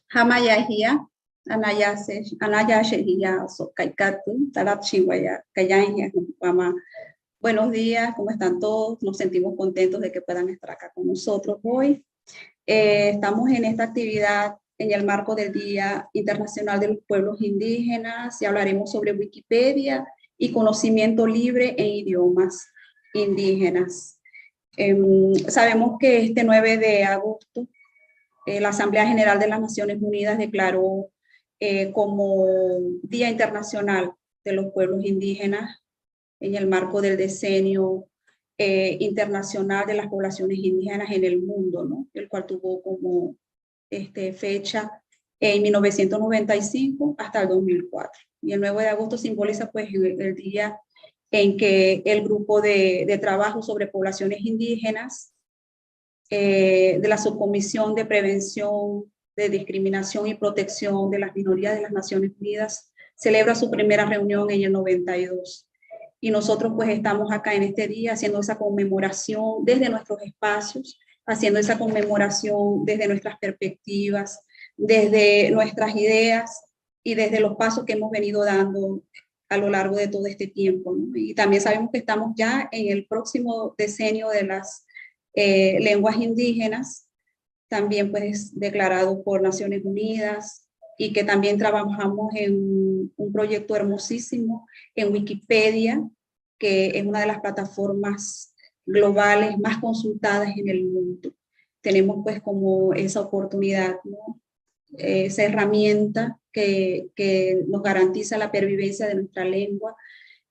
Hamayahia, Anaya Shehia, Sokaikatu, Tarapchiwaya, Kayanya, Pama. Buenos días, ¿cómo están todos? Nos sentimos contentos de que puedan estar acá con nosotros hoy. Estamos en esta actividad en el marco del Día Internacional de los Pueblos Indígenas y hablaremos sobre Wikipedia y conocimiento libre en idiomas indígenas. Sabemos que este 9 de agosto la Asamblea General de las Naciones Unidas declaró como Día Internacional de los Pueblos Indígenas en el marco del Decenio Internacional de las Poblaciones Indígenas en el Mundo, ¿no? El cual tuvo como fecha en 1995 hasta el 2004. Y el 9 de agosto simboliza pues el día en que el grupo de trabajo sobre poblaciones indígenas de la Subcomisión de Prevención de Discriminación y Protección de las Minorías de las Naciones Unidas celebra su primera reunión en el 92. Y nosotros pues estamos acá en este día haciendo esa conmemoración desde nuestros espacios, haciendo esa conmemoración desde nuestras perspectivas, desde nuestras ideas y desde los pasos que hemos venido dando a lo largo de todo este tiempo, ¿no? Y también sabemos que estamos ya en el próximo decenio de las lenguas indígenas, también pues declarado por Naciones Unidas, y que también trabajamos en un proyecto hermosísimo en Wikipedia, que es una de las plataformas globales más consultadas en el mundo. Tenemos pues como esa oportunidad, ¿no? Esa herramienta que nos garantiza la pervivencia de nuestra lengua,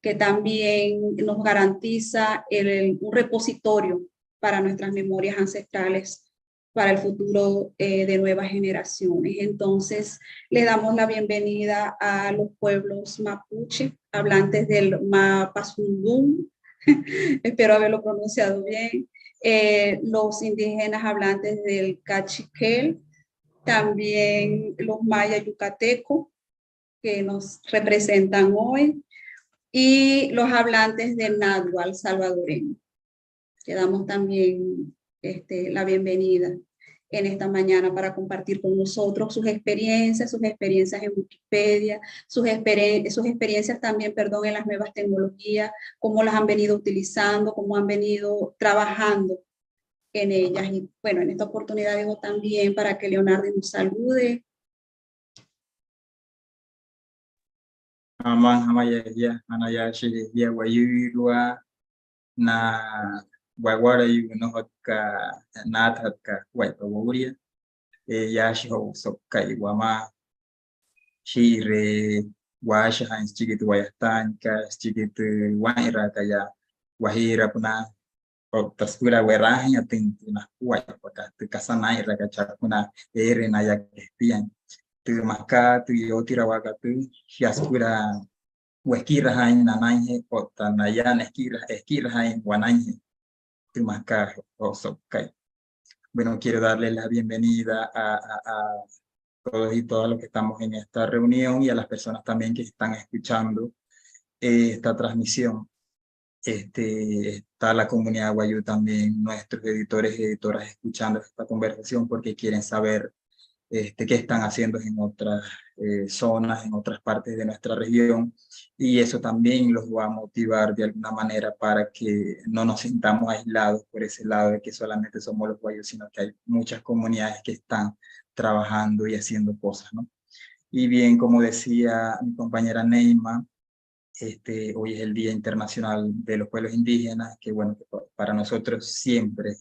que también nos garantiza un repositorio para nuestras memorias ancestrales, para el futuro de nuevas generaciones. Entonces, le damos la bienvenida a los pueblos mapuche, hablantes del Mapazungún, espero haberlo pronunciado bien, los indígenas hablantes del Cachiquel, también los maya yucateco, que nos representan hoy, y los hablantes del náhuatl salvadoreño. Le damos también la bienvenida en esta mañana para compartir con nosotros sus experiencias en Wikipedia, sus experiencias también, perdón, en las nuevas tecnologías, cómo las han venido utilizando, cómo han venido trabajando en ellas. Y bueno, en esta oportunidad digo también para que Leonardo nos salude. Hamayahia, Anaya Shehia, Wayurua, na Wawara Yunohotka, Nathatka, Waipawuria, Yasho Sokai Wama, Shire, Washa, and Stigit Wayastanka, Stigit Wairakaya, Wahira Puna, Tascura Werahin, I think, Waipaka, the Kasanai Rakachakuna, Erenaya Pian, to Maka, to Yotirawaka, Shiaskura. Huesquira hain nananje ota nayan esquira hain guananje tumaca osokai. Bueno, quiero darle la bienvenida a todos y todas los que estamos en esta reunión y a las personas también que están escuchando esta transmisión. Está la comunidad guayú también, nuestros editores y editoras escuchando esta conversación porque quieren saber qué están haciendo en otras zonas, en otras partes de nuestra región, y eso también los va a motivar de alguna manera para que no nos sintamos aislados por ese lado de que solamente somos los guayos, sino que hay muchas comunidades que están trabajando y haciendo cosas, ¿no? Y bien, como decía mi compañera Neima, hoy es el Día Internacional de los Pueblos Indígenas, que bueno, que para nosotros siempre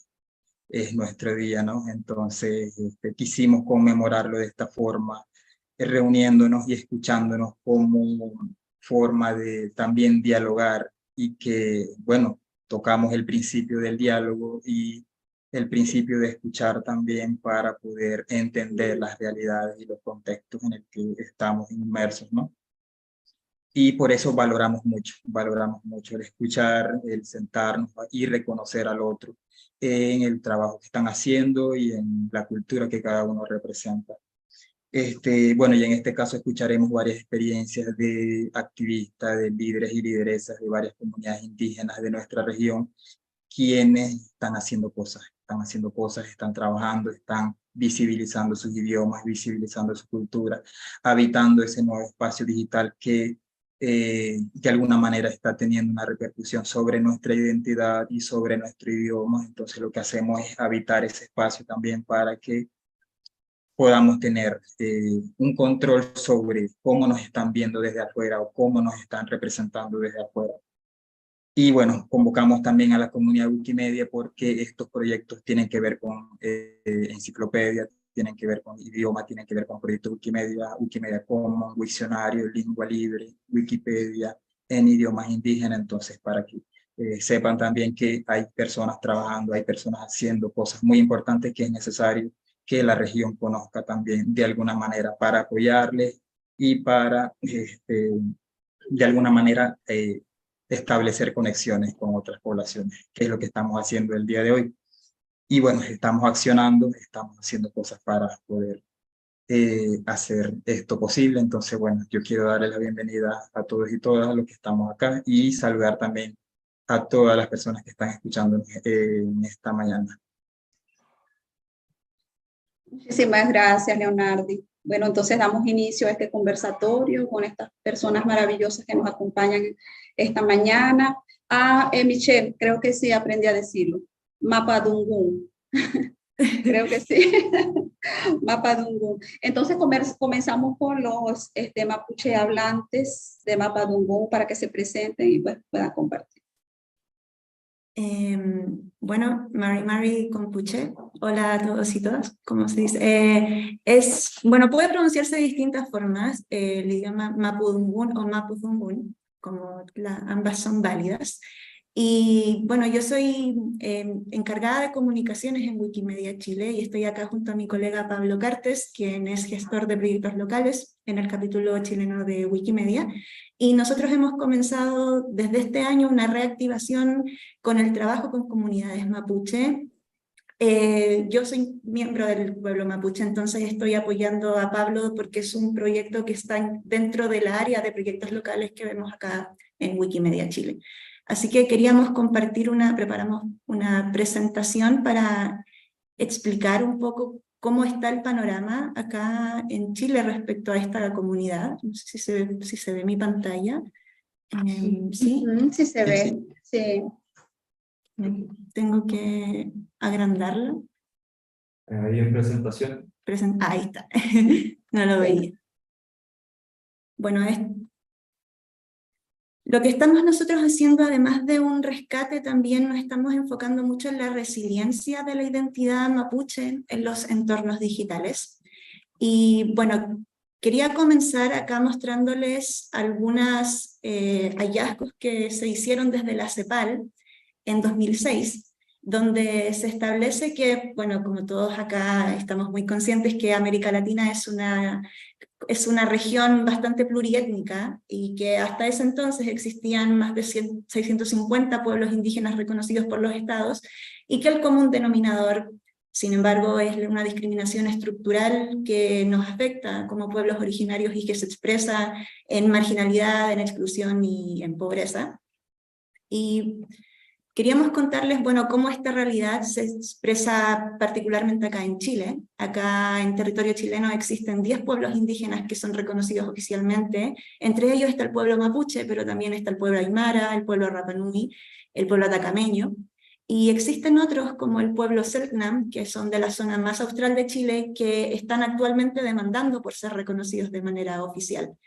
es nuestro día, ¿no? Entonces quisimos conmemorarlo de esta forma, reuniéndonos y escuchándonos como forma de también dialogar y que, bueno, tocamos el principio del diálogo y el principio de escuchar también para poder entender las realidades y los contextos en el que estamos inmersos, ¿no? Y por eso valoramos mucho el escuchar, el sentarnos y reconocer al otro en el trabajo que están haciendo y en la cultura que cada uno representa. Bueno, y en este caso escucharemos varias experiencias de activistas, de líderes y lideresas de varias comunidades indígenas de nuestra región, quienes están haciendo cosas están haciendo cosas, están trabajando, están visibilizando sus idiomas, visibilizando su cultura, habitando ese nuevo espacio digital que de alguna manera está teniendo una repercusión sobre nuestra identidad y sobre nuestro idioma. Entonces lo que hacemos es habitar ese espacio también para que podamos tener un control sobre cómo nos están viendo desde afuera o cómo nos están representando desde afuera. Y bueno, convocamos también a la comunidad Wikimedia porque estos proyectos tienen que ver con enciclopedia, tienen que ver con idioma, tienen que ver con proyectos Wikimedia, Wikimedia Commons, Wiktionario, Lengua Libre, Wikipedia en idiomas indígenas. Entonces, para que sepan también que hay personas trabajando, hay personas haciendo cosas muy importantes que es necesario que la región conozca también de alguna manera para apoyarles y para, de alguna manera, establecer conexiones con otras poblaciones, que es lo que estamos haciendo el día de hoy. Y bueno, estamos accionando, estamos haciendo cosas para poder hacer esto posible. Entonces, bueno, yo quiero darle la bienvenida a todos y todas los que estamos acá y saludar también a todas las personas que están escuchando en esta mañana. Muchísimas gracias, Leonardi. Bueno, entonces damos inicio a este conversatorio con estas personas maravillosas que nos acompañan esta mañana. Michelle, creo que sí aprendí a decirlo. Mapadungun. Creo que sí. Mapadungun. Entonces comenzamos con los mapuche hablantes de Mapadungun para que se presenten y pues puedan compartir. Bueno, Mari Compuche, hola a todos y todas, ¿cómo se dice? Bueno, puede pronunciarse de distintas formas, el idioma Mapudungun o Mapudungun, como ambas son válidas. Y bueno, yo soy encargada de comunicaciones en Wikimedia Chile y estoy acá junto a mi colega Pablo Cartes, quien es gestor de proyectos locales en el capítulo chileno de Wikimedia. Y nosotros hemos comenzado desde este año una reactivación con el trabajo con comunidades mapuche. Yo soy miembro del pueblo mapuche, entonces estoy apoyando a Pablo porque es un proyecto que está dentro del área de proyectos locales que vemos acá en Wikimedia Chile. Así que queríamos preparamos una presentación para explicar un poco cómo está el panorama acá en Chile respecto a esta comunidad. No sé si se ve mi pantalla. ¿Sí? Sí se ve, sí. Tengo que agrandarla. Ahí en presentación. Ahí está. No lo veía. Bueno, lo que estamos nosotros haciendo, además de un rescate, también nos estamos enfocando mucho en la resiliencia de la identidad mapuche en los entornos digitales. Y bueno, quería comenzar acá mostrándoles algunos hallazgos que se hicieron desde la CEPAL en 2006, donde se establece que, bueno, como todos acá estamos muy conscientes que América Latina es una región bastante pluriétnica y que hasta ese entonces existían más de 650 pueblos indígenas reconocidos por los estados y que el común denominador, sin embargo, es una discriminación estructural que nos afecta como pueblos originarios y que se expresa en marginalidad, en exclusión y en pobreza. Y queríamos contarles, bueno, cómo esta realidad se expresa particularmente acá en Chile. Acá en territorio chileno existen 10 pueblos indígenas que son reconocidos oficialmente. Entre ellos está el pueblo mapuche, pero también está el pueblo aymara, el pueblo Rapa Nui, el pueblo atacameño. Y existen otros como el pueblo Selknam, que son de la zona más austral de Chile, que están actualmente demandando por ser reconocidos de manera oficial.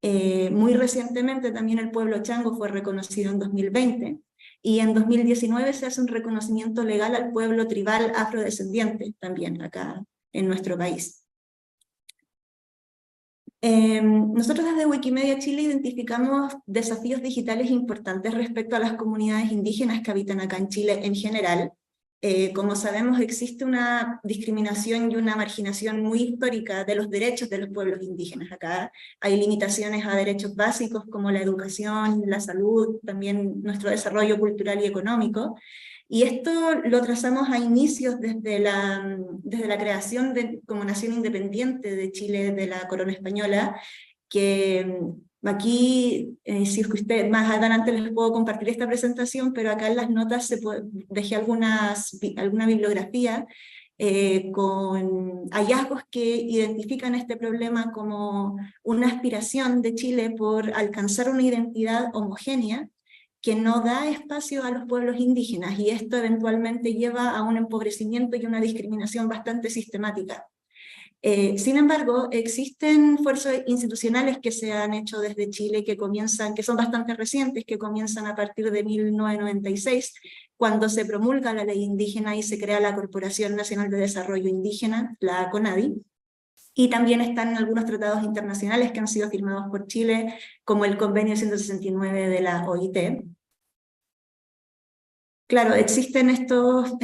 Muy recientemente también el pueblo Chango fue reconocido en 2020, y en 2019 se hace un reconocimiento legal al pueblo tribal afrodescendiente también acá en nuestro país. Nosotros desde Wikimedia Chile identificamos desafíos digitales importantes respecto a las comunidades indígenas que habitan acá en Chile en general. Como sabemos, existe una discriminación y una marginación muy histórica de los derechos de los pueblos indígenas. Acá hay limitaciones a derechos básicos como la educación, la salud, también nuestro desarrollo cultural y económico. Y esto lo trazamos a inicios desde la creación como nación independiente de Chile de la corona española, que Aquí, si es que usted, más adelante les puedo compartir esta presentación, pero acá en las notas dejé alguna bibliografía con hallazgos que identifican este problema como una aspiración de Chile por alcanzar una identidad homogénea que no da espacio a los pueblos indígenas, y esto eventualmente lleva a un empobrecimiento y una discriminación bastante sistemática. Sin embargo, existen fuerzas institucionales que se han hecho desde Chile que son bastante recientes, que comienzan a partir de 1996, cuando se promulga la ley indígena y se crea la Corporación Nacional de Desarrollo Indígena, la CONADI, y también están algunos tratados internacionales que han sido firmados por Chile, como el Convenio 169 de la OIT. Claro, existen estos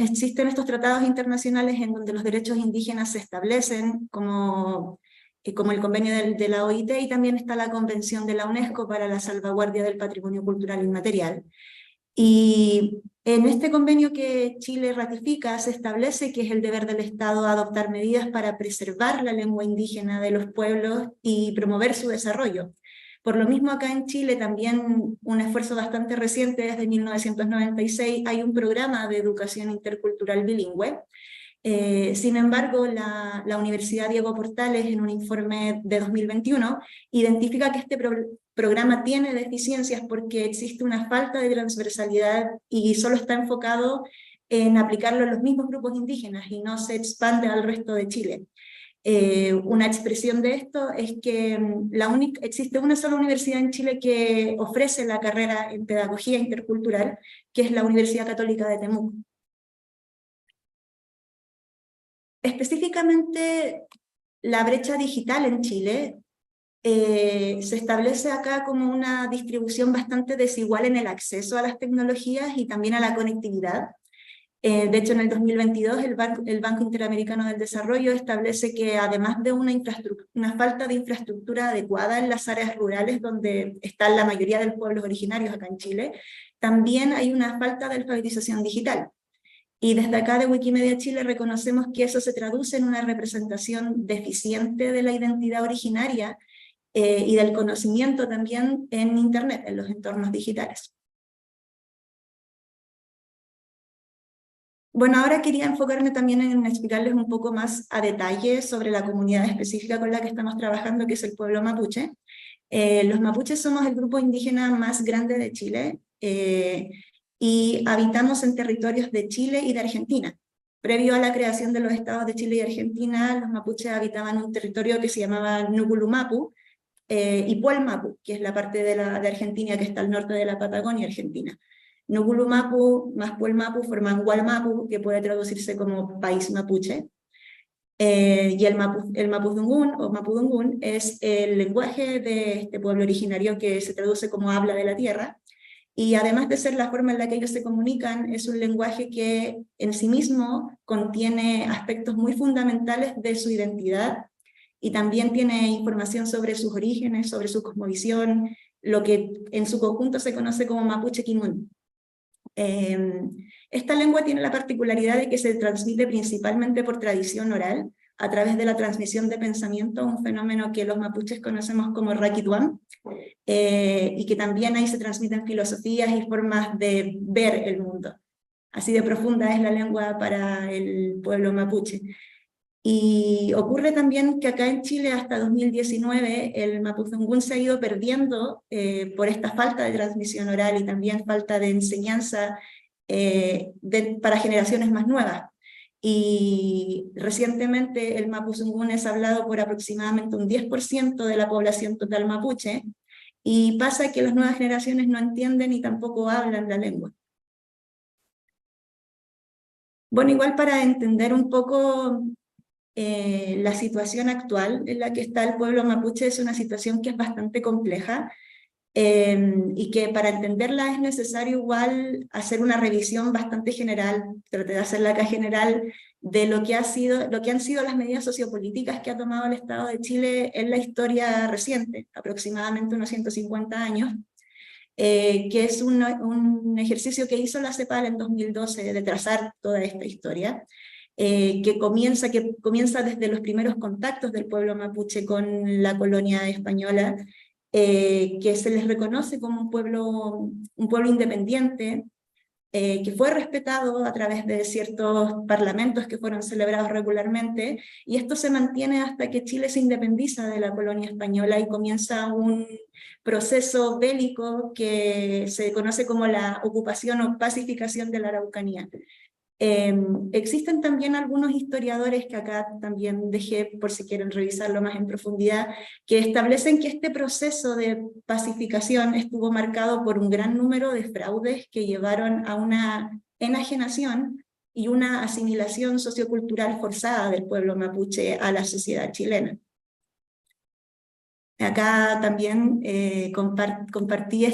tratados internacionales en donde los derechos indígenas se establecen como el convenio de la OIT, y también está la Convención de la UNESCO para la salvaguardia del patrimonio cultural inmaterial. Y en este convenio que Chile ratifica se establece que es el deber del Estado adoptar medidas para preservar la lengua indígena de los pueblos y promover su desarrollo. Por lo mismo, acá en Chile también un esfuerzo bastante reciente, desde 1996, hay un programa de educación intercultural bilingüe. Sin embargo, la Universidad Diego Portales, en un informe de 2021, identifica que este programa tiene deficiencias porque existe una falta de transversalidad y solo está enfocado en aplicarlo a los mismos grupos indígenas y no se expande al resto de Chile. Una expresión de esto es que existe una sola universidad en Chile que ofrece la carrera en pedagogía intercultural, que es la Universidad Católica de Temuco. Específicamente, la brecha digital en Chile se establece acá como una distribución bastante desigual en el acceso a las tecnologías y también a la conectividad. De hecho, en el 2022 el Banco Interamericano del Desarrollo establece que además de una falta de infraestructura adecuada en las áreas rurales donde están la mayoría de los pueblos originarios acá en Chile, también hay una falta de alfabetización digital. Y desde acá de Wikimedia Chile reconocemos que eso se traduce en una representación deficiente de la identidad originaria y del conocimiento también en Internet, en los entornos digitales. Bueno, ahora quería enfocarme también en explicarles un poco más a detalle sobre la comunidad específica con la que estamos trabajando, que es el pueblo mapuche. Los mapuches somos el grupo indígena más grande de Chile y habitamos en territorios de Chile y de Argentina. Previo a la creación de los estados de Chile y Argentina, los mapuches habitaban un territorio que se llamaba Nukulumapu y Puelmapu, que es la parte de Argentina que está al norte de la Patagonia Argentina. Nukulumapu más Puelmapu forman Gualmapu, que puede traducirse como país mapuche. Y el mapudungún o mapudungún es el lenguaje de este pueblo originario que se traduce como habla de la tierra. Y además de ser la forma en la que ellos se comunican, es un lenguaje que en sí mismo contiene aspectos muy fundamentales de su identidad y también tiene información sobre sus orígenes, sobre su cosmovisión, lo que en su conjunto se conoce como mapuche kimun. Esta lengua tiene la particularidad de que se transmite principalmente por tradición oral, a través de la transmisión de pensamiento, un fenómeno que los mapuches conocemos como raquituán, y que también ahí se transmiten filosofías y formas de ver el mundo. Así de profunda es la lengua para el pueblo mapuche. Y ocurre también que acá en Chile hasta 2019 el mapudungún se ha ido perdiendo por esta falta de transmisión oral y también falta de enseñanza para generaciones más nuevas. Y recientemente el mapudungún es hablado por aproximadamente un 10% de la población total mapuche, y pasa que las nuevas generaciones no entienden y tampoco hablan la lengua. Bueno, igual para entender un poco la situación actual en la que está el pueblo mapuche, es una situación que es bastante compleja y que para entenderla es necesario igual hacer una revisión bastante general, traté de hacerla acá general, de lo que han sido las medidas sociopolíticas que ha tomado el Estado de Chile en la historia reciente, aproximadamente unos 150 años, que es un ejercicio que hizo la CEPAL en 2012 de trazar toda esta historia. Que comienza desde los primeros contactos del pueblo mapuche con la colonia española, que se les reconoce como un pueblo independiente, que fue respetado a través de ciertos parlamentos que fueron celebrados regularmente, y esto se mantiene hasta que Chile se independiza de la colonia española y comienza un proceso bélico que se conoce como la ocupación o pacificación de la Araucanía. Existen también algunos historiadores que acá también dejé por si quieren revisarlo más en profundidad, que establecen que este proceso de pacificación estuvo marcado por un gran número de fraudes que llevaron a una enajenación y una asimilación sociocultural forzada del pueblo mapuche a la sociedad chilena. Acá también compartí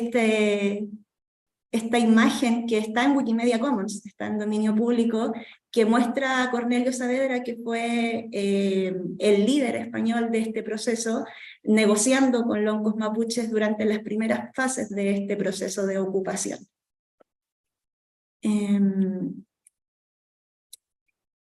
esta imagen que está en Wikimedia Commons, está en dominio público, que muestra a Cornelio Saavedra, que fue el líder español de este proceso, negociando con loncos mapuches durante las primeras fases de este proceso de ocupación.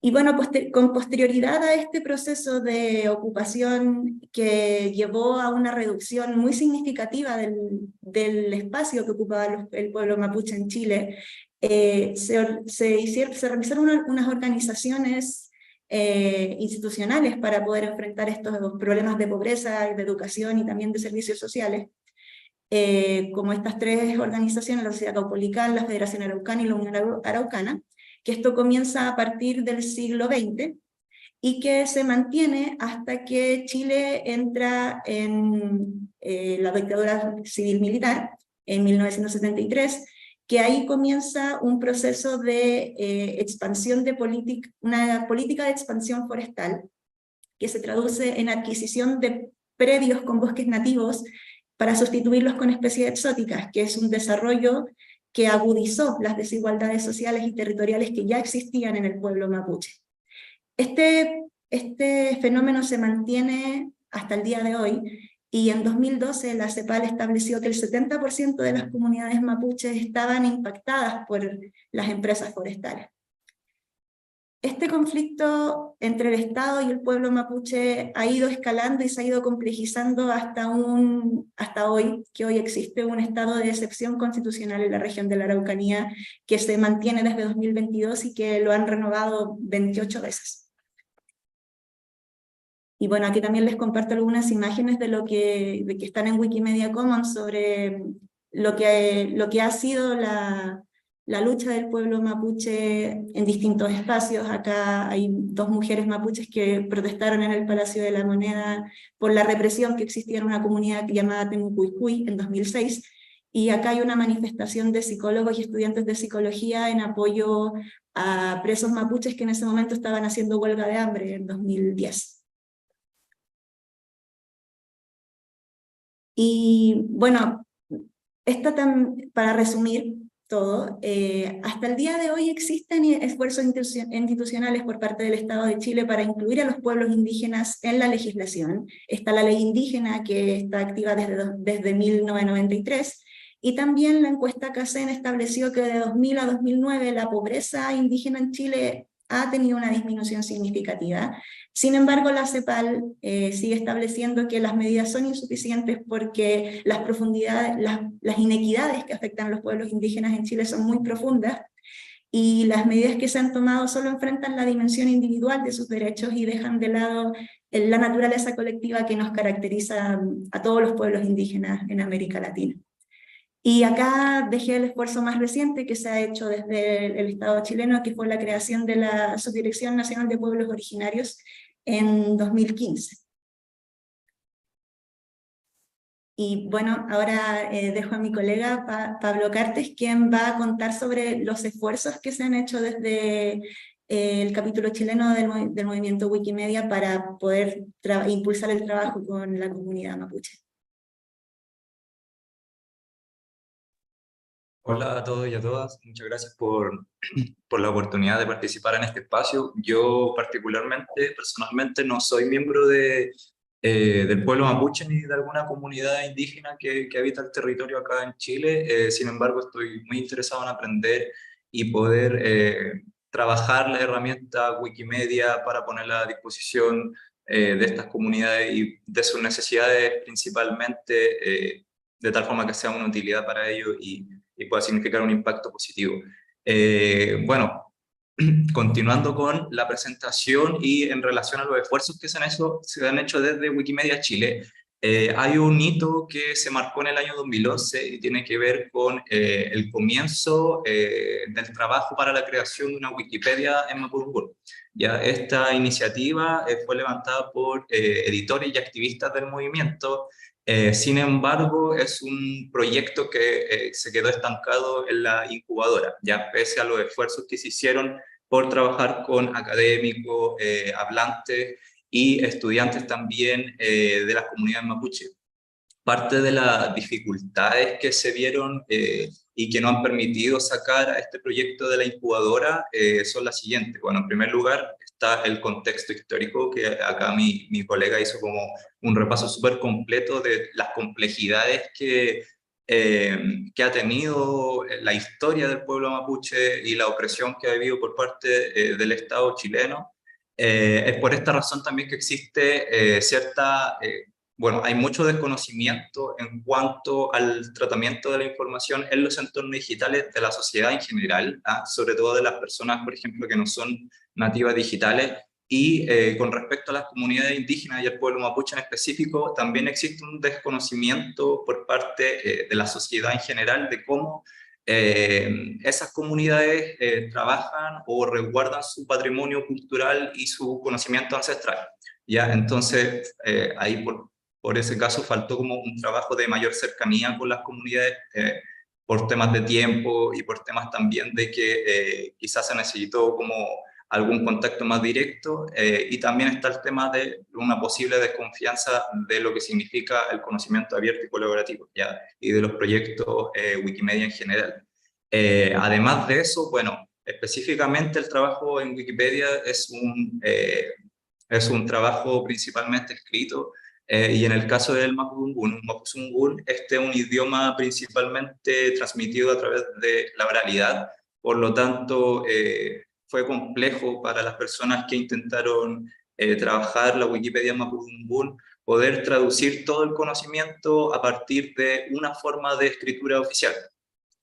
Y bueno, con posterioridad a este proceso de ocupación que llevó a una reducción muy significativa del espacio que ocupaba el pueblo mapuche en Chile, se realizaron unas organizaciones institucionales para poder enfrentar estos problemas de pobreza y de educación y también de servicios sociales, como estas tres organizaciones, la Sociedad Caupolicán, la Federación Araucana y la Unión Araucana, que esto comienza a partir del siglo XX y que se mantiene hasta que Chile entra en la dictadura civil-militar en 1973, que ahí comienza un proceso de expansión de una política de expansión forestal, que se traduce en adquisición de predios con bosques nativos para sustituirlos con especies exóticas, que es un desarrollo que agudizó las desigualdades sociales y territoriales que ya existían en el pueblo mapuche. Este fenómeno se mantiene hasta el día de hoy, y en 2012 la CEPAL estableció que el 70% de las comunidades mapuches estaban impactadas por las empresas forestales. Este conflicto entre el Estado y el pueblo mapuche ha ido escalando y se ha ido complejizando hasta hoy, que hoy existe un estado de excepción constitucional en la región de la Araucanía, que se mantiene desde 2022 y que lo han renovado 28 veces. Y bueno, aquí también les comparto algunas imágenes de que están en Wikimedia Commons sobre lo que ha sido la lucha del pueblo mapuche en distintos espacios. Acá hay dos mujeres mapuches que protestaron en el Palacio de la Moneda por la represión que existía en una comunidad llamada Temucuicui en 2006, y acá hay una manifestación de psicólogos y estudiantes de psicología en apoyo a presos mapuches que en ese momento estaban haciendo huelga de hambre en 2010. Y bueno, para resumir todo, hasta el día de hoy existen esfuerzos institucionales por parte del Estado de Chile para incluir a los pueblos indígenas en la legislación. Está la ley indígena, que está activa desde 1993, y también la encuesta CACEN estableció que de 2000 a 2009 la pobreza indígena en Chile ha tenido una disminución significativa. Sin embargo, la CEPAL sigue estableciendo que las medidas son insuficientes porque las inequidades que afectan a los pueblos indígenas en Chile son muy profundas, y las medidas que se han tomado solo enfrentan la dimensión individual de sus derechos y dejan de lado la naturaleza colectiva que nos caracteriza a todos los pueblos indígenas en América Latina. Y acá dejé el esfuerzo más reciente que se ha hecho desde el Estado chileno, que fue la creación de la Subdirección Nacional de Pueblos Originarios en 2015. Y bueno, ahora dejo a mi colega Pablo Cartes, quien va a contar sobre los esfuerzos que se han hecho desde el capítulo chileno del movimiento Wikimedia para poder impulsar el trabajo con la comunidad mapuche. Hola a todos y a todas, muchas gracias por la oportunidad de participar en este espacio. Yo personalmente no soy miembro del pueblo mapuche ni de alguna comunidad indígena que habita el territorio acá en Chile. Sin embargo, estoy muy interesado en aprender y poder trabajar la herramienta Wikimedia para ponerla a disposición de estas comunidades y de sus necesidades principalmente, de tal forma que sea una utilidad para ellos y pueda significar un impacto positivo. Bueno, continuando con la presentación y en relación a los esfuerzos que se han hecho desde Wikimedia Chile, hay un hito que se marcó en el año 2011 y tiene que ver con el comienzo del trabajo para la creación de una Wikipedia en Mapudungun. Ya esta iniciativa fue levantada por editores y activistas del movimiento. Sin embargo, es un proyecto que se quedó estancado en la incubadora, ya pese a los esfuerzos que se hicieron por trabajar con académicos, hablantes y estudiantes también de las comunidades mapuche. Parte de las dificultades que se vieron y que no han permitido sacar a este proyecto de la incubadora son las siguientes. Bueno, en primer lugar está el contexto histórico, que acá mi colega hizo como un repaso súper completo de las complejidades que ha tenido la historia del pueblo mapuche y la opresión que ha habido por parte del Estado chileno. Es por esta razón también que existe bueno, hay mucho desconocimiento en cuanto al tratamiento de la información en los entornos digitales de la sociedad en general, sobre todo de las personas, por ejemplo, que no son nativas digitales, y con respecto a las comunidades indígenas y al pueblo mapuche en específico, también existe un desconocimiento por parte de la sociedad en general de cómo esas comunidades trabajan o resguardan su patrimonio cultural y su conocimiento ancestral. ¿Ya? Entonces, ahí por ese caso faltó como un trabajo de mayor cercanía con las comunidades por temas de tiempo y por temas también de que quizás se necesitó como algún contacto más directo y también está el tema de una posible desconfianza de lo que significa el conocimiento abierto y colaborativo, ¿ya? Y de los proyectos Wikimedia en general. Además de eso, bueno, específicamente el trabajo en Wikipedia es un trabajo principalmente escrito. Y en el caso del Mapudungun, este es un idioma principalmente transmitido a través de la oralidad, por lo tanto fue complejo para las personas que intentaron trabajar la Wikipedia Mapudungun poder traducir todo el conocimiento a partir de una forma de escritura oficial.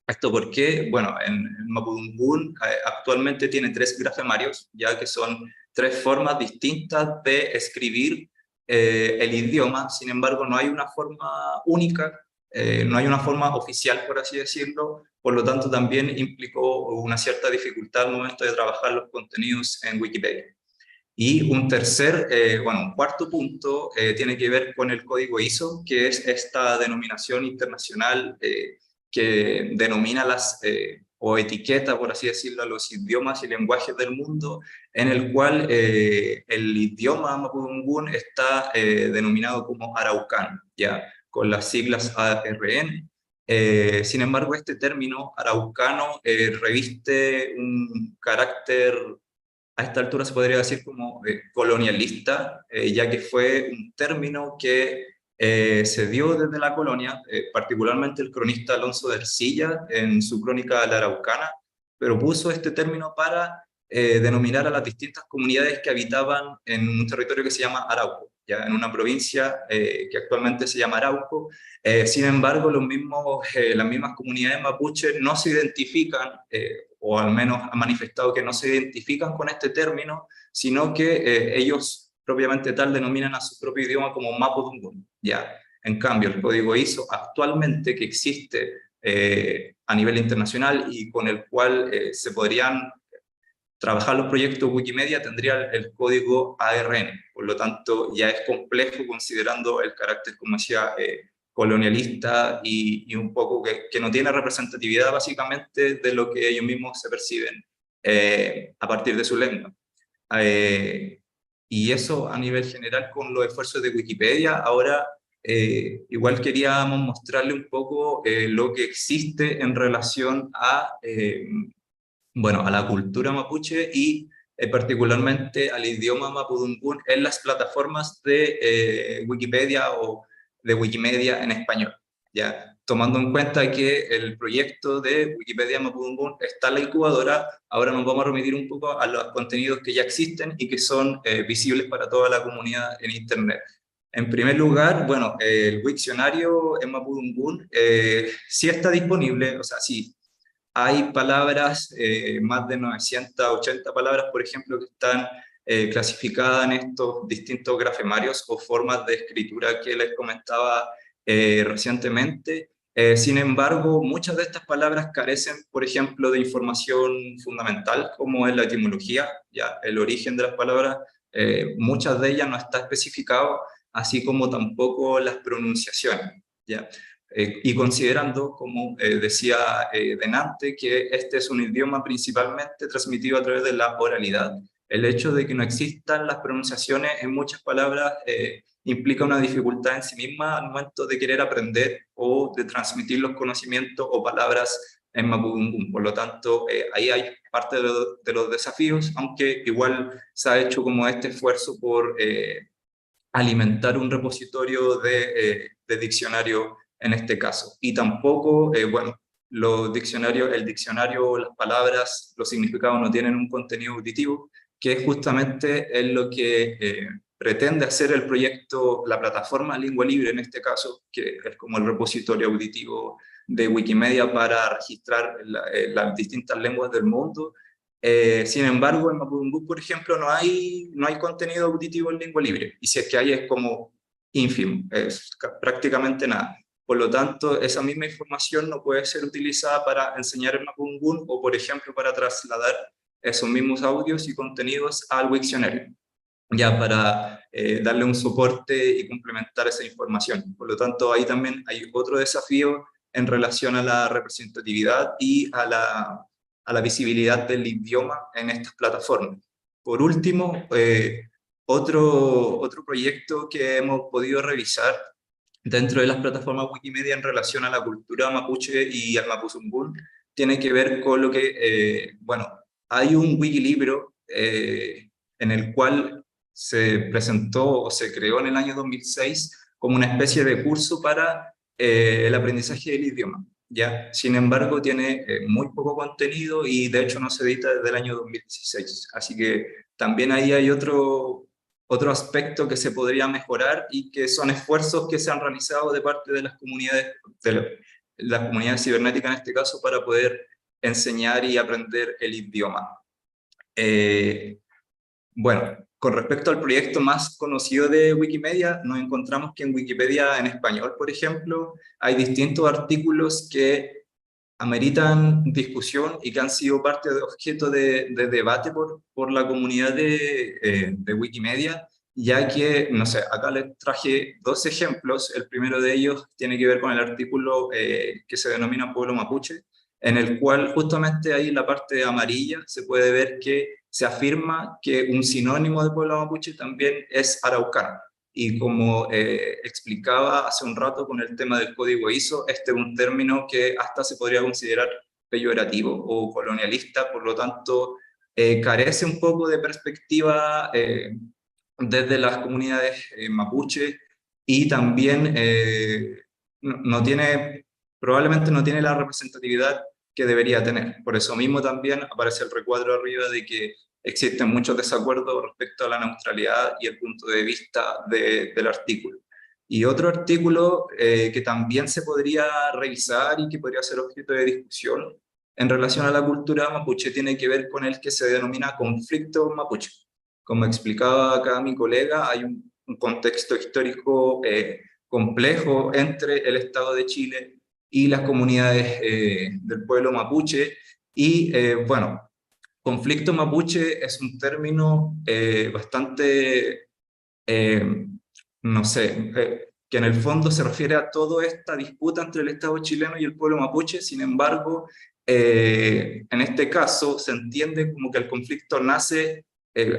¿Esto por qué? Bueno, en Mapudungun actualmente tiene 3 grafemarios, ya que son 3 formas distintas de escribir el idioma. Sin embargo, no hay una forma única, no hay una forma oficial, por así decirlo, por lo tanto también implicó una cierta dificultad al momento de trabajar los contenidos en Wikipedia. Y un cuarto punto tiene que ver con el código ISO, que es esta denominación internacional que denomina o etiqueta, por así decirlo, a los idiomas y lenguajes del mundo, en el cual el idioma Mapudungun está denominado como araucano, ya, con las siglas ARN. Sin embargo, este término araucano reviste un carácter, a esta altura se podría decir como colonialista, ya que fue un término que se dio desde la colonia, particularmente el cronista Alonso de Ercilla en su crónica La Araucana, pero puso este término para denominar a las distintas comunidades que habitaban en un territorio que se llama Arauco, ya en una provincia que actualmente se llama Arauco. Sin embargo, las mismas comunidades mapuche no se identifican, o al menos han manifestado que no se identifican con este término, sino que ellos propiamente tal denominan a su propio idioma como Mapudungun, ya. En cambio, el código ISO actualmente que existe a nivel internacional y con el cual se podrían trabajar los proyectos Wikimedia tendría el código ARN, por lo tanto ya es complejo considerando el carácter, como decía, colonialista y un poco que no tiene representatividad básicamente de lo que ellos mismos se perciben a partir de su lengua. Y eso a nivel general con los esfuerzos de Wikipedia. Ahora igual queríamos mostrarle un poco lo que existe en relación a la cultura mapuche y particularmente al idioma mapudungun en las plataformas de Wikipedia o de Wikimedia en español, ¿ya? tomando en cuenta que el proyecto de Wikipedia Mapudungun está en la incubadora, ahora nos vamos a remitir un poco a los contenidos que ya existen y que son visibles para toda la comunidad en Internet. En primer lugar, bueno, el Wikcionario en Mapudungun sí está disponible, o sea, sí, hay palabras, más de 980 palabras, por ejemplo, que están clasificadas en estos distintos grafemarios o formas de escritura que les comentaba recientemente. Sin embargo, muchas de estas palabras carecen, por ejemplo, de información fundamental, como es la etimología, ya el origen de las palabras, muchas de ellas no está especificado, así como tampoco las pronunciaciones, ¿ya? Y considerando, como decía Denante, que este es un idioma principalmente transmitido a través de la oralidad, el hecho de que no existan las pronunciaciones en muchas palabras implica una dificultad en sí misma al momento de querer aprender o de transmitir los conocimientos o palabras en Mapudungun. Por lo tanto, ahí hay parte de los desafíos, aunque igual se ha hecho como este esfuerzo por alimentar un repositorio de diccionario en este caso. Y tampoco, bueno, el diccionario, las palabras, los significados no tienen un contenido auditivo, que justamente es lo que pretende hacer el proyecto, la plataforma Lingua Libre en este caso, que es como el repositorio auditivo de Wikimedia para registrar las distintas lenguas del mundo. Sin embargo, en Mapudungun, por ejemplo, no hay contenido auditivo en lengua libre, y si es que hay es como ínfimo, es prácticamente nada. Por lo tanto, esa misma información no puede ser utilizada para enseñar en Mapudungun o, por ejemplo, para trasladar esos mismos audios y contenidos al Wiktionario, ya para darle un soporte y complementar esa información. Por lo tanto, ahí también hay otro desafío en relación a la representatividad y a la visibilidad del idioma en estas plataformas. Por último, otro proyecto que hemos podido revisar dentro de las plataformas Wikimedia en relación a la cultura mapuche y al mapuzungún tiene que ver con lo que, bueno, hay un wikilibro en el cual se presentó o se creó en el año 2006 como una especie de curso para el aprendizaje del idioma. ¿Ya? Sin embargo, tiene muy poco contenido y de hecho no se edita desde el año 2016. Así que también ahí hay otro aspecto que se podría mejorar y que son esfuerzos que se han realizado de parte de las comunidades, las comunidades cibernéticas en este caso, para poder enseñar y aprender el idioma. Bueno, con respecto al proyecto más conocido de Wikimedia, nos encontramos que en Wikipedia en español, por ejemplo, hay distintos artículos que ameritan discusión y que han sido parte de objeto de debate por la comunidad de Wikimedia, ya que, no sé, acá les traje dos ejemplos. El primero de ellos tiene que ver con el artículo que se denomina Pueblo Mapuche, en el cual justamente ahí en la parte amarilla se puede ver que se afirma que un sinónimo de pueblo mapuche también es araucano. Y como explicaba hace un rato con el tema del código ISO, este es un término que hasta se podría considerar peyorativo o colonialista, por lo tanto carece un poco de perspectiva desde las comunidades mapuche y también probablemente no tiene la representatividad que debería tener. Por eso mismo también aparece el recuadro arriba de que existen muchos desacuerdos respecto a la neutralidad y el punto de vista del artículo. Y otro artículo que también se podría revisar y que podría ser objeto de discusión en relación a la cultura mapuche tiene que ver con el que se denomina conflicto mapuche. Como explicaba acá mi colega, hay un contexto histórico complejo entre el Estado de Chile y las comunidades del pueblo mapuche. Y bueno, conflicto mapuche es un término bastante, no sé, que en el fondo se refiere a toda esta disputa entre el Estado chileno y el pueblo mapuche. Sin embargo, en este caso se entiende como que el conflicto nace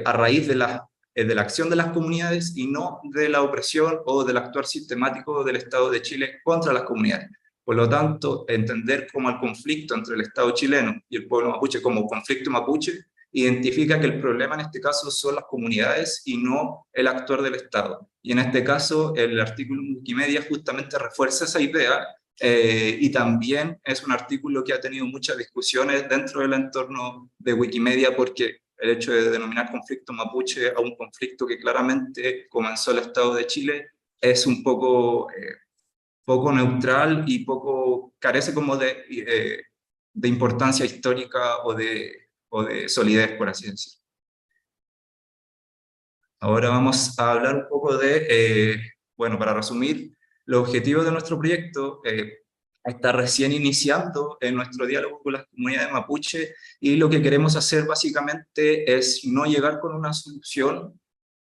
a raíz de la acción de las comunidades y no de la opresión o del actuar sistemático del Estado de Chile contra las comunidades. Por lo tanto, entender como el conflicto entre el Estado chileno y el pueblo mapuche como conflicto mapuche identifica que el problema en este caso son las comunidades y no el actuar del Estado. Y en este caso, el artículo Wikimedia justamente refuerza esa idea y también es un artículo que ha tenido muchas discusiones dentro del entorno de Wikimedia, porque el hecho de denominar conflicto mapuche a un conflicto que claramente comenzó el Estado de Chile es un poco neutral y carece como de importancia histórica o de solidez, por así decirlo. Ahora vamos a hablar un poco bueno, para resumir, los objetivos de nuestro proyecto. Está recién iniciando en nuestro diálogo con las comunidades mapuche, y lo que queremos hacer básicamente es no llegar con una solución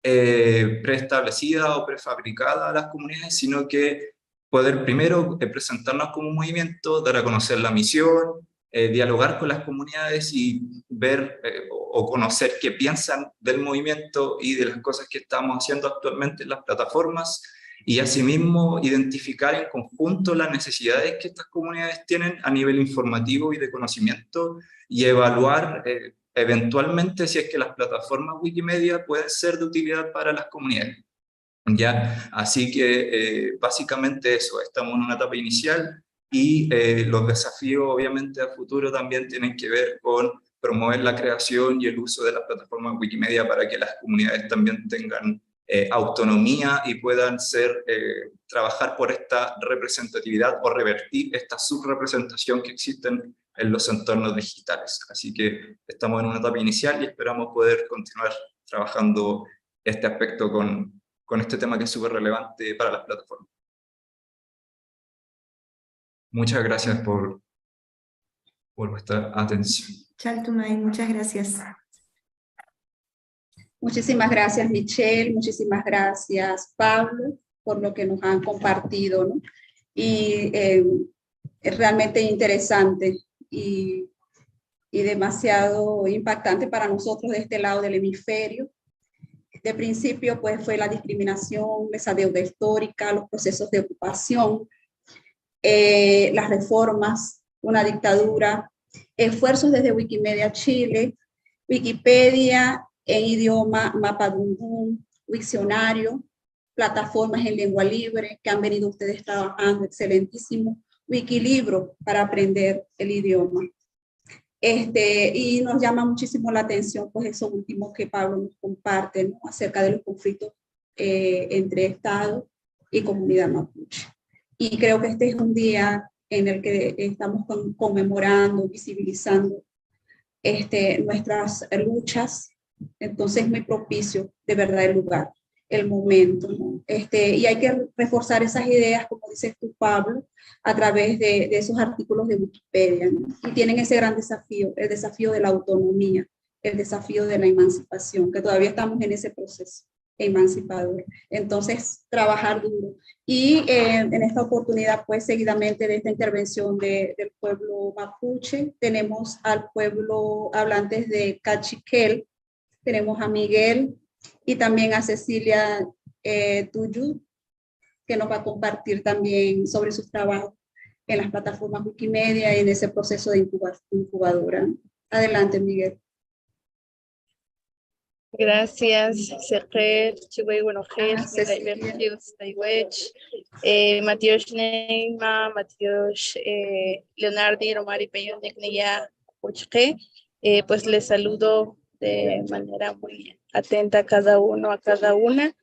preestablecida o prefabricada a las comunidades, sino que poder primero presentarnos como un movimiento, dar a conocer la misión, dialogar con las comunidades y ver o conocer qué piensan del movimiento y de las cosas que estamos haciendo actualmente en las plataformas, y asimismo identificar en conjunto las necesidades que estas comunidades tienen a nivel informativo y de conocimiento, y evaluar eventualmente si es que las plataformas Wikimedia pueden ser de utilidad para las comunidades. ¿Ya? Así que básicamente eso, estamos en una etapa inicial, y los desafíos obviamente a futuro también tienen que ver con promover la creación y el uso de las plataformas Wikimedia para que las comunidades también tengan autonomía y puedan trabajar por esta representatividad o revertir esta subrepresentación que existen en los entornos digitales. Así que estamos en una etapa inicial y esperamos poder continuar trabajando este aspecto con este tema que es súper relevante para las plataformas. Muchas gracias por vuestra atención. Chaltumay, muchas gracias. Muchísimas gracias, Michelle, muchísimas gracias, Pablo, por lo que nos han compartido, ¿no? Y es realmente interesante y demasiado impactante para nosotros de este lado del hemisferio. De principio, pues, fue la discriminación, esa deuda histórica, los procesos de ocupación, las reformas, una dictadura, esfuerzos desde Wikimedia Chile, Wikipedia en idioma Mapudungun, Wikcionario, plataformas en lengua libre que han venido ustedes trabajando, excelentísimo, Wikilibro para aprender el idioma. Y nos llama muchísimo la atención, pues, eso último que Pablo nos comparte, ¿no? Acerca de los conflictos entre Estado y comunidad mapuche. Y creo que este es un día en el que estamos conmemorando, visibilizando nuestras luchas. Entonces es muy propicio, de verdad, el lugar, el momento, ¿no? Y hay que reforzar esas ideas, como dices tú, Pablo, a través de esos artículos de Wikipedia, ¿no? Y tienen ese gran desafío, el desafío de la autonomía, el desafío de la emancipación, que todavía estamos en ese proceso emancipador. Entonces, trabajar duro. Y en esta oportunidad, pues, seguidamente de esta intervención del pueblo mapuche, tenemos al pueblo hablantes de Cachiquel, tenemos a Miguel y también a Cecilia Tuyu, que nos va a compartir también sobre sus trabajos en las plataformas Wikimedia y en ese proceso de incubadora. Adelante, Miguel. Gracias, Sergio, Chihuahua, Buenojes, Matías Neima, Matías Leonardi, Romari Peñón, Necneya, Uchke. Pues les saludo de manera muy atenta a cada uno, a cada una.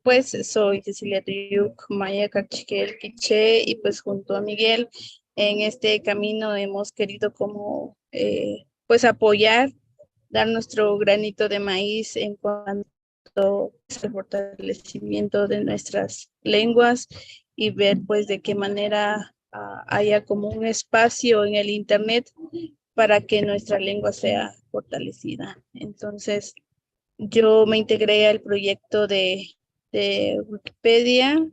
Pues soy Cecilia Tuyuk, Maya Cachiquel, Quiche, y pues junto a Miguel en este camino hemos querido como pues apoyar, dar nuestro granito de maíz en cuanto al fortalecimiento de nuestras lenguas y ver pues de qué manera haya como un espacio en el internet para que nuestra lengua sea fortalecida. Entonces, yo me integré al proyecto de Wikipedia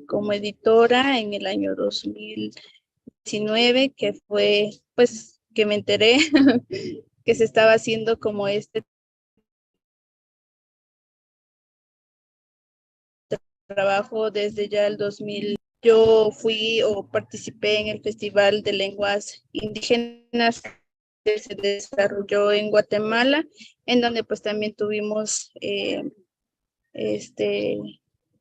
como editora en el año 2019, que fue pues que me enteré que se estaba haciendo como trabajo desde ya el 2000. Yo fui o participé en el Festival de Lenguas Indígenas que se desarrolló en Guatemala, en donde pues también tuvimos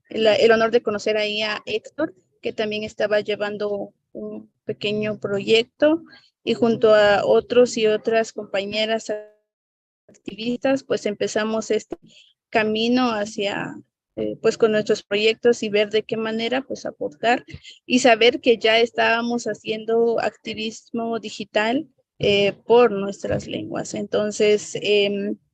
el honor de conocer ahí a Héctor, que también estaba llevando un pequeño proyecto, y junto a otros y otras compañeras activistas, pues empezamos este camino hacia, pues con nuestros proyectos y ver de qué manera pues aportar y saber que ya estábamos haciendo activismo digital por nuestras lenguas. Entonces,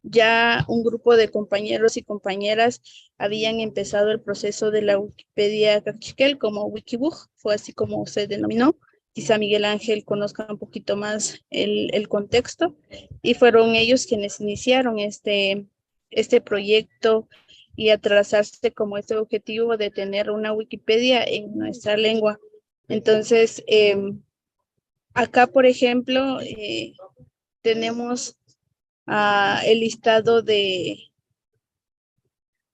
ya un grupo de compañeros y compañeras habían empezado el proceso de la Wikipedia Cachiquel como Wikibug, fue así como se denominó. Quizá Miguel Ángel conozca un poquito más el contexto, y fueron ellos quienes iniciaron este proyecto y a trazarse como este objetivo de tener una Wikipedia en nuestra lengua. Entonces, acá, por ejemplo, tenemos el listado de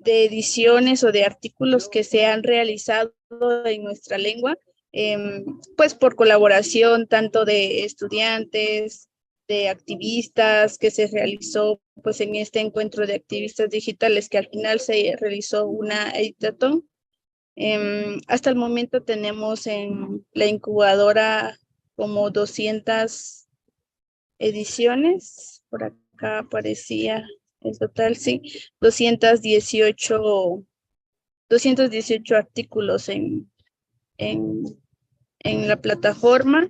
ediciones o de artículos que se han realizado en nuestra lengua, pues por colaboración tanto de estudiantes, de activistas, que se realizó pues en este encuentro de activistas digitales, que al final se realizó una editathon. Hasta el momento tenemos en la incubadora como 200 ediciones, por acá aparecía el total, sí, 218 artículos en la plataforma,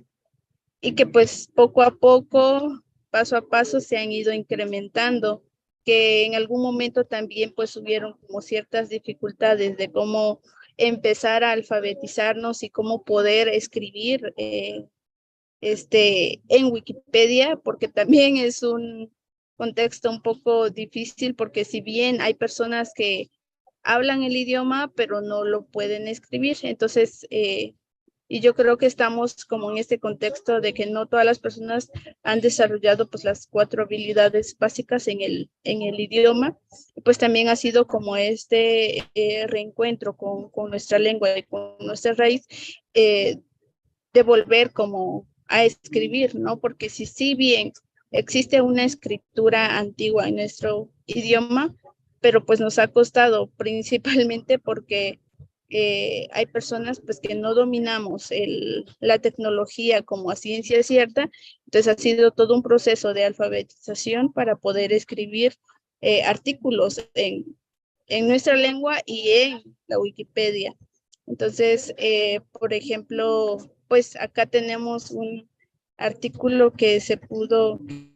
y que pues poco a poco, paso a paso, se han ido incrementando, que en algún momento también pues hubieron como ciertas dificultades de cómo empezar a alfabetizarnos y cómo poder escribir en Wikipedia, porque también es un contexto un poco difícil, porque si bien hay personas que hablan el idioma, pero no lo pueden escribir, entonces, y yo creo que estamos como en este contexto de que no todas las personas han desarrollado pues las 4 habilidades básicas en el idioma, pues también ha sido como este reencuentro con nuestra lengua y con nuestra raíz, de volver como a escribir, ¿no? Porque si bien existe una escritura antigua en nuestro idioma, pero pues nos ha costado principalmente porque hay personas pues que no dominamos la tecnología como a ciencia cierta, entonces ha sido todo un proceso de alfabetización para poder escribir artículos en nuestra lengua y en la Wikipedia. Entonces, por ejemplo, pues acá tenemos un artículo que se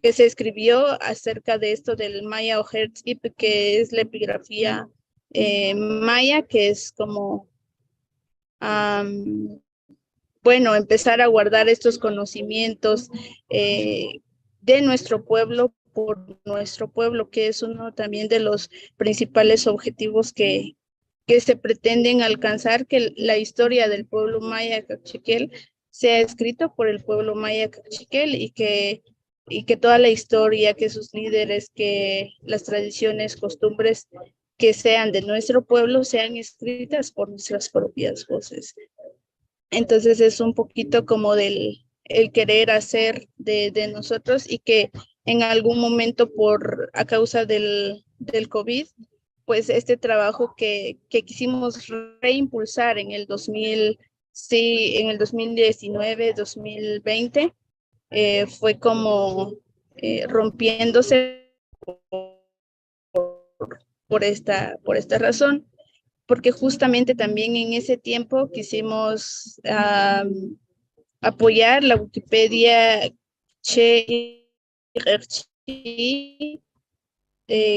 escribió acerca de esto del Maya Ojertip, que es la epigrafía maya, que es como, bueno, empezar a guardar estos conocimientos de nuestro pueblo por nuestro pueblo, que es uno también de los principales objetivos que se pretenden alcanzar, que la historia del pueblo maya Cachiquel sea escrita por el pueblo maya Cachiquel, y que toda la historia, que sus líderes, que las tradiciones, costumbres que sean de nuestro pueblo sean escritas por nuestras propias voces. Entonces es un poquito como el querer hacer de nosotros, y que en algún momento a causa del COVID, pues este trabajo que quisimos reimpulsar en el 2019, 2020, fue como rompiéndose por esta razón, porque justamente también en ese tiempo quisimos apoyar la Wikipedia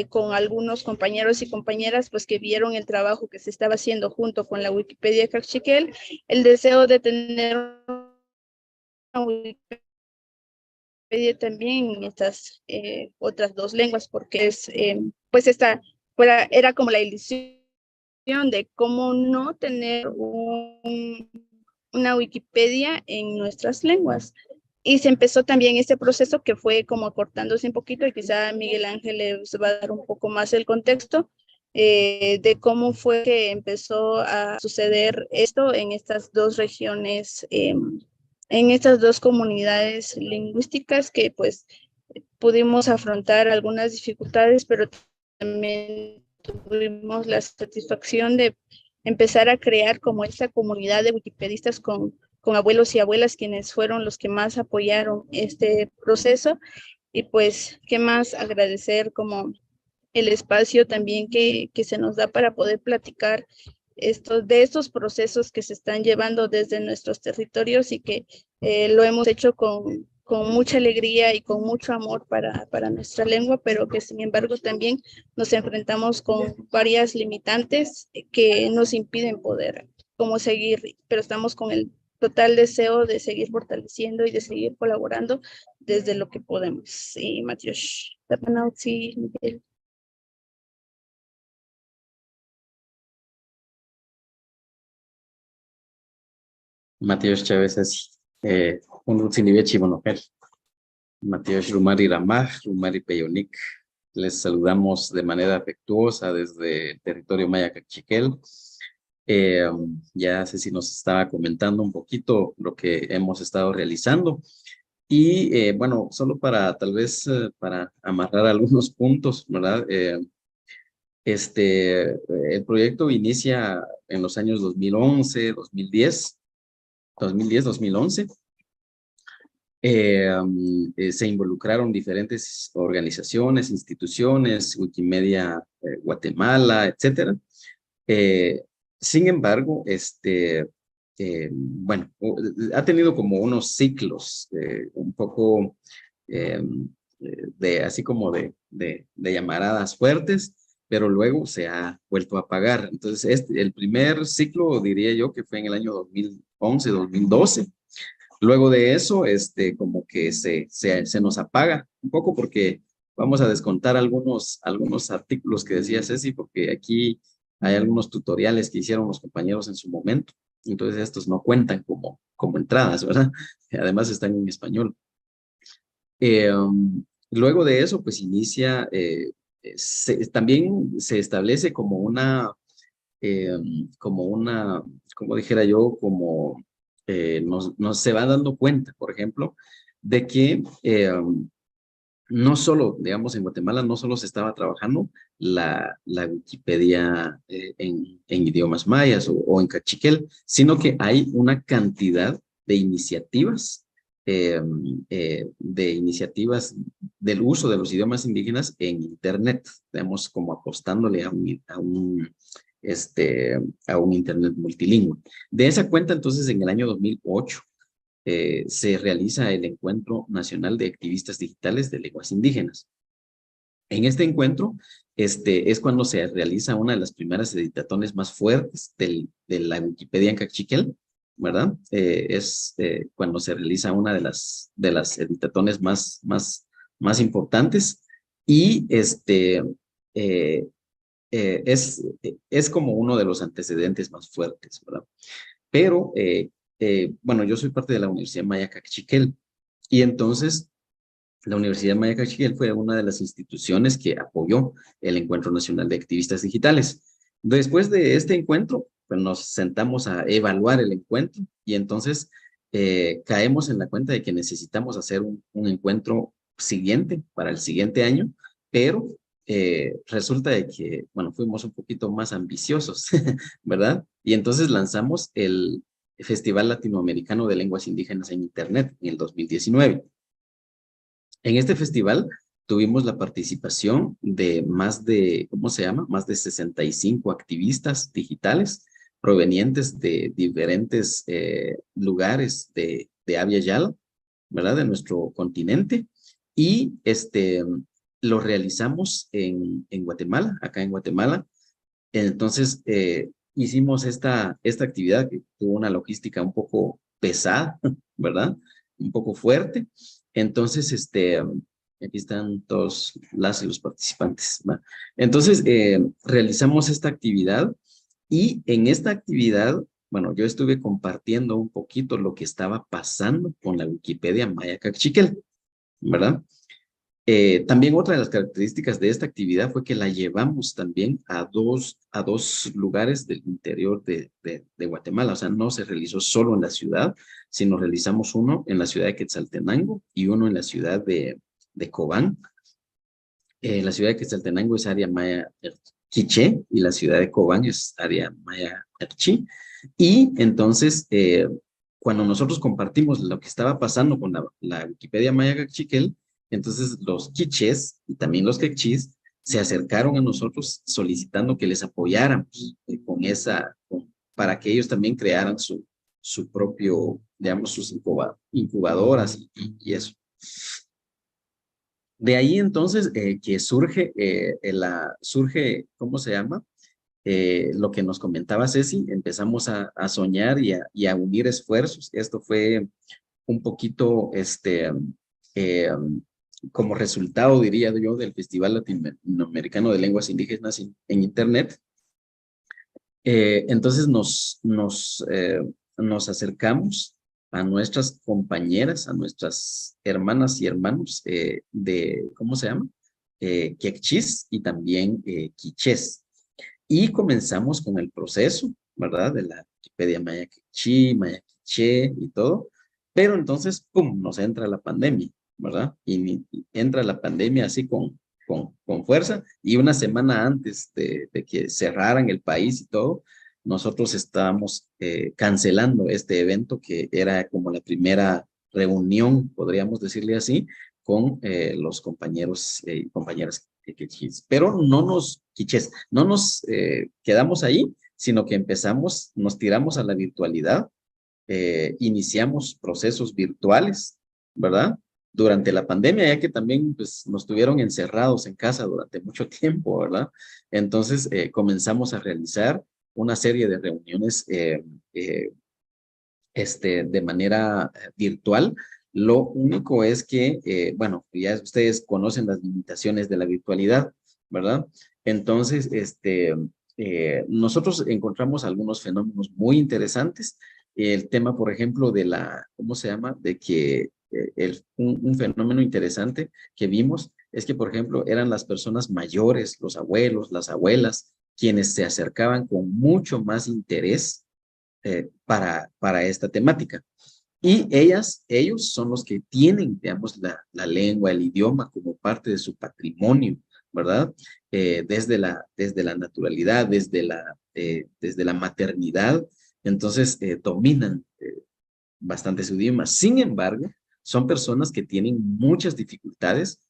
con algunos compañeros y compañeras pues que vieron el trabajo que se estaba haciendo junto con la Wikipedia Cachiquel, el deseo de tener una Wikipedia también en estas otras 2 lenguas, porque es pues era como la ilusión de cómo no tener una Wikipedia en nuestras lenguas. Y se empezó también este proceso que fue como acortándose un poquito, y quizá Miguel Ángel les va a dar un poco más el contexto de cómo fue que empezó a suceder esto en estas 2 regiones, en estas 2 comunidades lingüísticas, que pues pudimos afrontar algunas dificultades, pero también tuvimos la satisfacción de empezar a crear como esta comunidad de wikipedistas con abuelos y abuelas, quienes fueron los que más apoyaron este proceso. Y pues, ¿qué más? Agradecer como el espacio también que se nos da para poder platicar de estos procesos que se están llevando desde nuestros territorios y que lo hemos hecho con mucha alegría y con mucho amor para nuestra lengua, pero que sin embargo también nos enfrentamos con varias limitantes que nos impiden poder como seguir, pero estamos con el total deseo de seguir fortaleciendo y de seguir colaborando desde lo que podemos. Sí, Matías. Sí, Miguel. Matías Chávez así. Un Rutzinibechi Monopel. Matías Rumari Ramaj, Rumari Peyonik. Les saludamos de manera afectuosa desde el territorio Maya Cachiquel. Ya Ceci nos estaba comentando un poquito lo que hemos estado realizando. Y bueno, solo para tal vez para amarrar algunos puntos, ¿verdad? El proyecto inicia en los años 2011, 2010, 2011. Se involucraron diferentes organizaciones, instituciones, Wikimedia Guatemala, etcétera. Sin embargo, bueno, ha tenido como unos ciclos un poco así como de llamaradas fuertes, pero luego se ha vuelto a apagar. Entonces, el primer ciclo, diría yo, que fue en el año 2011, 2012. Luego de eso, como que se nos apaga un poco porque vamos a descontar algunos artículos que decía Ceci, porque aquí hay algunos tutoriales que hicieron los compañeros en su momento. Entonces estos no cuentan como entradas, ¿verdad? Además están en español. Luego de eso, pues inicia, también se establece como como dijera yo, como nos se va dando cuenta, por ejemplo, de que no solo, digamos, en Guatemala no solo se estaba trabajando la Wikipedia en idiomas mayas o en cachiquel, sino que hay una cantidad de iniciativas, del uso de los idiomas indígenas en Internet, digamos, como apostándole a un Internet multilingüe. De esa cuenta, entonces, en el año 2008, se realiza el Encuentro Nacional de Activistas Digitales de Lenguas Indígenas. En este encuentro, es cuando se realiza una de las primeras editatones más fuertes de la Wikipedia en cachiquel, ¿verdad? Es cuando se realiza una de las editatones más importantes y es como uno de los antecedentes más fuertes, ¿verdad? Pero, bueno, yo soy parte de la Universidad Maya Cachiquel y entonces la Universidad Maya Cachiquel fue una de las instituciones que apoyó el Encuentro Nacional de Activistas Digitales. Después de este encuentro, pues nos sentamos a evaluar el encuentro y entonces caemos en la cuenta de que necesitamos hacer un encuentro siguiente para el siguiente año, pero resulta de que, bueno, fuimos un poquito más ambiciosos, ¿verdad? Y entonces lanzamos el Festival Latinoamericano de Lenguas Indígenas en Internet en el 2019. En este festival tuvimos la participación de más de 65 activistas digitales provenientes de diferentes lugares de Abya Yala, ¿verdad? De nuestro continente. Y lo realizamos en Guatemala, acá en Guatemala. Entonces, hicimos esta actividad que tuvo una logística un poco pesada, ¿verdad? Un poco fuerte. Entonces, aquí están todos los participantes, ¿verdad? Entonces, realizamos esta actividad y en esta actividad, bueno, yo estuve compartiendo un poquito lo que estaba pasando con la Wikipedia Maya Cachiquel, ¿verdad? También otra de las características de esta actividad fue que la llevamos también a dos lugares del interior de Guatemala. O sea, no se realizó solo en la ciudad, sino realizamos uno en la ciudad de Quetzaltenango y uno en la ciudad de Cobán. La ciudad de Quetzaltenango es área maya quiché y la ciudad de Cobán es área maya kaqchi. Y entonces, cuando nosotros compartimos lo que estaba pasando con la Wikipedia maya kaqchikel, entonces los quichés y también los quechís se acercaron a nosotros solicitando que les apoyáramos con para que ellos también crearan su propio, digamos, sus incubadoras y eso. De ahí entonces que surge, ¿cómo se llama? Lo que nos comentaba Ceci, empezamos a soñar y a unir esfuerzos. Esto fue un poquito, eh, como resultado, diría yo, del Festival Latinoamericano de Lenguas Indígenas en Internet. Entonces nos acercamos a nuestras compañeras, a nuestras hermanas y hermanos ¿cómo se llama? Quechís y también quichés. Y comenzamos con el proceso, ¿verdad? De la Wikipedia maya quechí, maya quiché y todo. Pero entonces, ¡pum!, nos entra la pandemia, ¿verdad? Y entra la pandemia así con fuerza. Y una semana antes de que cerraran el país y todo, nosotros estábamos cancelando este evento que era como la primera reunión, podríamos decirle así, con los compañeros y compañeras quichés. Pero no nos quedamos ahí, sino que nos tiramos a la virtualidad, iniciamos procesos virtuales, ¿verdad? Durante la pandemia, ya que también pues, nos tuvieron encerrados en casa durante mucho tiempo, ¿verdad? Entonces comenzamos a realizar una serie de reuniones de manera virtual. Lo único es que, bueno, ya ustedes conocen las limitaciones de la virtualidad, ¿verdad? Entonces, nosotros encontramos algunos fenómenos muy interesantes. El tema, por ejemplo, de ¿cómo se llama? De que un fenómeno interesante que vimos es que, por ejemplo, eran las personas mayores, los abuelos, las abuelas, quienes se acercaban con mucho más interés para esta temática. Y ellos son los que tienen, digamos, la lengua, el idioma como parte de su patrimonio, ¿verdad? Desde la naturalidad, desde la maternidad, entonces dominan bastante su idioma. Sin embargo, son personas que tienen muchas dificultades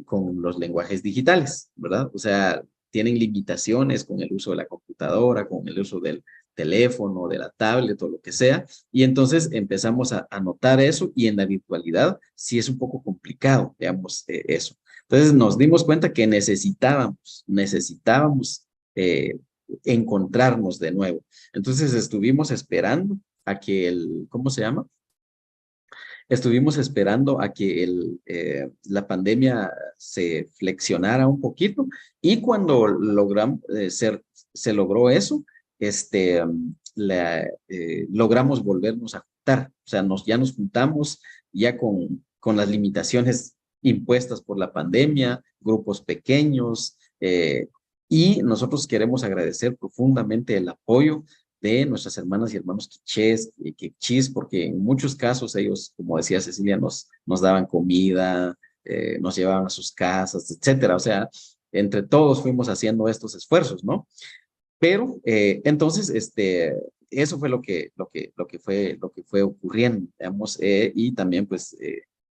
con los lenguajes digitales, ¿verdad? O sea, tienen limitaciones con el uso de la computadora, con el uso del teléfono, de la tablet o lo que sea, y entonces empezamos a notar eso y en la virtualidad sí es un poco complicado, digamos, eso. Entonces nos dimos cuenta que necesitábamos encontrarnos de nuevo. Entonces estuvimos esperando a que ¿cómo se llama? Estuvimos esperando a que la pandemia se flexionara un poquito y cuando se logró eso, logramos volvernos a juntar. O sea, ya nos juntamos ya con las limitaciones impuestas por la pandemia, grupos pequeños, y nosotros queremos agradecer profundamente el apoyo de nuestras hermanas y hermanos quichés, porque en muchos casos ellos, como decía Cecilia, nos daban comida, nos llevaban a sus casas, etcétera. O sea, entre todos fuimos haciendo estos esfuerzos, ¿no? Pero entonces, eso fue lo que fue ocurriendo, digamos, y también pues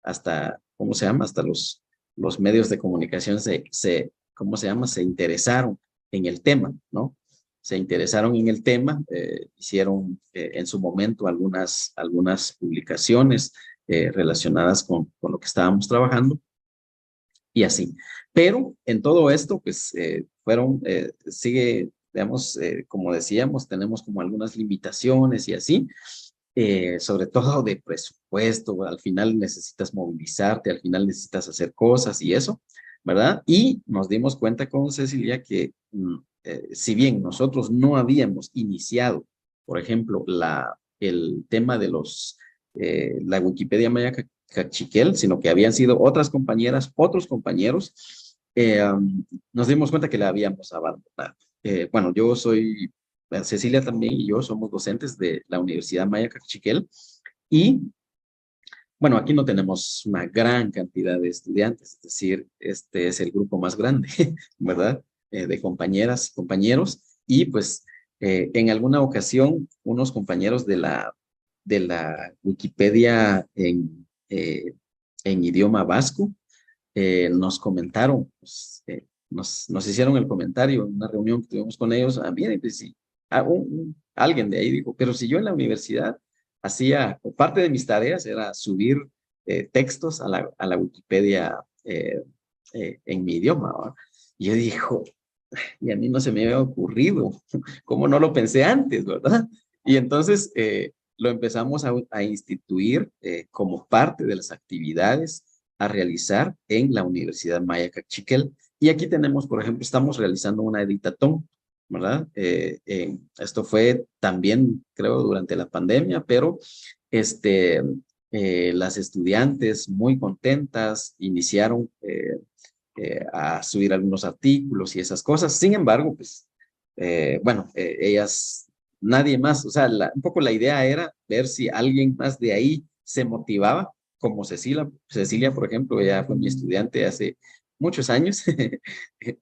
hasta, ¿cómo se llama? Hasta los medios de comunicación ¿cómo se llama? Se interesaron en el tema, ¿no? Se interesaron en el tema, hicieron en su momento algunas publicaciones relacionadas con lo que estábamos trabajando y así. Pero en todo esto, pues sigue, digamos, como decíamos, tenemos como algunas limitaciones y así, sobre todo de presupuesto, al final necesitas movilizarte, al final necesitas hacer cosas y eso, ¿verdad? Y nos dimos cuenta con Cecilia que si bien nosotros no habíamos iniciado, por ejemplo, el tema de la Wikipedia maya cachiquel, sino que habían sido otras compañeras, otros compañeros, nos dimos cuenta que la habíamos abandonado. Bueno, Cecilia también y yo somos docentes de la Universidad Maya Cachiquel y bueno, aquí no tenemos una gran cantidad de estudiantes, es decir, este es el grupo más grande, ¿verdad? de compañeras y compañeros, y pues en alguna ocasión unos compañeros de la Wikipedia en idioma vasco nos comentaron, pues, nos hicieron el comentario en una reunión que tuvimos con ellos, miren, pues sí, alguien de ahí dijo, pero si yo en la universidad hacía, o parte de mis tareas era subir textos a la Wikipedia en mi idioma, ¿verdad? Y yo dijo, y a mí no se me había ocurrido, ¿cómo no lo pensé antes, verdad? Y entonces lo empezamos a instituir como parte de las actividades a realizar en la Universidad Maya Cachiquel. Y aquí tenemos, por ejemplo, estamos realizando una editatón, ¿verdad? Esto fue también, creo, durante la pandemia, pero las estudiantes muy contentas iniciaron a subir algunos artículos y esas cosas. Sin embargo, pues, bueno, ellas, nadie más, o sea, un poco la idea era ver si alguien más de ahí se motivaba, como Cecilia, por ejemplo, ella fue mi estudiante hace muchos años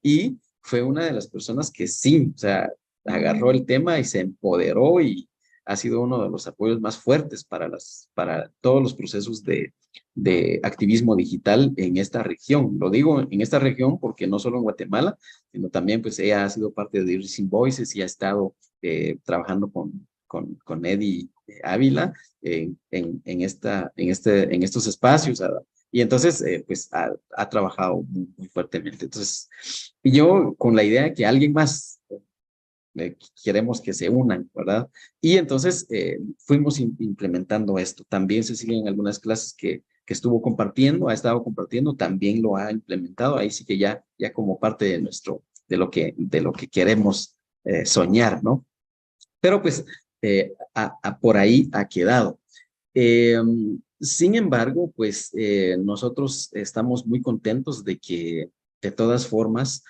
y fue una de las personas que sí, o sea, agarró el tema y se empoderó y ha sido uno de los apoyos más fuertes para todos los procesos de activismo digital en esta región. Lo digo en esta región porque no solo en Guatemala, sino también pues ella ha sido parte de Rising Voices y ha estado trabajando con Eddie Ávila en estos espacios. Y entonces pues ha trabajado muy fuertemente. Entonces, y yo con la idea de que alguien más queremos que se unan, ¿verdad? Y entonces fuimos implementando esto. También Cecilia en algunas clases que estuvo compartiendo, ha estado compartiendo, también lo ha implementado. Ahí sí que ya como parte de lo que queremos soñar, ¿no? Pero pues por ahí ha quedado. Sin embargo, pues nosotros estamos muy contentos de que de todas formas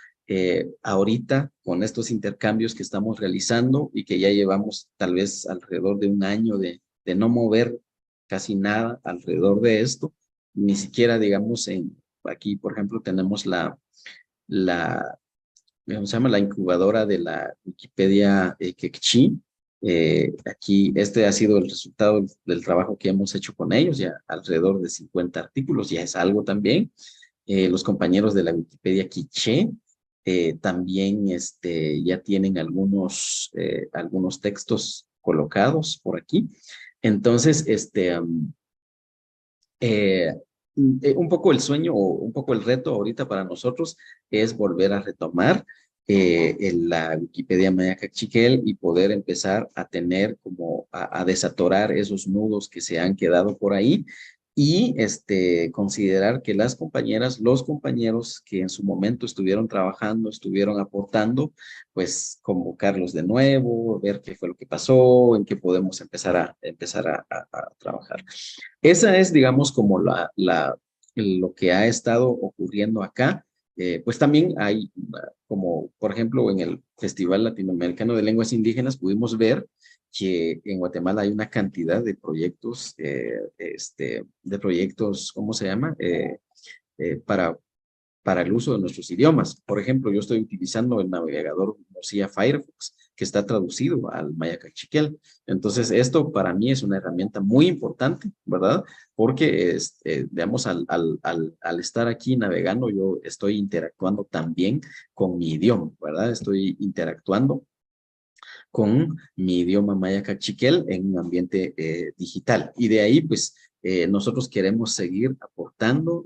ahorita con estos intercambios que estamos realizando y que ya llevamos tal vez alrededor de un año de no mover casi nada alrededor de esto, ni siquiera digamos aquí por ejemplo tenemos ¿cómo se llama? La incubadora de la Wikipedia Kekchi. Aquí este ha sido el resultado del trabajo que hemos hecho con ellos, ya alrededor de 50 artículos, ya es algo también. Los compañeros de la Wikipedia Quiché también ya tienen algunos textos colocados por aquí. Entonces, un poco el sueño o un poco el reto ahorita para nosotros es volver a retomar la Wikipedia Maya Cachiquel y poder empezar a tener como a desatorar esos nudos que se han quedado por ahí y considerar que las compañeras, los compañeros que en su momento estuvieron trabajando, estuvieron aportando, pues convocarlos de nuevo, ver qué fue lo que pasó, en qué podemos empezar a trabajar. Esa es, digamos, como lo que ha estado ocurriendo acá. Pues también hay, como por ejemplo en el Festival Latinoamericano de Lenguas Indígenas, pudimos ver que en Guatemala hay una cantidad de proyectos, ¿cómo se llama? Para el uso de nuestros idiomas. Por ejemplo, yo estoy utilizando el navegador Mozilla Firefox, que está traducido al maya cachiquel. Entonces, esto para mí es una herramienta muy importante, ¿verdad? Porque, digamos, al estar aquí navegando, yo estoy interactuando también con mi idioma, ¿verdad? Estoy interactuando con mi idioma maya cachiquel en un ambiente digital. Y de ahí, pues, nosotros queremos seguir aportando.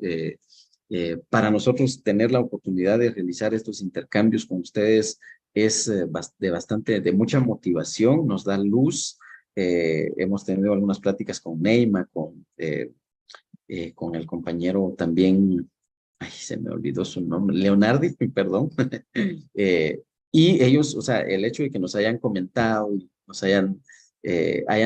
Para nosotros tener la oportunidad de realizar estos intercambios con ustedes es de mucha motivación, nos da luz. Hemos tenido algunas pláticas con Neima, con el compañero también, ay, se me olvidó su nombre, Leonardi, perdón. Y ellos, o sea, el hecho de que nos hayan comentado y nos hayan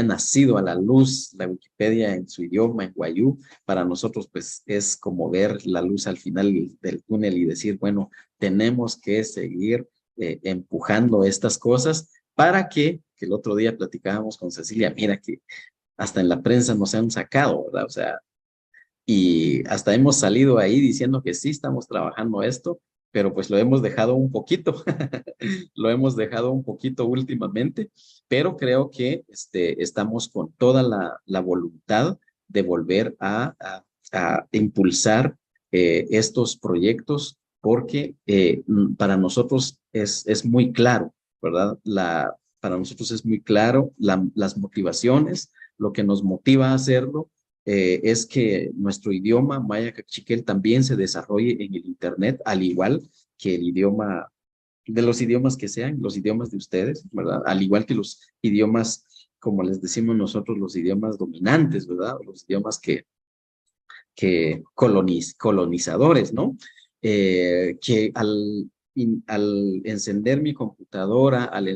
nacido a la luz la Wikipedia en su idioma, en Wayuu, para nosotros pues es como ver la luz al final del túnel y decir, bueno, tenemos que seguir empujando estas cosas para que el otro día platicábamos con Cecilia, mira que hasta en la prensa nos han sacado, ¿verdad? O sea, y hasta hemos salido ahí diciendo que sí estamos trabajando esto pero pues lo hemos dejado un poquito, lo hemos dejado un poquito últimamente, pero creo que estamos con toda la voluntad de volver a impulsar estos proyectos porque para nosotros es muy claro, ¿verdad? Para nosotros es muy claro las motivaciones, lo que nos motiva a hacerlo es que nuestro idioma maya cachiquel también se desarrolle en el Internet, al igual que el idioma, de los idiomas que sean, los idiomas de ustedes, ¿verdad? Al igual que los idiomas, como les decimos nosotros, los idiomas dominantes, ¿verdad? Los idiomas que colonizadores, ¿no? Que al encender mi computadora, al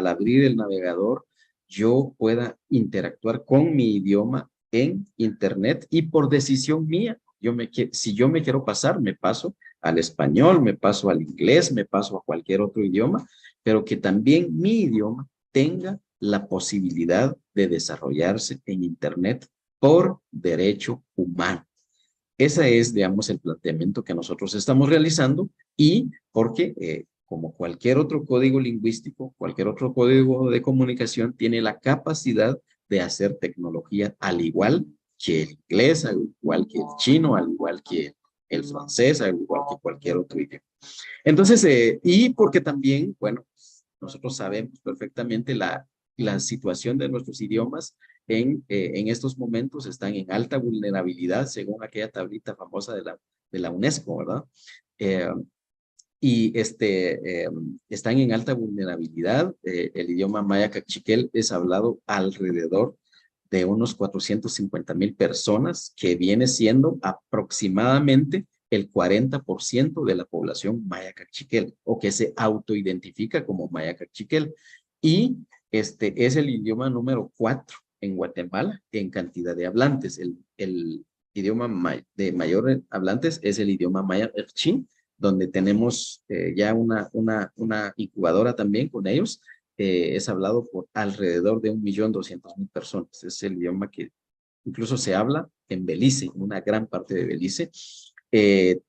abrir el navegador, yo pueda interactuar con mi idioma en Internet y por decisión mía. Si yo me quiero pasar, me paso al español, me paso al inglés, me paso a cualquier otro idioma, pero que también mi idioma tenga la posibilidad de desarrollarse en Internet por derecho humano. Ese es, digamos, el planteamiento que nosotros estamos realizando y porque, como cualquier otro código lingüístico, cualquier otro código de comunicación, tiene la capacidad de hacer tecnología al igual que el inglés, al igual que el chino, al igual que el francés, al igual que cualquier otro idioma. Entonces, y porque también, bueno, nosotros sabemos perfectamente la situación de nuestros idiomas en estos momentos están en alta vulnerabilidad, según aquella tablita famosa de la UNESCO, ¿verdad? Eh, están en alta vulnerabilidad. El idioma maya cachiquel es hablado alrededor de unos 450,000 personas, que viene siendo aproximadamente el 40% de la población maya cachiquel, o que se autoidentifica como maya cachiquel. Y este es el idioma número 4 en Guatemala en cantidad de hablantes. El idioma de mayor hablantes es el idioma maya erchín, donde tenemos ya una incubadora también con ellos. Es hablado por alrededor de 1.200.000 personas. Es el idioma que incluso se habla en Belice, en una gran parte de Belice.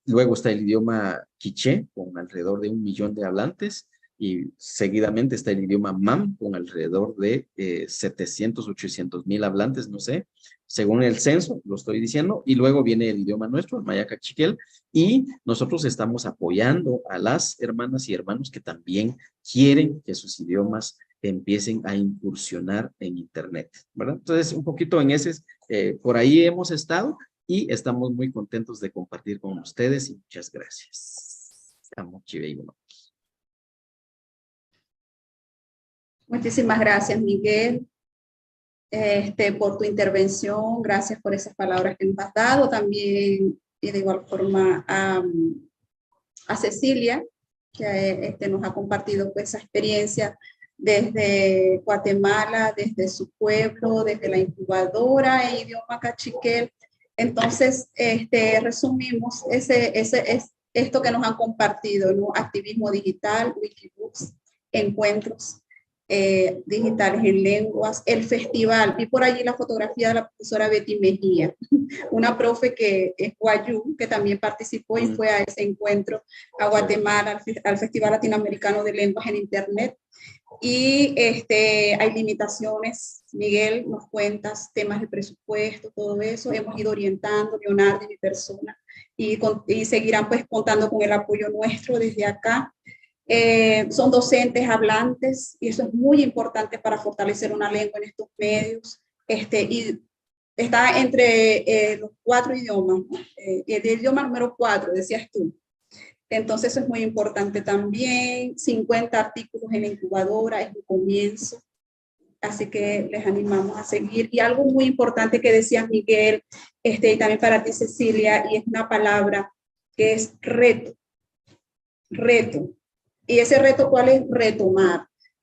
Luego está el idioma quiché, con alrededor de 1 millón de hablantes, y seguidamente está el idioma mam, con alrededor de 700, 800,000 hablantes, no sé, según el censo, lo estoy diciendo, y luego viene el idioma nuestro, el maya cachiquel, y nosotros estamos apoyando a las hermanas y hermanos que también quieren que sus idiomas empiecen a incursionar en Internet, ¿verdad? Entonces, un poquito en ese, por ahí hemos estado y estamos muy contentos de compartir con ustedes y muchas gracias. Muchísimas gracias, Miguel, por tu intervención. Gracias por esas palabras que nos has dado. También, y de igual forma, a Cecilia, que nos ha compartido pues, esa experiencia desde Guatemala, desde su pueblo, desde la incubadora e idioma cachiquel. Entonces, resumimos esto que nos han compartido, ¿no? Activismo digital, Wikibooks, encuentros digitales en lenguas, el festival. Vi por allí la fotografía de la profesora Betty Mejía, una profe que es guayú, que también participó y fue a ese encuentro a Guatemala, al Festival Latinoamericano de Lenguas en Internet. Y hay limitaciones, Miguel, nos cuentas temas de presupuesto, todo eso, hemos ido orientando, Leonardo y mi persona, y seguirán pues contando con el apoyo nuestro desde acá. Son docentes, hablantes, y eso es muy importante para fortalecer una lengua en estos medios, y está entre los 4 idiomas, ¿no? El idioma número 4, decías tú. Entonces eso es muy importante también. 50 artículos en la incubadora es un comienzo, así que les animamos a seguir. Y algo muy importante que decía Miguel, y también para ti, Cecilia, y es una palabra que es reto. Reto. Y ese reto, ¿cuál es?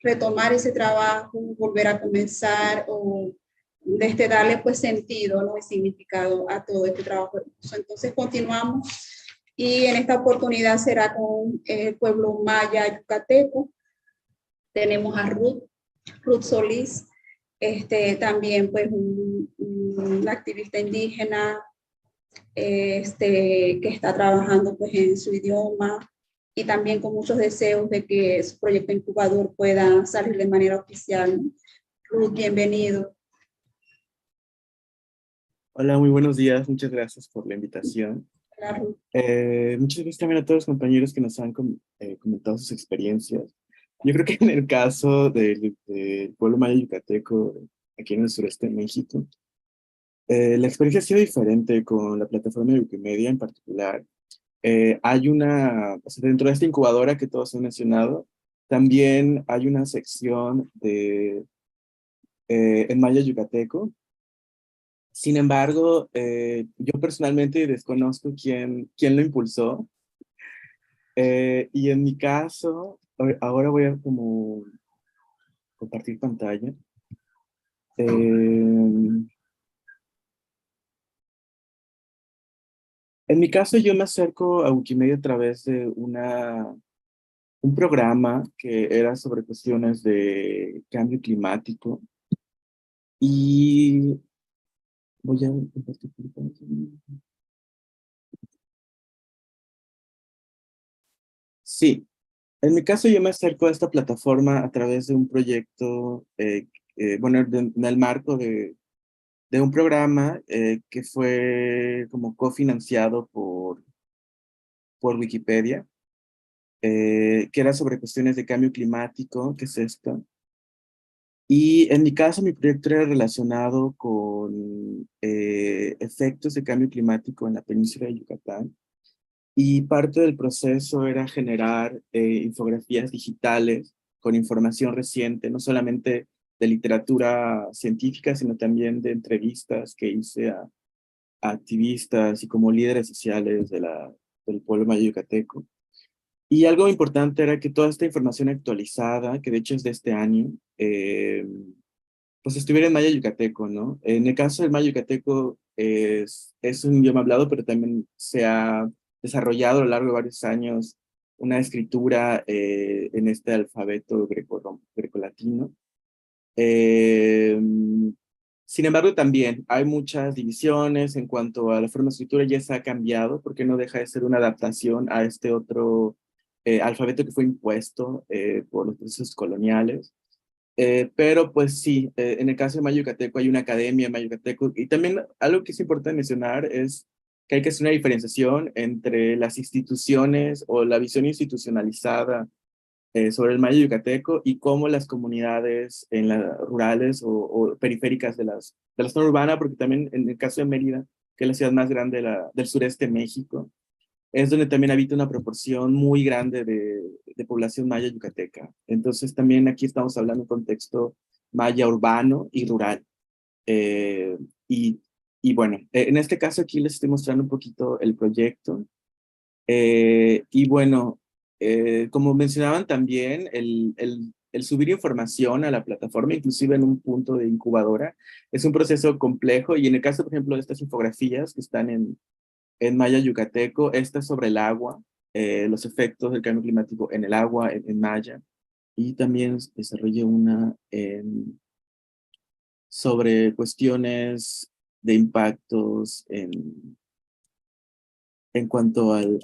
Retomar ese trabajo, volver a comenzar, o darle pues sentido, ¿no? Y significado a todo este trabajo hermoso. Entonces continuamos, y en esta oportunidad será con el pueblo maya yucateco. Tenemos a Ruth Solís, también pues un activista indígena, que está trabajando pues en su idioma, y también con muchos deseos de que su proyecto incubador pueda salir de manera oficial. Ruth, bienvenido. Hola, muy buenos días. Muchas gracias por la invitación. Hola, Ruth. Muchas gracias también a todos los compañeros que nos han comentado sus experiencias. Yo creo que en el caso del pueblo maya yucateco, aquí en el sureste de México, la experiencia ha sido diferente con la plataforma de Wikimedia en particular. Hay o sea, dentro de esta incubadora que todos han mencionado, también hay una sección en maya yucateco. Sin embargo, yo personalmente desconozco quién lo impulsó. Y en mi caso, ahora voy a como compartir pantalla. En mi caso, yo me acerco a Wikimedia a través de un programa que era sobre cuestiones de cambio climático. Y voy a compartir pantalla. Sí, en mi caso yo me acerco a esta plataforma a través de un proyecto, bueno, en el marco de un programa que fue como cofinanciado por Wikipedia, que era sobre cuestiones de cambio climático, que es esto. Y en mi caso mi proyecto era relacionado con efectos de cambio climático en la península de Yucatán. Y parte del proceso era generar infografías digitales con información reciente, no solamente de literatura científica, sino también de entrevistas que hice a activistas y como líderes sociales del pueblo maya yucateco. Y algo importante era que toda esta información actualizada, que de hecho es de este año, pues estuviera en maya yucateco, ¿no? En el caso del maya yucateco es un idioma hablado, pero también se ha desarrollado a lo largo de varios años una escritura en este alfabeto grecolatino. Eh, Sin embargo, también hay muchas divisiones en cuanto a la forma de escritura, ya se ha cambiado porque no deja de ser una adaptación a este otro alfabeto que fue impuesto por los procesos coloniales. Pero pues sí, en el caso de Maya Yucateco hay una academia en Maya Yucateco y también algo que es importante mencionar es que hay que hacer una diferenciación entre las instituciones o la visión institucionalizada sobre el Maya Yucateco y cómo las comunidades rurales o periféricas de la zona urbana, porque también en el caso de Mérida, que es la ciudad más grande del sureste de México, es donde también habita una proporción muy grande de población maya yucateca. Entonces también aquí estamos hablando de un contexto maya urbano y rural. Eh, y, y bueno, en este caso aquí les estoy mostrando un poquito el proyecto. Y bueno, como mencionaban también, el subir información a la plataforma, inclusive en un punto de incubadora, es un proceso complejo y en el caso, por ejemplo, de estas infografías que están en maya yucateco, esta es sobre el agua, los efectos del cambio climático en el agua, en maya, y también desarrollé una sobre cuestiones de impactos en cuanto al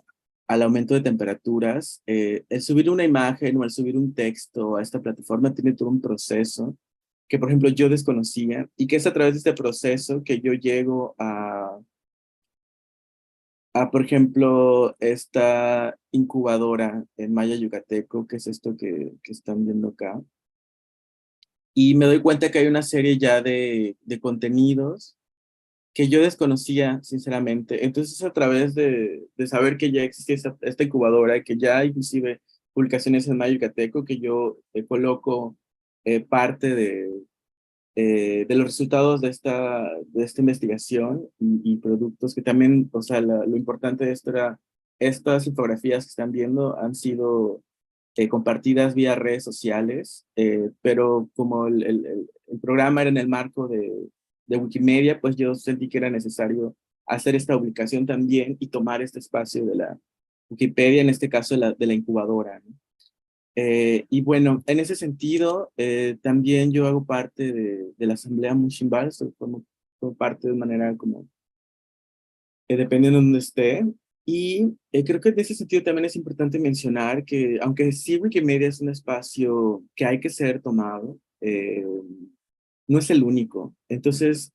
aumento de temperaturas. El subir una imagen o el subir un texto a esta plataforma tiene todo un proceso que, por ejemplo, yo desconocía y que es a través de este proceso que yo llego por ejemplo, esta incubadora en Maya Yucateco, que es esto que están viendo acá. Y me doy cuenta que hay una serie ya de contenidos que yo desconocía, sinceramente. Entonces, a través de saber que ya existía esta incubadora, que ya hay inclusive publicaciones en Maya Yucateco, que yo coloco parte de los resultados de esta investigación y productos que también, o sea, lo importante de esto era, estas infografías que están viendo han sido compartidas vía redes sociales, pero como el programa era en el marco de Wikimedia, pues yo sentí que era necesario hacer esta publicación también y tomar este espacio de la Wikipedia, en este caso de la incubadora, ¿no? Y bueno, en ese sentido, también yo hago parte de la Asamblea Mushimbal, como parte de manera como que dependiendo de donde esté. Y creo que en ese sentido también es importante mencionar que, aunque sí Wikimedia es un espacio que hay que ser tomado, no es el único. Entonces,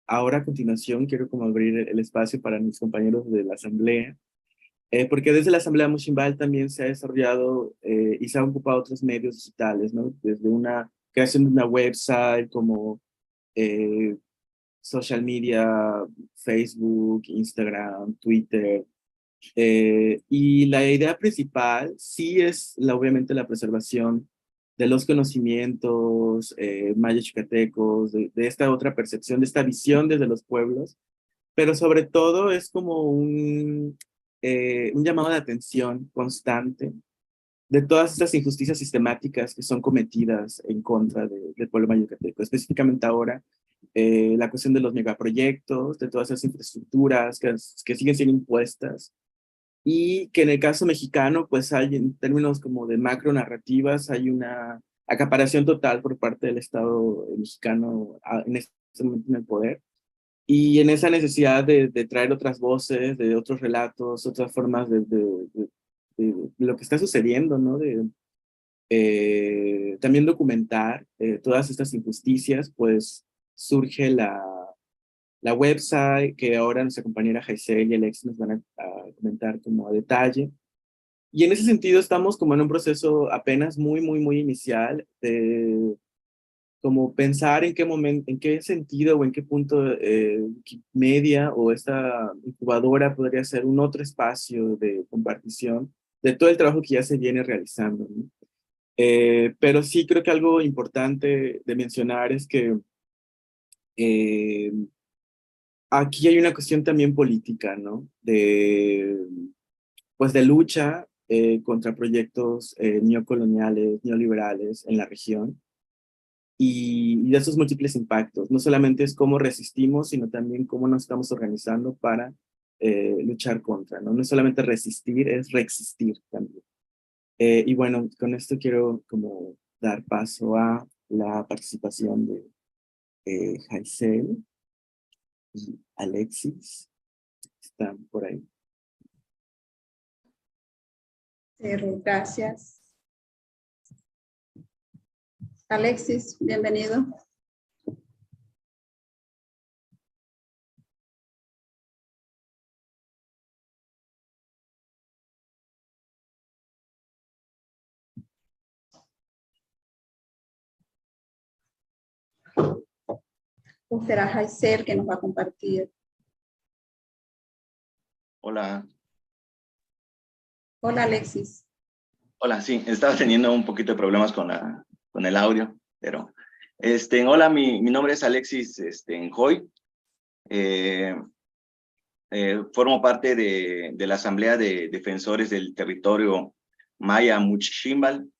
ahora a continuación quiero como abrir el espacio para mis compañeros de la asamblea, porque desde la Asamblea Mushimbal también se ha desarrollado y se han ocupado otros medios digitales, ¿no? Desde una creación de una website como social media, Facebook, Instagram, Twitter. Y la idea principal sí es obviamente la preservación de los conocimientos mayas yucatecos, de esta otra percepción, de esta visión desde los pueblos, pero sobre todo es como un llamado de atención constante de todas estas injusticias sistemáticas que son cometidas en contra del pueblo maya yucateco, específicamente ahora la cuestión de los megaproyectos, de todas esas infraestructuras que siguen siendo impuestas y que en el caso mexicano, pues hay en términos como de macro narrativas, hay una acaparación total por parte del Estado mexicano en este momento en el poder. Y en esa necesidad de traer otras voces, de otros relatos, otras formas de lo que está sucediendo, ¿no? También documentar todas estas injusticias, pues surge la website que ahora nuestra compañera Jaisel y Alex nos van a comentar como a detalle. Y en ese sentido estamos como en un proceso apenas muy inicial de como pensar en qué momento, en qué sentido o en qué punto Wikimedia o esta incubadora podría ser un otro espacio de compartición de todo el trabajo que ya se viene realizando, ¿no? Pero sí creo que algo importante de mencionar es que eh, aquí hay una cuestión también política, ¿no? Pues de lucha contra proyectos neocoloniales, neoliberales en la región y de esos múltiples impactos. No solamente es cómo resistimos, sino también cómo nos estamos organizando para luchar contra, ¿no? No es solamente resistir, es reexistir también. Y bueno, con esto quiero como dar paso a la participación de Jaisel y Alexis. Están por ahí. Gracias. Alexis, bienvenido. O será Jaisel que nos va a compartir. Hola, Hola, Alexis. hola, sí, estaba teniendo un poquito de problemas con el audio, pero, hola, mi nombre es Alexis, Joy, formo parte de la Asamblea de Defensores del Territorio Maya Muchichimbal,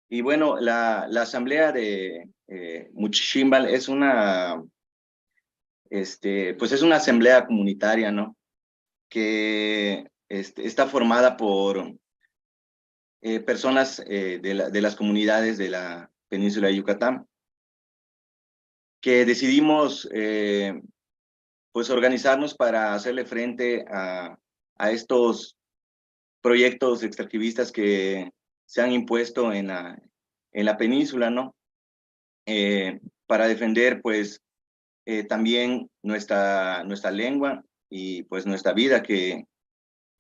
y bueno, la Asamblea de Muchichimbal es pues es una asamblea comunitaria, ¿no? Que está formada por personas de las comunidades de la península de Yucatán, que decidimos pues organizarnos para hacerle frente a estos proyectos extractivistas que se han impuesto en la península, ¿no? Para defender pues también nuestra lengua y pues nuestra vida, que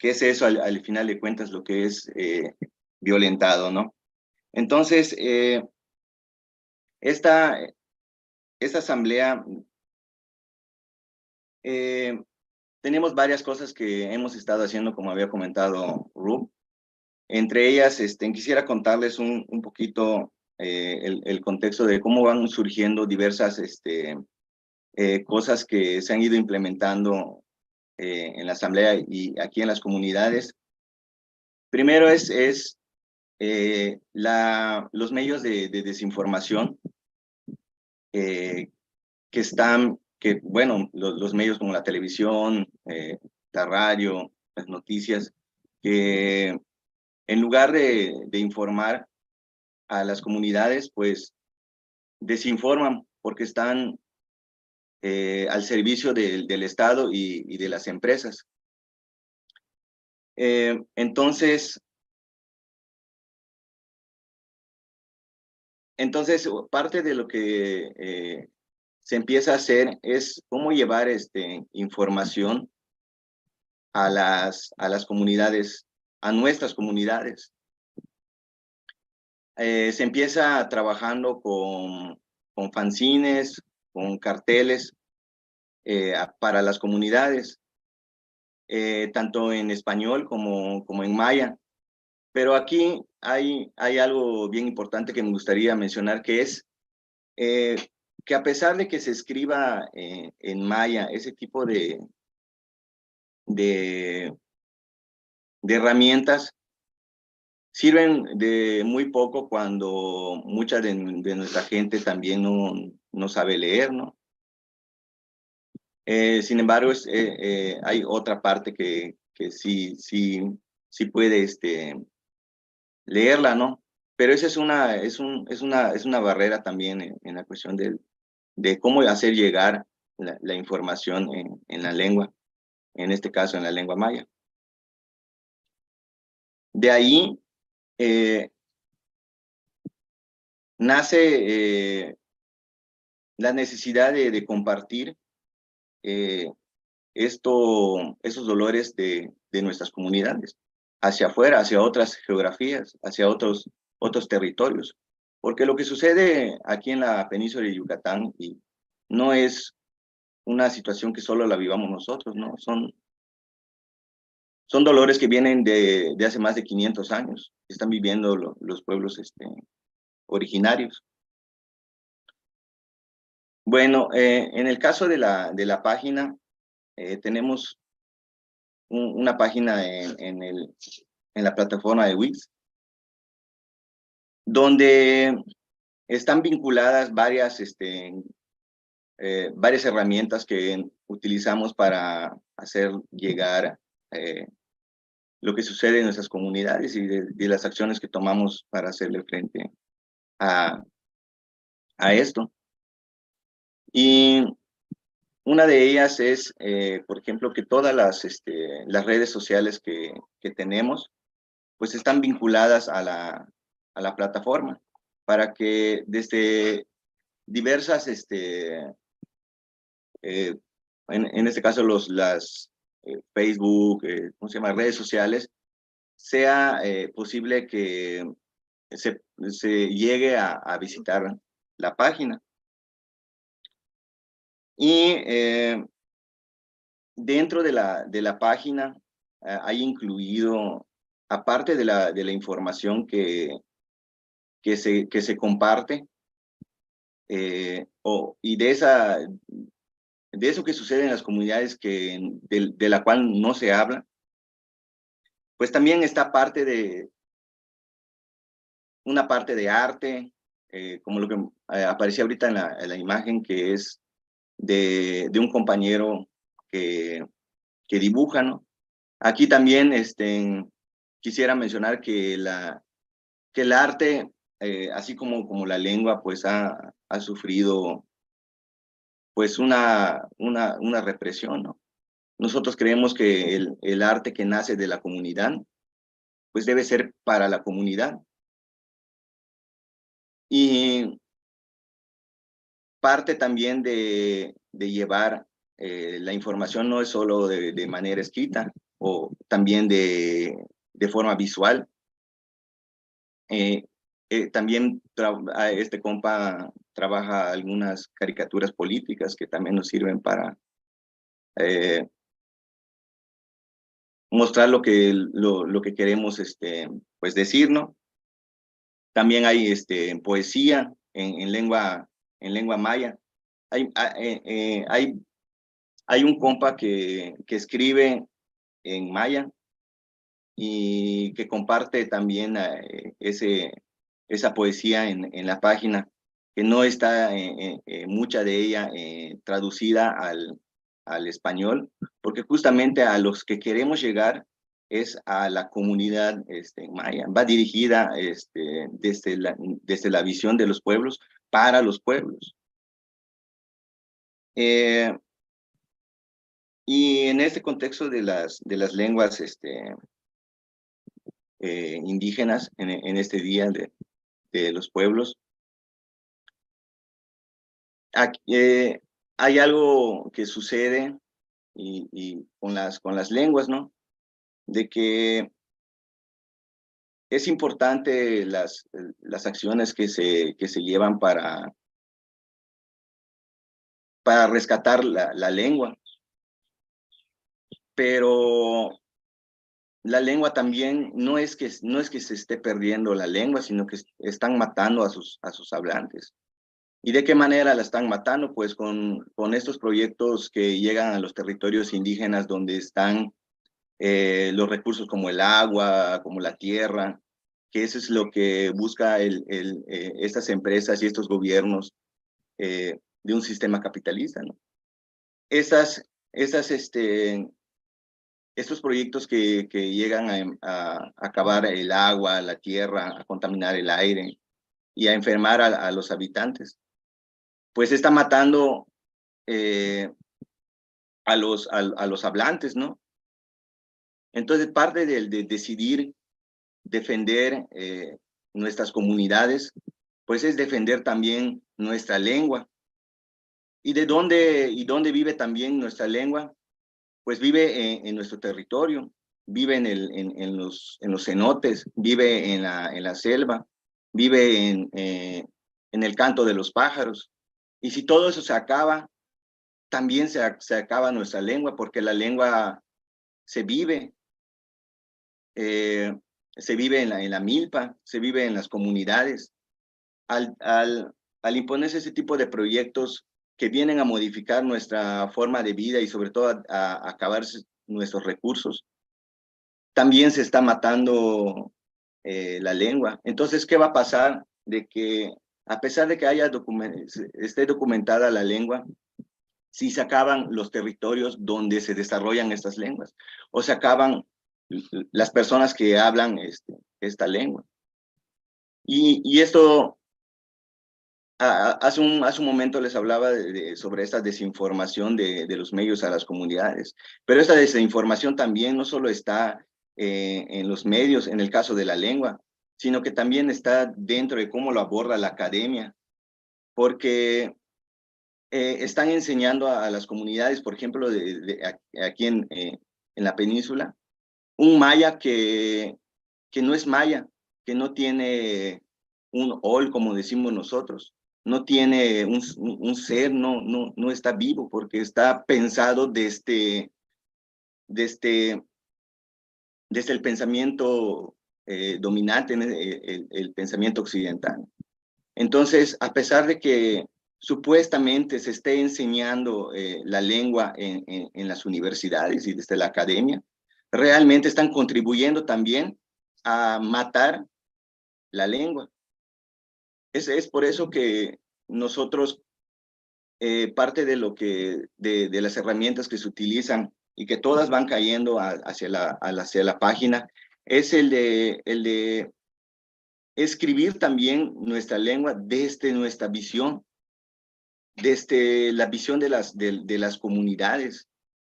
es eso al final de cuentas lo que es violentado, ¿no? Entonces, esta asamblea, tenemos varias cosas que hemos estado haciendo, como había comentado Ru. Entre ellas, quisiera contarles un poquito el contexto de cómo van surgiendo diversas cosas que se han ido implementando en la asamblea y aquí en las comunidades. Primero es los medios de desinformación bueno, los medios como la televisión, la radio, las noticias, que en lugar de informar a las comunidades, pues desinforman porque están al servicio del Estado y de las empresas. Entonces, parte de lo que se empieza a hacer es cómo llevar información a las comunidades, a nuestras comunidades. Se empieza trabajando con fanzines, con carteles para las comunidades, tanto en español como en maya. Pero aquí hay algo bien importante que me gustaría mencionar, que es que a pesar de que se escriba en maya, ese tipo de herramientas sirven de muy poco cuando mucha de nuestra gente también no sabe leer, ¿no? Sin embargo, hay otra parte que sí puede leerla, ¿no? Pero esa es una barrera también en la cuestión de cómo hacer llegar la información en la lengua, en este caso en la lengua maya. De ahí nace la necesidad de compartir esos dolores de nuestras comunidades hacia afuera, hacia otras geografías, hacia otros territorios. Porque lo que sucede aquí en la península de Yucatán y no es una situación que solo la vivamos nosotros, ¿no? Son dolores que vienen de hace más de 500 años, que están viviendo los pueblos originarios. Bueno, en el caso de la página, tenemos una página en la plataforma de Wix, donde están vinculadas varias herramientas que utilizamos para hacer llegar lo que sucede en nuestras comunidades y de las acciones que tomamos para hacerle frente a esto. Y una de ellas es, por ejemplo, que todas las redes sociales que tenemos, pues están vinculadas a la plataforma, para que desde diversas, en este caso las Facebook, ¿cómo se llama? Redes sociales, sea posible que se llegue a visitar la página. Y dentro de la página hay incluido, aparte de la información que se comparte, y de eso que sucede en las comunidades de la cual no se habla, pues también está una parte de arte, como lo que aparecía ahorita en la imagen, que es de un compañero que dibuja, ¿no? Aquí también quisiera mencionar que el arte, así como la lengua, pues ha sufrido pues una represión, ¿no? Nosotros creemos que el arte que nace de la comunidad, pues debe ser para la comunidad. Y parte también de llevar la información no es solo de manera escrita, o también de forma visual. También este compa trabaja algunas caricaturas políticas que también nos sirven para mostrar lo que queremos pues decir, ¿no? También hay poesía en lengua maya. Hay un compa que escribe en maya y que comparte también esa poesía en la página, que no está mucha de ella traducida al español, porque justamente a los que queremos llegar es a la comunidad maya. Va dirigida desde la visión de los pueblos para los pueblos. Y en este contexto de las lenguas indígenas en este día de los pueblos. Aquí, hay algo que sucede y con las lenguas, ¿no? De que es importante las acciones que se llevan para rescatar la lengua, pero la lengua también no es que se esté perdiendo la lengua, sino que están matando a sus hablantes. ¿Y de qué manera la están matando? Pues con estos proyectos que llegan a los territorios indígenas donde están los recursos como el agua, como la tierra, que eso es lo que busca estas empresas y estos gobiernos de un sistema capitalista, ¿no? Estos proyectos que llegan a acabar el agua, la tierra, a contaminar el aire y a enfermar a los habitantes, pues está matando a los hablantes, ¿no? Entonces, parte de decidir defender nuestras comunidades, pues es defender también nuestra lengua. ¿Y dónde vive también nuestra lengua? Pues vive en nuestro territorio, vive en los cenotes, vive en la selva, vive en el canto de los pájaros. Y si todo eso se acaba, también se acaba nuestra lengua, porque la lengua se vive en la milpa, se vive en las comunidades. Al imponerse ese tipo de proyectos que vienen a modificar nuestra forma de vida y sobre todo a acabar nuestros recursos, también se está matando la lengua. Entonces, ¿qué va a pasar? De que a pesar de que esté documentada la lengua, si se acaban los territorios donde se desarrollan estas lenguas, o se acaban las personas que hablan esta lengua. Y esto, hace un momento les hablaba sobre esta desinformación de los medios a las comunidades, pero esta desinformación también no solo está en los medios, en el caso de la lengua, sino que también está dentro de cómo lo aborda la academia, porque están enseñando a las comunidades, por ejemplo, aquí en la península, un maya que no es maya, que no tiene un ol, como decimos nosotros, no tiene un ser, no está vivo, porque está pensado desde el pensamiento dominante, el pensamiento occidental. Entonces, a pesar de que supuestamente se esté enseñando la lengua en las universidades y desde la academia, realmente están contribuyendo también a matar la lengua. Es por eso que nosotros, parte de las herramientas que se utilizan y que todas van cayendo hacia la página, es el de escribir también nuestra lengua desde nuestra visión, desde la visión de las comunidades,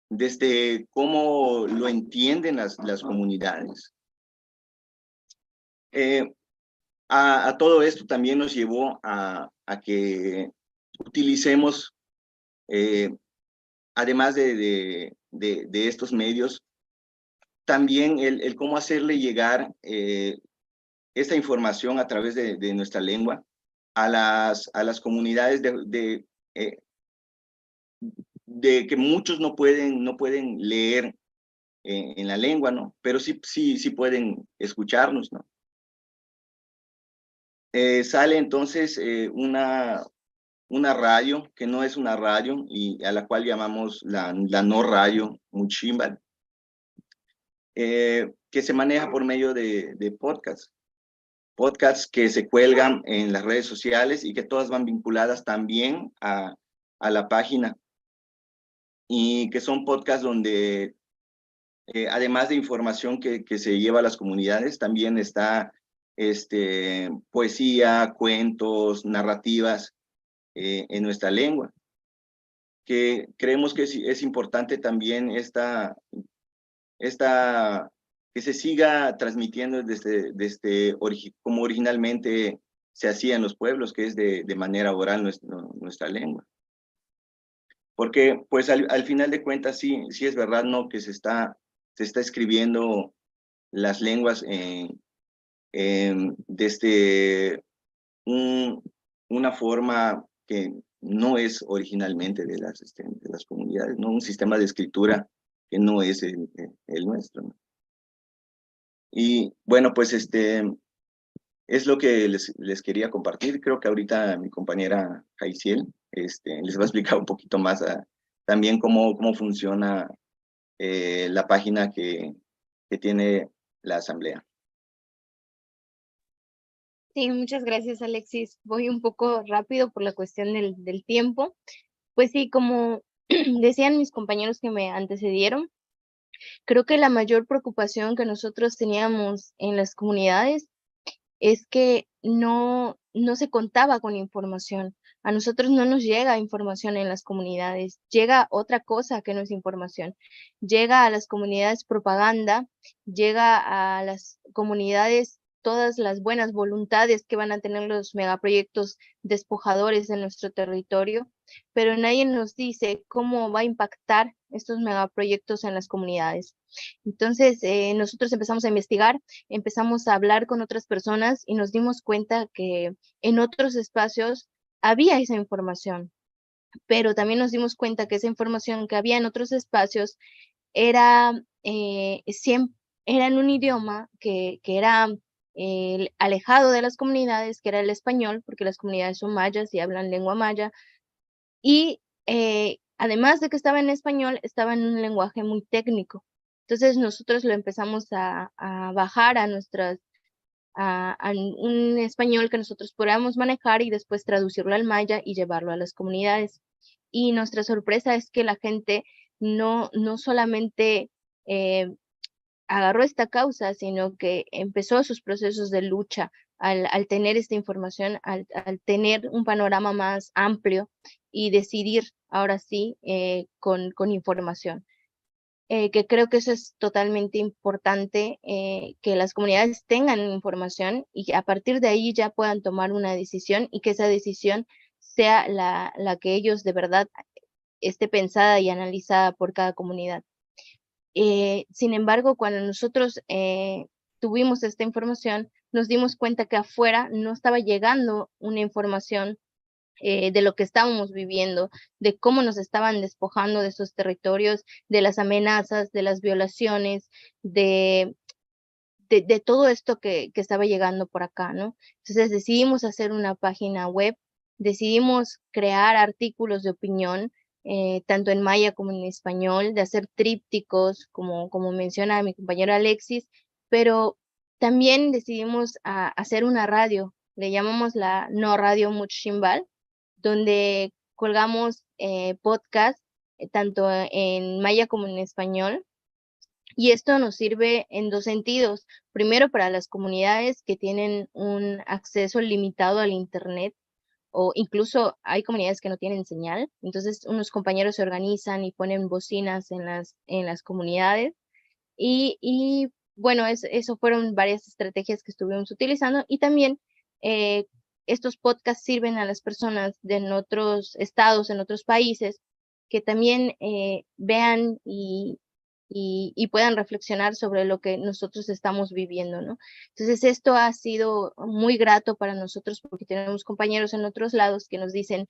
desde cómo lo entienden las comunidades. A todo esto también nos llevó a que utilicemos, además de estos medios, también el cómo hacerle llegar esta información a través de nuestra lengua a las comunidades de que muchos no pueden leer en la lengua, ¿no? Pero sí pueden escucharnos, ¿no? Sale entonces una radio, que no es una radio, y a la cual llamamos la no radio, Muchimbal, que se maneja por medio de podcasts que se cuelgan en las redes sociales y que todas van vinculadas también a la página, y que son podcasts donde además de información que se lleva a las comunidades, también está poesía, cuentos, narrativas en nuestra lengua, que creemos que es importante también esta que se siga transmitiendo como originalmente se hacía en los pueblos, que es de manera oral nuestra lengua. Porque, pues, al final de cuentas, sí es verdad, ¿no? Que se está escribiendo las lenguas desde una forma que no es originalmente de las comunidades, ¿no? Un sistema de escritura que no es el nuestro, ¿no? Y bueno, pues es lo que les quería compartir. Creo que ahorita mi compañera Jaiciel les va a explicar un poquito más también cómo funciona la página que tiene la asamblea. Sí, muchas gracias, Alexis. Voy un poco rápido por la cuestión del tiempo. Pues sí, como decían mis compañeros que me antecedieron, creo que la mayor preocupación que nosotros teníamos en las comunidades es que no se contaba con información. A nosotros no nos llega información en las comunidades, llega otra cosa que no es información. Llega a las comunidades propaganda, llega a las comunidades todas las buenas voluntades que van a tener los megaproyectos despojadores de nuestro territorio, pero nadie nos dice cómo va a impactar estos megaproyectos en las comunidades. Entonces, nosotros empezamos a investigar, empezamos a hablar con otras personas y nos dimos cuenta que en otros espacios había esa información, pero también nos dimos cuenta que esa información que había en otros espacios era, era en un idioma que era alejado de las comunidades, que era el español, porque las comunidades son mayas y hablan lengua maya, y además de que estaba en español, estaba en un lenguaje muy técnico. Entonces nosotros lo empezamos a bajar a un español que nosotros podamos manejar y después traducirlo al maya y llevarlo a las comunidades. Y nuestra sorpresa es que la gente no solamente agarró esta causa, sino que empezó sus procesos de lucha al tener esta información, al tener un panorama más amplio y decidir ahora sí con información. Que creo que eso es totalmente importante, que las comunidades tengan información y que a partir de ahí ya puedan tomar una decisión y que esa decisión sea la que ellos de verdad esté pensada y analizada por cada comunidad. Sin embargo, cuando nosotros tuvimos esta información, nos dimos cuenta que afuera no estaba llegando una información de lo que estábamos viviendo, de cómo nos estaban despojando de esos territorios, de las amenazas, de las violaciones, de todo esto que estaba llegando por acá, ¿no? Entonces decidimos hacer una página web, decidimos crear artículos de opinión, tanto en maya como en español, de hacer trípticos, como menciona mi compañero Alexis, pero también decidimos hacer una radio, le llamamos la No Radio Muchimbal, donde colgamos podcast, tanto en maya como en español, y esto nos sirve en dos sentidos. Primero, para las comunidades que tienen un acceso limitado al Internet, o incluso hay comunidades que no tienen señal. Entonces, unos compañeros se organizan y ponen bocinas en las comunidades. Y bueno, eso fueron varias estrategias que estuvimos utilizando. Y también estos podcasts sirven a las personas en otros estados, en otros países, que también vean y puedan reflexionar sobre lo que nosotros estamos viviendo, ¿no? Entonces, esto ha sido muy grato para nosotros porque tenemos compañeros en otros lados que nos dicen,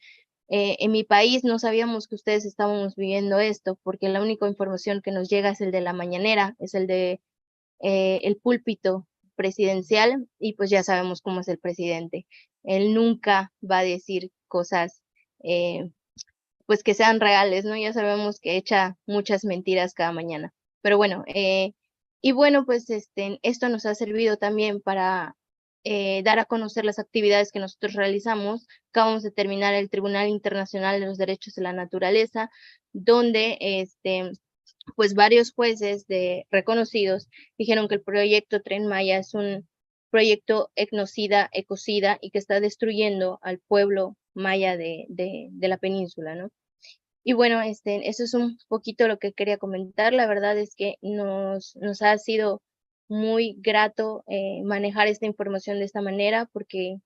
en mi país no sabíamos que ustedes estábamos viviendo esto, porque la única información que nos llega es el de la mañanera, es el de el púlpito presidencial, y pues ya sabemos cómo es el presidente. Él nunca va a decir cosas pues que sean reales, ¿no? Ya sabemos que echa muchas mentiras cada mañana. Pero bueno, y bueno, pues esto nos ha servido también para dar a conocer las actividades que nosotros realizamos. Acabamos de terminar el Tribunal Internacional de los Derechos de la Naturaleza, donde pues varios jueces reconocidos dijeron que el proyecto Tren Maya es un proyecto etnocida, ecocida y que está destruyendo al pueblo maya de la península, ¿no? Y bueno, eso es un poquito lo que quería comentar. La verdad es que nos ha sido muy grato manejar esta información de esta manera porque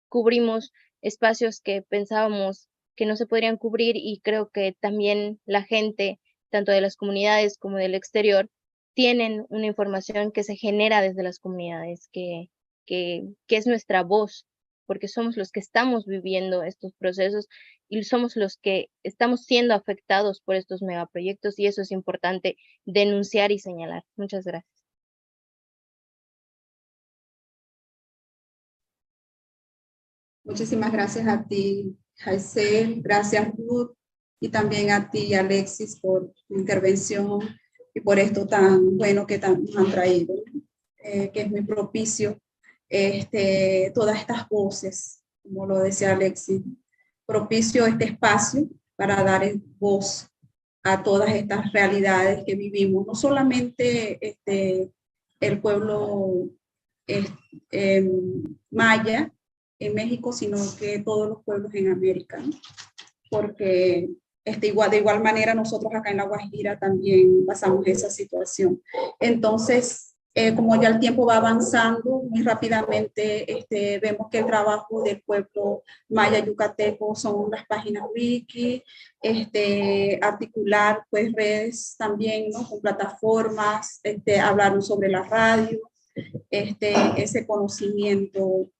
cubrimos espacios que pensábamos que no se podrían cubrir y creo que también la gente, tanto de las comunidades como del exterior, tienen una información que se genera desde las comunidades, que es nuestra voz, porque somos los que estamos viviendo estos procesos y somos los que estamos siendo afectados por estos megaproyectos y eso es importante denunciar y señalar. Muchas gracias. Muchísimas gracias a ti, Jaisel, gracias Ruth, y también a ti, Alexis, por tu intervención y por esto tan bueno que nos han traído, que es muy propicio todas estas voces, como lo decía Alexis, propicio este espacio para dar voz a todas estas realidades que vivimos, no solamente el pueblo maya en México, sino que todos los pueblos en América, ¿no? Porque de igual manera nosotros acá en La Guajira también pasamos esa situación. Entonces, como ya el tiempo va avanzando muy rápidamente, vemos que el trabajo del pueblo maya yucateco son las páginas wiki, articular pues redes también, ¿no? Con plataformas, hablar sobre la radio, ese conocimiento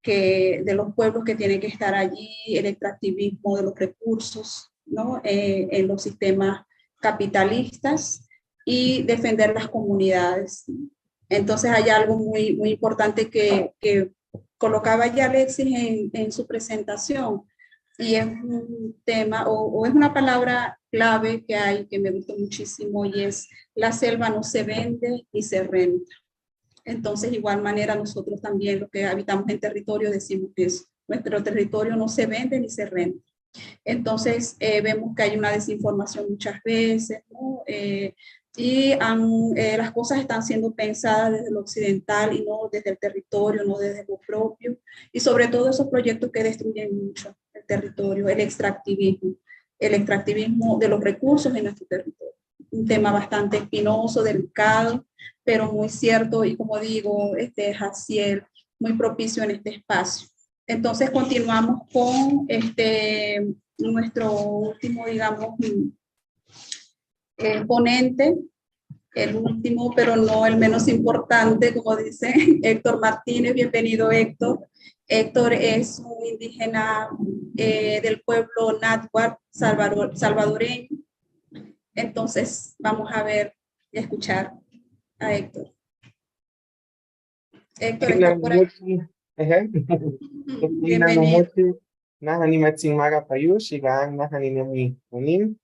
de los pueblos que tienen que estar allí, el extractivismo de los recursos, ¿no? En los sistemas capitalistas y defender las comunidades. Entonces hay algo muy, muy importante que colocaba ya Alexis en su presentación y es un tema o es una palabra clave que hay que me gustó muchísimo y es la selva no se vende ni se renta. Entonces, de igual manera, nosotros también, los que habitamos en territorio, decimos que nuestro territorio no se vende ni se renta. Entonces, vemos que hay una desinformación muchas veces, ¿no? Y las cosas están siendo pensadas desde lo occidental y no desde el territorio, no desde lo propio. Y sobre todo esos proyectos que destruyen mucho el territorio, el extractivismo de los recursos en nuestro territorio. Un tema bastante espinoso, delicado, pero muy cierto y como digo, Jaciel, muy propicio en este espacio. Entonces continuamos con nuestro último, digamos, ponente, el último, pero no el menos importante, como dice Héctor Martínez. Bienvenido, Héctor. Héctor es un indígena del pueblo náhuatl salvadoreño. Entonces, vamos a ver y a escuchar a Héctor. Héctor, ¿está por ahí? Bienvenido. Nahani Matsinmaga Payush, Igan Nahani Nemi Unim,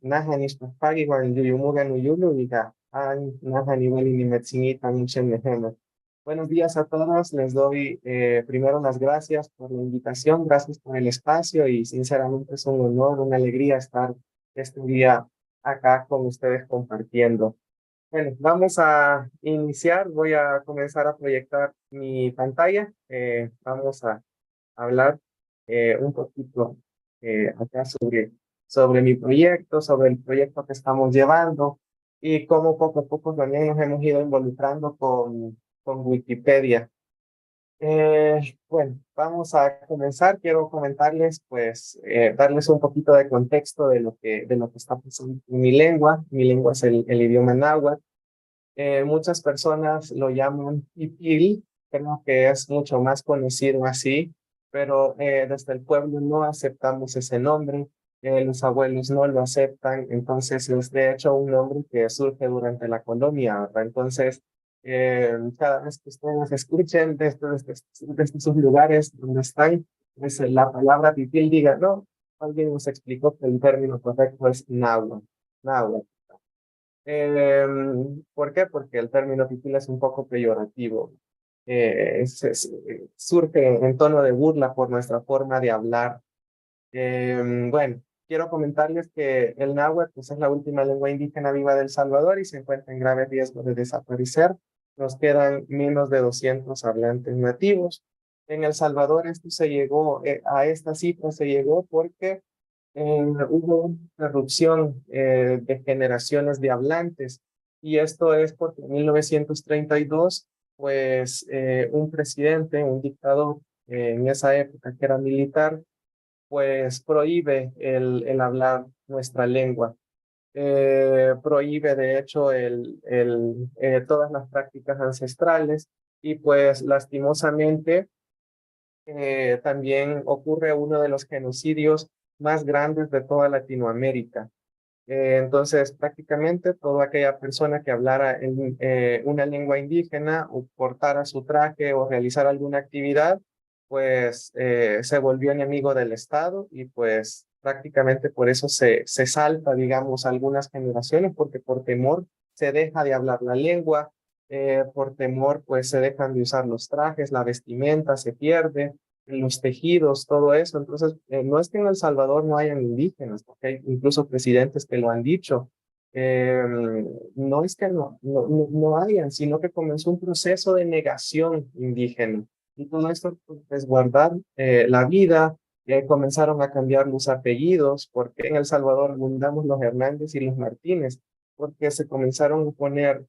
Nahani Spagi, Juan Yuyumuga Nuyulu, Iga, Nahani Weli Metsinita Muchen Meheme. Buenos días a todos, les doy primero las gracias por la invitación, gracias por el espacio y sinceramente es un honor, una alegría estar este día acá con ustedes compartiendo. Bueno, vamos a iniciar, voy a comenzar a proyectar mi pantalla, vamos a hablar un poquito acá sobre mi proyecto, sobre el proyecto que estamos llevando y cómo poco a poco también nos hemos ido involucrando con Wikipedia. Bueno, vamos a comenzar. Quiero comentarles, pues, darles un poquito de contexto de lo que está pasando en mi lengua. Mi lengua es el idioma náhuatl. Muchas personas lo llaman Pipil, creo que es mucho más conocido así, pero desde el pueblo no aceptamos ese nombre, los abuelos no lo aceptan, entonces es de hecho un nombre que surge durante la colonia, ¿verdad? Entonces, cada vez que ustedes escuchen desde sus lugares donde están, pues, la palabra Pipil, diga, no, alguien nos explicó que el término correcto es náhuatl. ¿Por qué? Porque el término pipil es un poco peyorativo. Surge en tono de burla por nuestra forma de hablar. Bueno, quiero comentarles que el náhuatl pues, es la última lengua indígena viva del Salvador y se encuentra en grave riesgo de desaparecer. Nos quedan menos de 200 hablantes nativos. En El Salvador a esta cifra se llegó porque hubo una interrupción de generaciones de hablantes y esto es porque en 1932, pues un presidente, un dictador en esa época que era militar, pues prohíbe el hablar nuestra lengua. Prohíbe de hecho todas las prácticas ancestrales y pues lastimosamente también ocurre uno de los genocidios más grandes de toda Latinoamérica. Entonces, prácticamente toda aquella persona que hablara una lengua indígena o portara su traje o realizara alguna actividad, pues se volvió enemigo del Estado y pues prácticamente por eso se salta, digamos, algunas generaciones, porque por temor se deja de hablar la lengua, por temor pues se dejan de usar los trajes, la vestimenta se pierde, los tejidos, todo eso. Entonces, no es que en El Salvador no hayan indígenas, porque hay incluso presidentes que lo han dicho. No es que no hayan, sino que comenzó un proceso de negación indígena. Y todo esto, pues, guardar la vida, comenzaron a cambiar los apellidos, porque en El Salvador abundamos los Hernández y los Martínez, porque se comenzaron a poner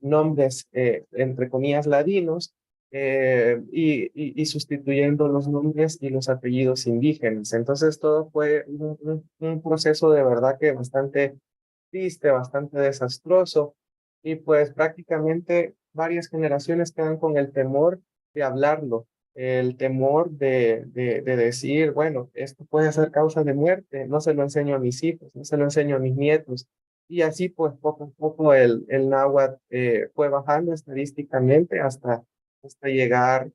nombres, entre comillas, ladinos, y sustituyendo los nombres y los apellidos indígenas. Entonces todo fue un proceso de verdad que bastante triste, bastante desastroso, y pues prácticamente varias generaciones quedan con el temor de hablarlo, el temor de decir, bueno, esto puede ser causa de muerte, no se lo enseño a mis hijos, no se lo enseño a mis nietos. Y así pues poco a poco el náhuatl fue bajando estadísticamente hasta llegar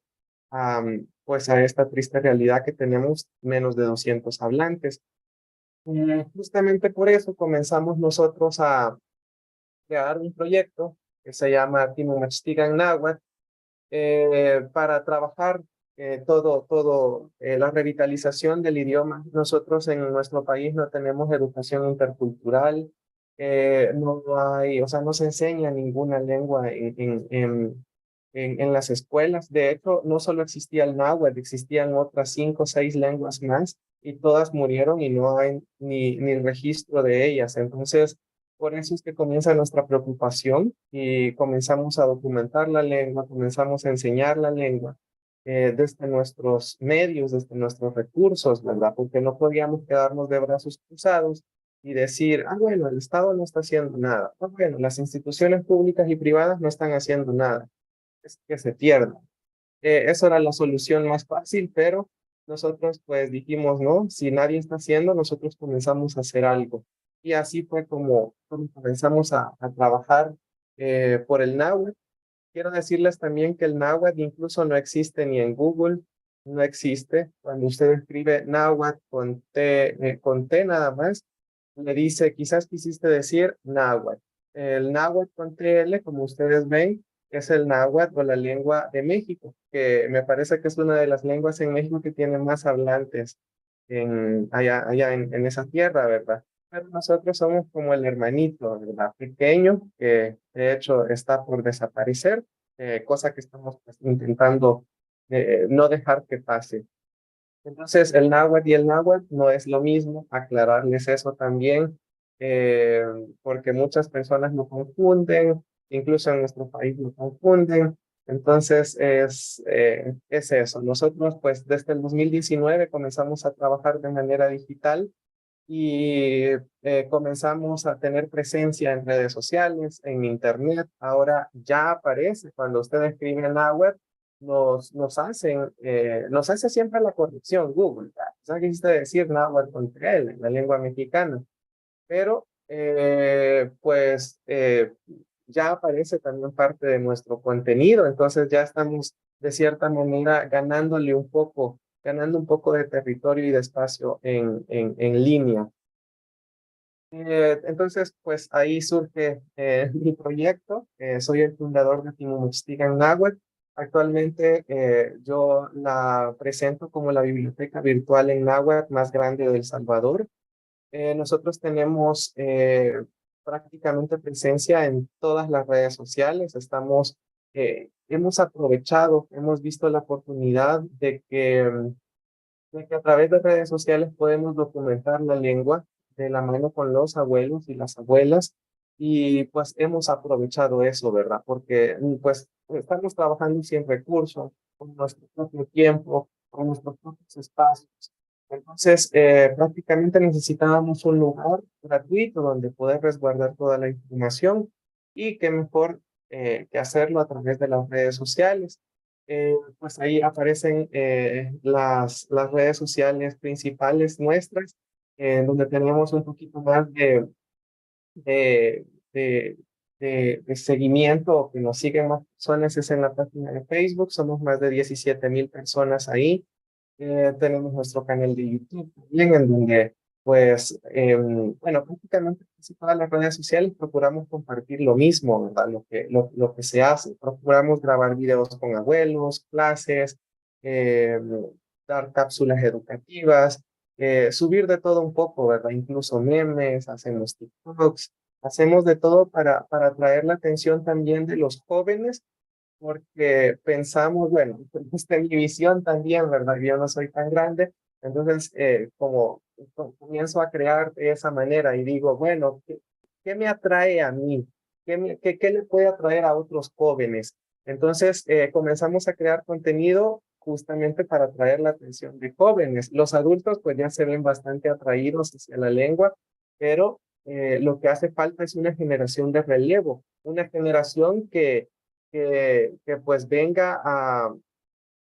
pues a esta triste realidad que tenemos menos de 200 hablantes. Justamente por eso comenzamos nosotros a crear un proyecto que se llama Timumachtigan Náhuatl, para trabajar la revitalización del idioma. Nosotros en nuestro país no tenemos educación intercultural, no hay, o sea, no se enseña ninguna lengua en las escuelas. De hecho, no solo existía el náhuatl, existían otras 5 o 6 lenguas más y todas murieron y no hay ni registro de ellas. Entonces, por eso es que comienza nuestra preocupación y comenzamos a documentar la lengua, comenzamos a enseñar la lengua desde nuestros medios, desde nuestros recursos, ¿verdad? Porque no podíamos quedarnos de brazos cruzados y decir, ah, bueno, el Estado no está haciendo nada. Ah, bueno, las instituciones públicas y privadas no están haciendo nada. Es que se pierda. Eso era la solución más fácil, pero nosotros pues dijimos, no, si nadie está haciendo, nosotros comenzamos a hacer algo. Y así fue como comenzamos a trabajar por el náhuatl. Quiero decirles también que el náhuatl incluso no existe ni en Google, no existe. Cuando usted escribe náhuatl con T nada más, le dice, quizás quisiste decir náhuatl. El náhuatl con TL, como ustedes ven, es el náhuatl o la lengua de México, que me parece que es una de las lenguas en México que tiene más hablantes allá en esa tierra, ¿verdad? Pero nosotros somos como el hermanito, ¿verdad? Pequeño, que de hecho está por desaparecer, cosa que estamos pues, intentando no dejar que pase. Entonces, el náhuatl y el náhuatl no es lo mismo, aclararles eso también, porque muchas personas lo confunden, incluso en nuestro país lo confunden. Entonces, es eso. Nosotros, pues, desde el 2019 comenzamos a trabajar de manera digital y comenzamos a tener presencia en redes sociales, en internet. Ahora ya aparece, cuando usted escribe en náhuatl, nos hace siempre la corrección Google. O sea, quisiste decir náhuatl con L, la lengua mexicana, pero pues ya aparece también parte de nuestro contenido, entonces ya estamos de cierta manera ganando un poco de territorio y de espacio en línea. Entonces, pues ahí surge mi proyecto. Soy el fundador de Timumachtigan Náhuatl. Actualmente yo la presento como la biblioteca virtual en náhuatl más grande de El Salvador. Nosotros tenemos prácticamente presencia en todas las redes sociales. Hemos aprovechado, hemos visto la oportunidad de que a través de redes sociales podemos documentar la lengua de la mano con los abuelos y las abuelas y pues hemos aprovechado eso, ¿verdad? Porque pues estamos trabajando sin recursos, con nuestro propio tiempo, con nuestros propios espacios. Entonces, prácticamente necesitábamos un lugar gratuito donde poder resguardar toda la información y qué mejor que hacerlo a través de las redes sociales. Pues ahí aparecen las redes sociales principales nuestras, donde tenemos un poquito más de, de, de seguimiento o que nos siguen más personas es en la página de Facebook. Somos más de 17,000 personas ahí. Tenemos nuestro canal de YouTube también, en donde, pues, bueno, prácticamente casi todas las redes sociales procuramos compartir lo mismo, ¿verdad? Lo que se hace. Procuramos grabar videos con abuelos, clases, eh, dar cápsulas educativas, subir de todo un poco, ¿verdad? Incluso memes, hacemos TikToks, hacemos de todo para atraer la atención también de los jóvenes porque pensamos, bueno, esta es mi visión también, ¿verdad? Yo no soy tan grande, entonces como comienzo a crear de esa manera y digo, bueno, ¿qué me atrae a mí? ¿Qué le puede atraer a otros jóvenes? Entonces comenzamos a crear contenido justamente para atraer la atención de jóvenes. Los adultos pues ya se ven bastante atraídos hacia la lengua, pero lo que hace falta es una generación de relevo, una generación que pues venga a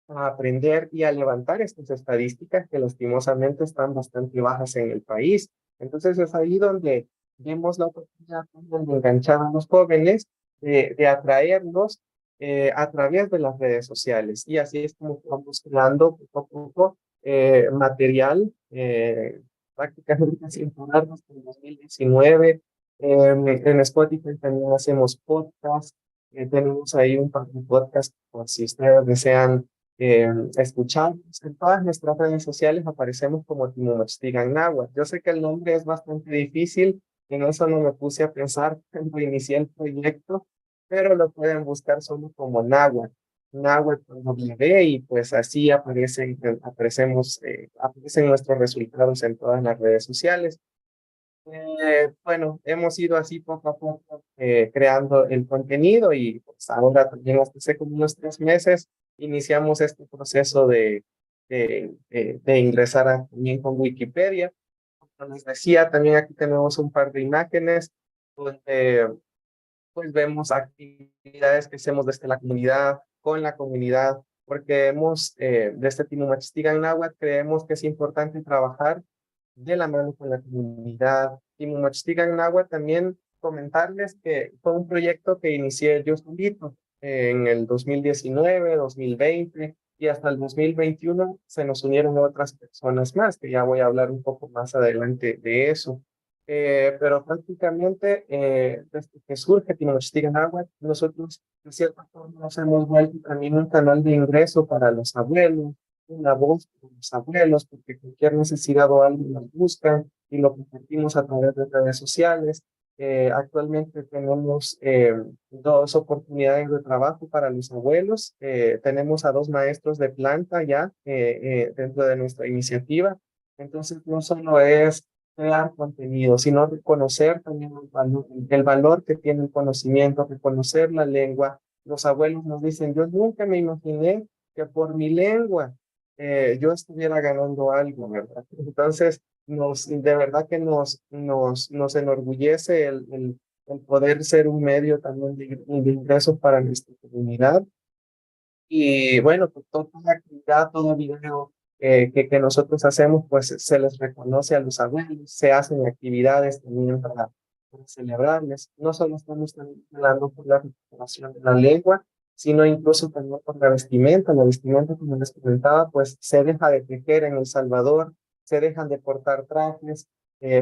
aprender y a levantar estas estadísticas que lastimosamente están bastante bajas en el país. Entonces es ahí donde vemos la oportunidad de enganchar a los jóvenes, de atraerlos a través de las redes sociales. Y así es como vamos creando poco a poco material, prácticamente sin pararnos en 2019. En Spotify también hacemos podcasts. Tenemos ahí un par de podcasts por si ustedes desean escucharnos. En todas nuestras redes sociales aparecemos como Timochtstigan Náhuatl. Yo sé que el nombre es bastante difícil, en eso no me puse a pensar cuando inicié el proyecto, pero lo pueden buscar solo como Náhuatl, Náhuatl con W, y pues así aparecen nuestros resultados en todas las redes sociales. Bueno, hemos ido así poco a poco creando el contenido y pues ahora también hace como unos 3 meses iniciamos este proceso de ingresar también con Wikipedia. Como les decía, también aquí tenemos un par de imágenes donde pues vemos actividades que hacemos desde la comunidad, con la comunidad, porque desde Timochtstigan Náhuatl creemos que es importante trabajar de la mano con la comunidad. Y Timochtstigan Náhuatl también comentarles que fue un proyecto que inicié yo solito en el 2019, 2020 y hasta el 2021 se nos unieron otras personas más, que ya voy a hablar un poco más adelante de eso. Pero prácticamente desde que surge Timochtstigan Náhuatl, nosotros de cierta forma nos hemos vuelto también un canal de ingreso para los abuelos, una voz para los abuelos, porque cualquier necesidad o algo nos buscan y lo compartimos a través de redes sociales. Actualmente tenemos 2 oportunidades de trabajo para los abuelos. Tenemos a 2 maestros de planta ya dentro de nuestra iniciativa. Entonces no solo es crear contenido, sino reconocer también el valor que tiene el conocimiento, reconocer la lengua. Los abuelos nos dicen, yo nunca me imaginé que por mi lengua yo estuviera ganando algo, ¿verdad? Entonces, de verdad que nos enorgullece el poder ser un medio también de ingresos para nuestra comunidad. Y bueno, pues toda actividad, todo video que nosotros hacemos, pues se les reconoce a los abuelos, se hacen actividades también para celebrarles. No solo estamos hablando por la recuperación de la lengua, sino incluso también por la vestimenta. La vestimenta, como les comentaba, pues se deja de tejer en El Salvador, se dejan de portar trajes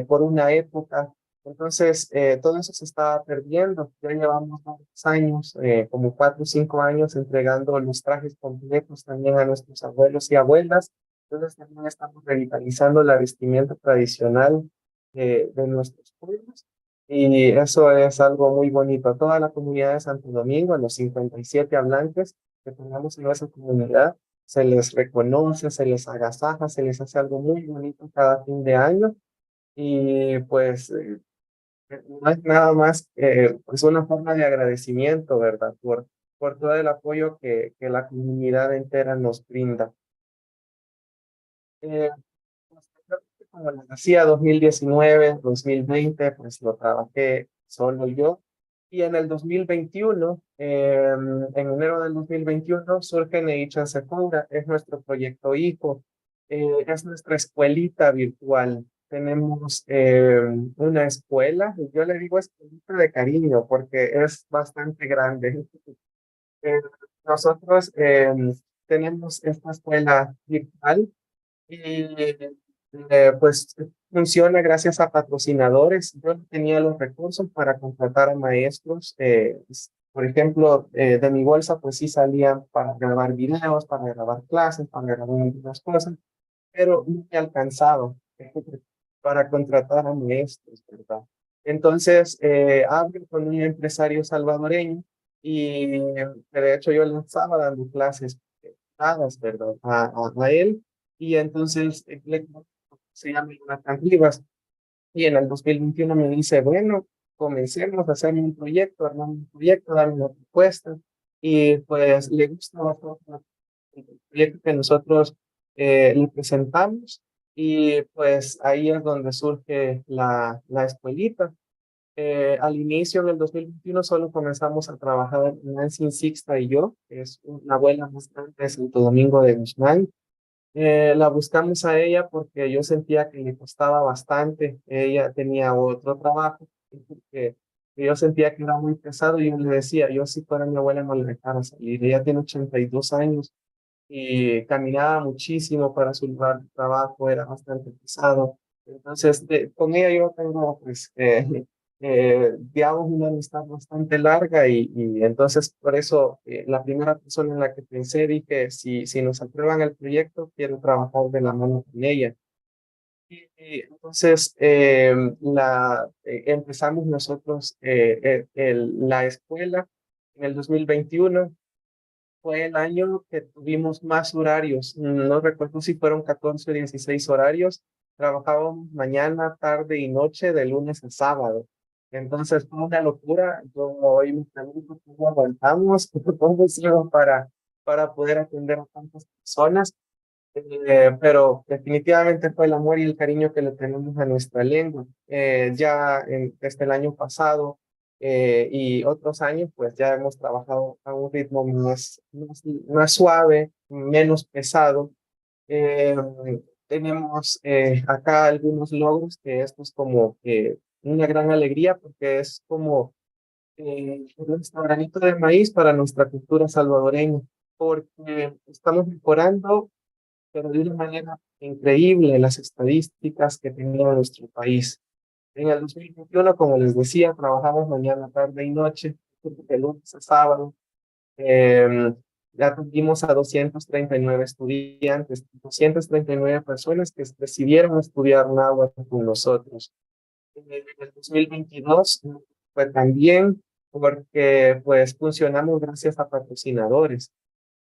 por una época. Entonces, todo eso se está perdiendo. Ya llevamos varios años, como 4 o 5 años, entregando los trajes completos también a nuestros abuelos y abuelas. Entonces, también estamos revitalizando la vestimenta tradicional de nuestros pueblos. Y eso es algo muy bonito. Toda la comunidad de Santo Domingo, los 57 hablantes que tenemos en esa comunidad, se les reconoce, se les agasaja, se les hace algo muy bonito cada fin de año. Y pues No es nada más pues una forma de agradecimiento, ¿verdad? Por todo el apoyo que la comunidad entera nos brinda. Eh, Posteriormente, como les decía, 2019, 2020, pues lo trabajé solo yo. Y en el 2021, en enero del 2021, surge Neichan Sephora, es nuestro proyecto hijo, es nuestra escuelita virtual. Tenemos una escuela, yo le digo escuelita de cariño porque es bastante grande. Eh, Nosotros tenemos esta escuela virtual y pues funciona gracias a patrocinadores. Yo no tenía los recursos para contratar a maestros. Por ejemplo, de mi bolsa pues sí salían para grabar videos, para grabar clases, para grabar algunas cosas, pero no me alcanzaba para contratar a maestros, ¿verdad? Entonces, hablo con un empresario salvadoreño y de hecho yo le estaba dando clases dadas, ¿verdad? A él y entonces se llama Jonathan Rivas y en el 2021 me dice, bueno, comencemos a hacer un proyecto, armar un proyecto, dar una propuesta y pues le gusta bastante el proyecto que nosotros le presentamos y pues ahí es donde surge la escuelita. Al inicio del 2021 solo comenzamos a trabajar Nancy Sixta y yo, que es una abuela más grande de Santo Domingo de Guzmán. La buscamos a ella porque yo sentía que le costaba bastante. Ella tenía otro trabajo que yo sentía que era muy pesado y yo le decía, yo si fuera mi abuela no le dejara salir. Ella tiene 82 años y caminaba muchísimo para su lugar de trabajo, era bastante pesado. Entonces, con ella yo tengo, pues, digamos, una amistad bastante larga y entonces por eso la primera persona en la que pensé dije, si nos aprueban el proyecto, quiero trabajar de la mano con ella. Y entonces empezamos nosotros la escuela en el 2021 fue el año que tuvimos más horarios. No recuerdo si fueron 14 o 16 horarios. Trabajábamos mañana, tarde y noche, de lunes a sábado. Entonces fue una locura. Yo hoy me pregunto cómo aguantamos, cómo hicimos para poder atender a tantas personas. Pero definitivamente fue el amor y el cariño que le tenemos a nuestra lengua. Desde el año pasado y otros años, pues ya hemos trabajado a un ritmo más suave, menos pesado. Eh, Tenemos acá algunos logros que esto es como una gran alegría porque es como nuestro granito de maíz para nuestra cultura salvadoreña, porque estamos mejorando pero de una manera increíble las estadísticas que tenía nuestro país. En el 2021, como les decía, trabajamos mañana, tarde y noche, de lunes a sábado. Ya atendimos a 239 estudiantes, 239 personas que decidieron estudiar náhuatl con nosotros. En el 2022 fue también porque pues funcionamos gracias a patrocinadores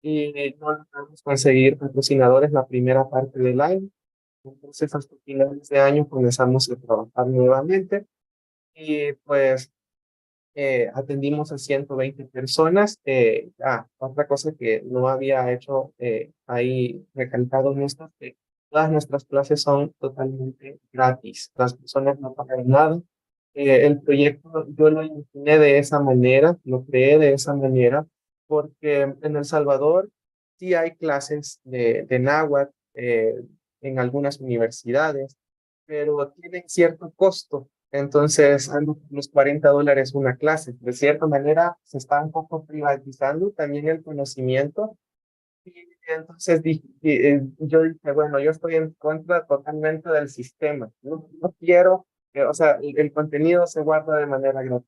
y no logramos conseguir patrocinadores la primera parte del año. Entonces, hasta finales de año comenzamos a trabajar nuevamente y pues atendimos a 120 personas. Otra cosa que no había hecho ahí recalcado en esto, que todas nuestras clases son totalmente gratis. Las personas no pagan nada. El proyecto yo lo imaginé de esa manera, lo creé de esa manera, porque en El Salvador sí hay clases de náhuatl en algunas universidades, pero tienen cierto costo. Entonces, ando por los $40 una clase. De cierta manera, se está un poco privatizando también el conocimiento. Y entonces yo dije, bueno, yo estoy en contra totalmente del sistema. No quiero, o sea, el contenido se guarda de manera gratuita.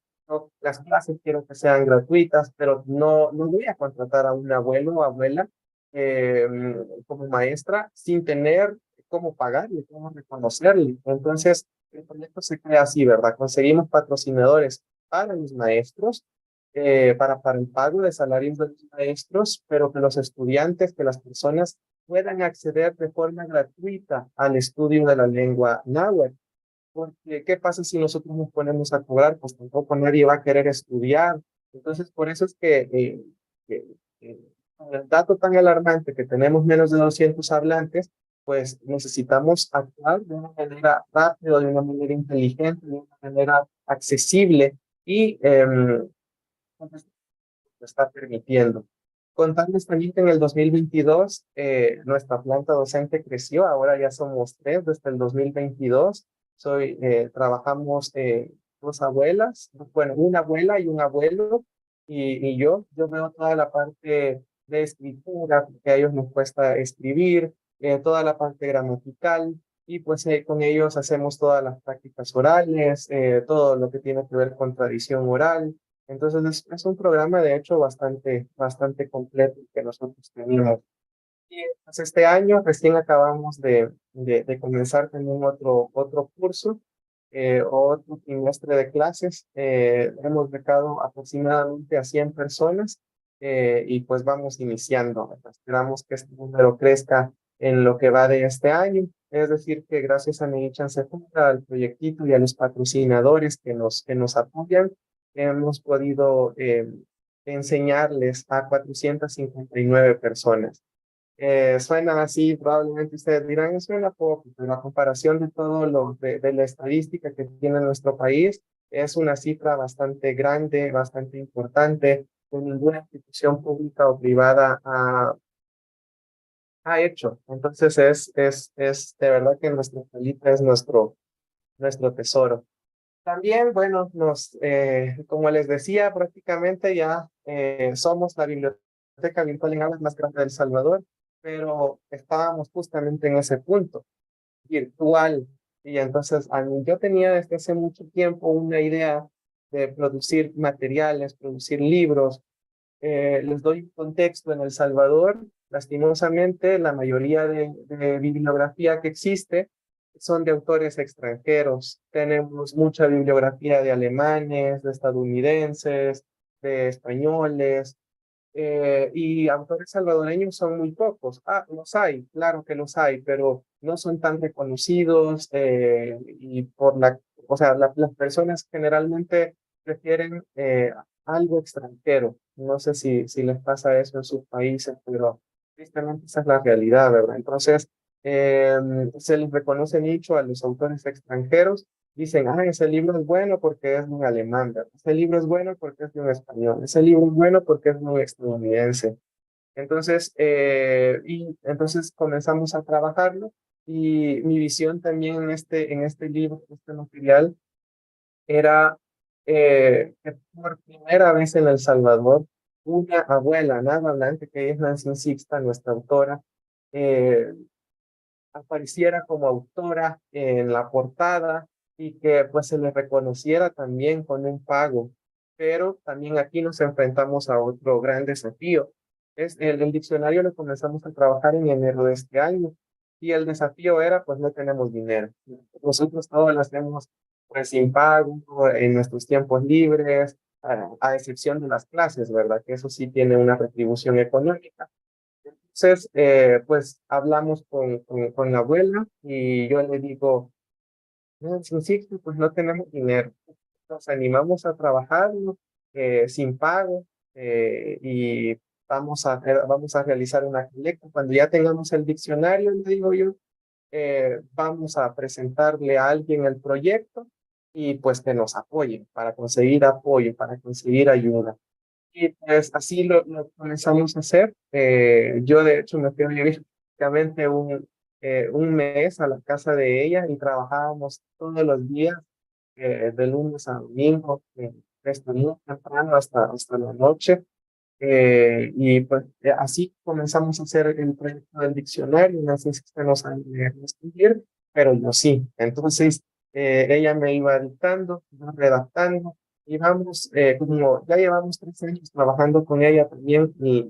Las clases quiero que sean gratuitas, pero no voy a contratar a un abuelo o abuela eh, como maestra sin tener cómo pagarle, cómo reconocerle. Entonces, el proyecto se crea así, ¿verdad? Conseguimos patrocinadores para los maestros para el pago de salarios de los maestros, pero que los estudiantes, que las personas puedan acceder de forma gratuita al estudio de la lengua náhuatl. porque ¿qué pasa si nosotros nos ponemos a cobrar? Pues tampoco nadie va a querer estudiar. Entonces, por eso es que, con el dato tan alarmante que tenemos menos de 200 hablantes, pues necesitamos actuar de una manera rápida, de una manera inteligente, de una manera accesible y pues, lo está permitiendo. Contarles también que en el 2022 nuestra planta docente creció, ahora ya somos 3 desde el 2022. Trabajamos dos abuelas, bueno, una abuela y un abuelo, y yo veo toda la parte de escritura, porque a ellos nos cuesta escribir, toda la parte gramatical, y pues con ellos hacemos todas las prácticas orales, todo lo que tiene que ver con tradición oral. Entonces es un programa de hecho bastante completo que nosotros tenemos. Y pues, este año recién acabamos de comenzar también otro curso, otro trimestre de clases. Hemos becado aproximadamente a 100 personas y pues vamos iniciando. Esperamos que este número crezca en lo que va de este año. Es decir, que gracias a Medichan Secunda, al proyectito y a los patrocinadores que nos apoyan, hemos podido enseñarles a 459 personas. Suena así, probablemente ustedes dirán, suena poco, pero a comparación de todo de la estadística que tiene nuestro país, es una cifra bastante grande, bastante importante, que ninguna institución pública o privada ha hecho. Entonces es de verdad que nuestra escuelita es nuestro tesoro. También, bueno, como les decía, prácticamente ya somos la biblioteca virtual en habla más grande de El Salvador, pero estábamos justamente en ese punto, virtual. Y entonces yo tenía desde hace mucho tiempo una idea de producir materiales, producir libros. Les doy un contexto: en El Salvador, lastimosamente, la mayoría de bibliografía que existe son de autores extranjeros. Tenemos mucha bibliografía de alemanes, de estadounidenses, de españoles, y autores salvadoreños son muy pocos. Los hay, claro que los hay, pero no son tan reconocidos y o sea, las personas generalmente prefieren algo extranjero. No sé si les pasa eso en sus países, pero tristemente esa es la realidad, ¿verdad? Entonces, se les reconoce mucho a los autores extranjeros. Dicen, ese libro es bueno porque es de un alemán, ¿verdad? Ese libro es bueno porque es de un español, ese libro es bueno porque es de un estadounidense. Entonces comenzamos a trabajarlo, y mi visión también en este libro, este material, era que por primera vez en El Salvador, una abuela nada hablante, que es Nancy Sixta, nuestra autora, eh, apareciera como autora en la portada y que pues se le reconociera también con un pago. Pero también aquí nos enfrentamos a otro gran desafío. El diccionario lo comenzamos a trabajar en enero de este año, y el desafío era pues no tenemos dinero. Nosotros todo lo hacemos pues sin pago, en nuestros tiempos libres, a excepción de las clases, ¿verdad? Que eso sí tiene una retribución económica. Entonces, pues hablamos con la abuela y yo le digo, no, sí, pues no tenemos dinero. Nos animamos a trabajar, ¿no? Sin pago, y vamos a realizar una colecta. Cuando ya tengamos el diccionario, le digo yo, vamos a presentarle a alguien el proyecto y pues que nos apoyen para conseguir apoyo, para conseguir ayuda. Y pues así lo comenzamos a hacer. Yo de hecho me fui a vivir prácticamente un mes a la casa de ella y trabajábamos todos los días, de lunes a domingo, desde muy temprano hasta la noche. Y pues así comenzamos a hacer el proyecto del diccionario. No sé si usted no sabe leer ni escribir, pero yo sí. Entonces ella me iba dictando, yo redactando, y como ya llevamos 3 años trabajando con ella también, y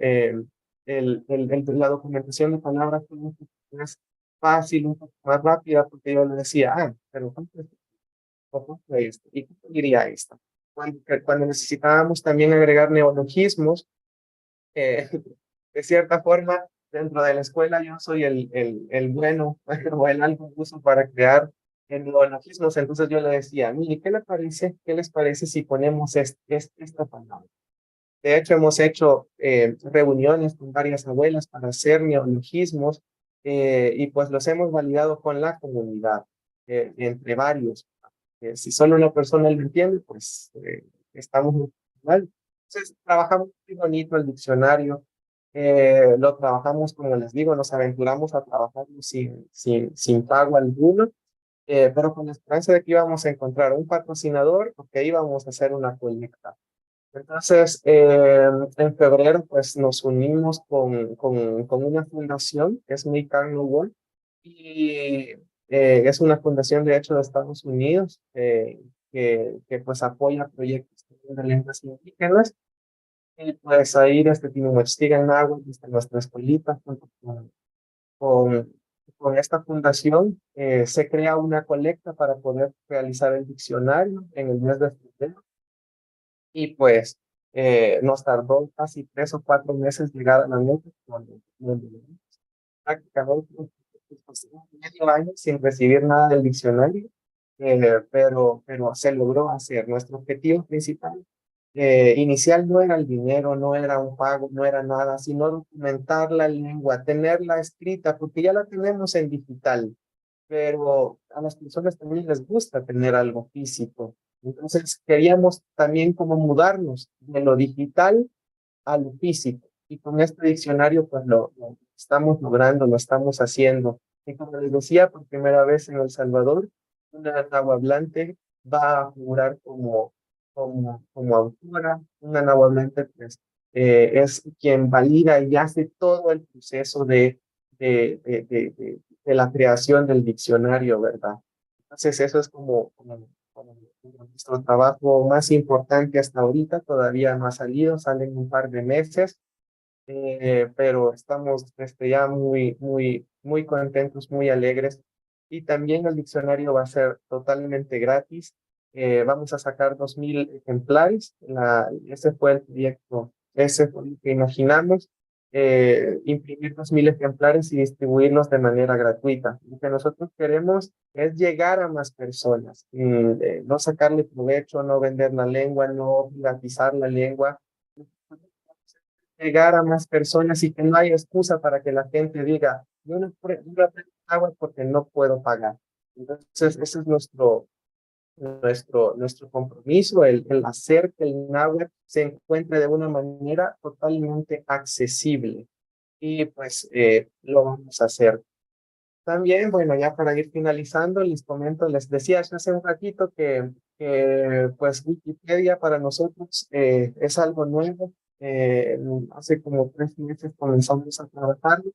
la documentación de palabras fue un poco más fácil, un poco más rápida, porque yo le decía, pero ¿cuánto es esto? ¿Y qué diría esto? Cuando necesitábamos también agregar neologismos, eh, de cierta forma, dentro de la escuela yo soy el bueno o el algo uso para crear neologismos, entonces yo le decía, mire, ¿qué les parece si ponemos esta palabra? De hecho, hemos hecho reuniones con varias abuelas para hacer neologismos y pues los hemos validado con la comunidad, entre varios. Si solo una persona lo entiende, pues estamos muy mal. Entonces, trabajamos muy bonito el diccionario, lo trabajamos, como les digo, nos aventuramos a trabajarlo sin pago alguno, pero con la esperanza de que íbamos a encontrar un patrocinador o que íbamos a hacer una colecta. Entonces, en febrero, pues nos unimos con una fundación, que es Make Carno World, y es una fundación de hecho de Estados Unidos, que pues apoya proyectos de lenguas indígenas, y pues ahí desde Tinochtigan Agua, desde nuestra escuelita, junto con, con esta fundación, se crea una colecta para poder realizar el diccionario en el mes de febrero. Y pues nos tardó casi 3 o 4 meses llegar a la meta, prácticamente pues, medio año sin recibir nada del diccionario, pero se logró hacer. Nuestro objetivo principal inicial no era el dinero, no era un pago, no era nada, sino documentar la lengua, tenerla escrita, porque ya la tenemos en digital, pero a las personas también les gusta tener algo físico. Entonces queríamos también como mudarnos de lo digital a lo físico. Y con este diccionario pues lo estamos logrando, lo estamos haciendo. Y como les decía, por primera vez en El Salvador, una nahuablante va a figurar como autora. Una nahuablante pues, es quien valida y hace todo el proceso de la creación del diccionario, ¿verdad? Entonces eso es como nuestro trabajo más importante hasta ahorita. Todavía no ha salido, salen un par de meses, pero estamos ya muy contentos, muy alegres. Y también el diccionario va a ser totalmente gratis. Vamos a sacar 2000 ejemplares. Ese fue el proyecto, ese fue lo que imaginamos. Imprimir 2000 ejemplares y distribuirlos de manera gratuita. Lo que nosotros queremos es llegar a más personas, no sacarle provecho, no vender la lengua, no privatizar la lengua, llegar a más personas y que no haya excusa para que la gente diga, yo no aprendo agua porque no puedo pagar. Entonces, ese es nuestro compromiso, el hacer que el náhuatl se encuentre de una manera totalmente accesible. Y pues lo vamos a hacer. También, bueno, ya para ir finalizando, les comento, les decía hace un ratito que pues Wikipedia para nosotros es algo nuevo. Hace como 3 meses comenzamos a trabajarlo,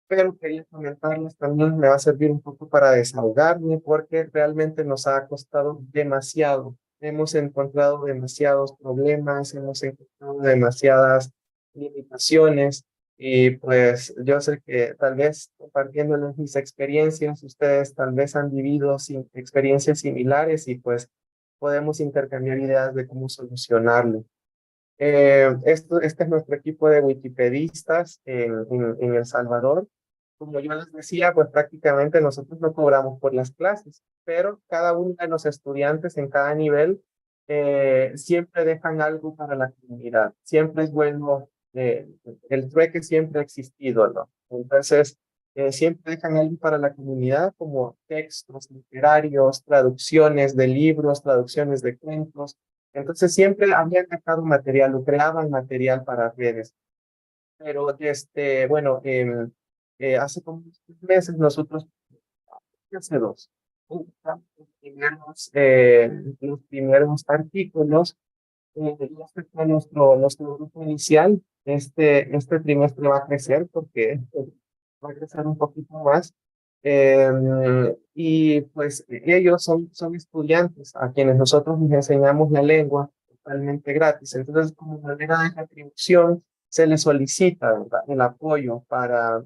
pero quería comentarles también, me va a servir un poco para desahogarme, porque realmente nos ha costado demasiado. Hemos encontrado demasiados problemas, hemos encontrado demasiadas limitaciones, y pues yo sé que tal vez compartiéndoles mis experiencias, ustedes tal vez han vivido experiencias similares y pues podemos intercambiar ideas de cómo solucionarlo. Este es nuestro equipo de wikipedistas en El Salvador. Como yo les decía, pues prácticamente nosotros no cobramos por las clases, pero cada uno de los estudiantes en cada nivel siempre dejan algo para la comunidad. Siempre es bueno, el trueque siempre ha existido, ¿no? Entonces, siempre dejan algo para la comunidad, como textos literarios, traducciones de libros, traducciones de cuentos. Entonces siempre habían dejado material o creaban material para redes. Pero bueno, hace como 6 meses nosotros, hace dos, publicamos los primeros artículos. Y este fue nuestro grupo inicial. Este trimestre va a crecer porque va a crecer un poquito más. Y pues ellos son estudiantes a quienes nosotros les enseñamos la lengua totalmente gratis. Entonces, como manera de retribución, se les solicita, ¿verdad?, el apoyo para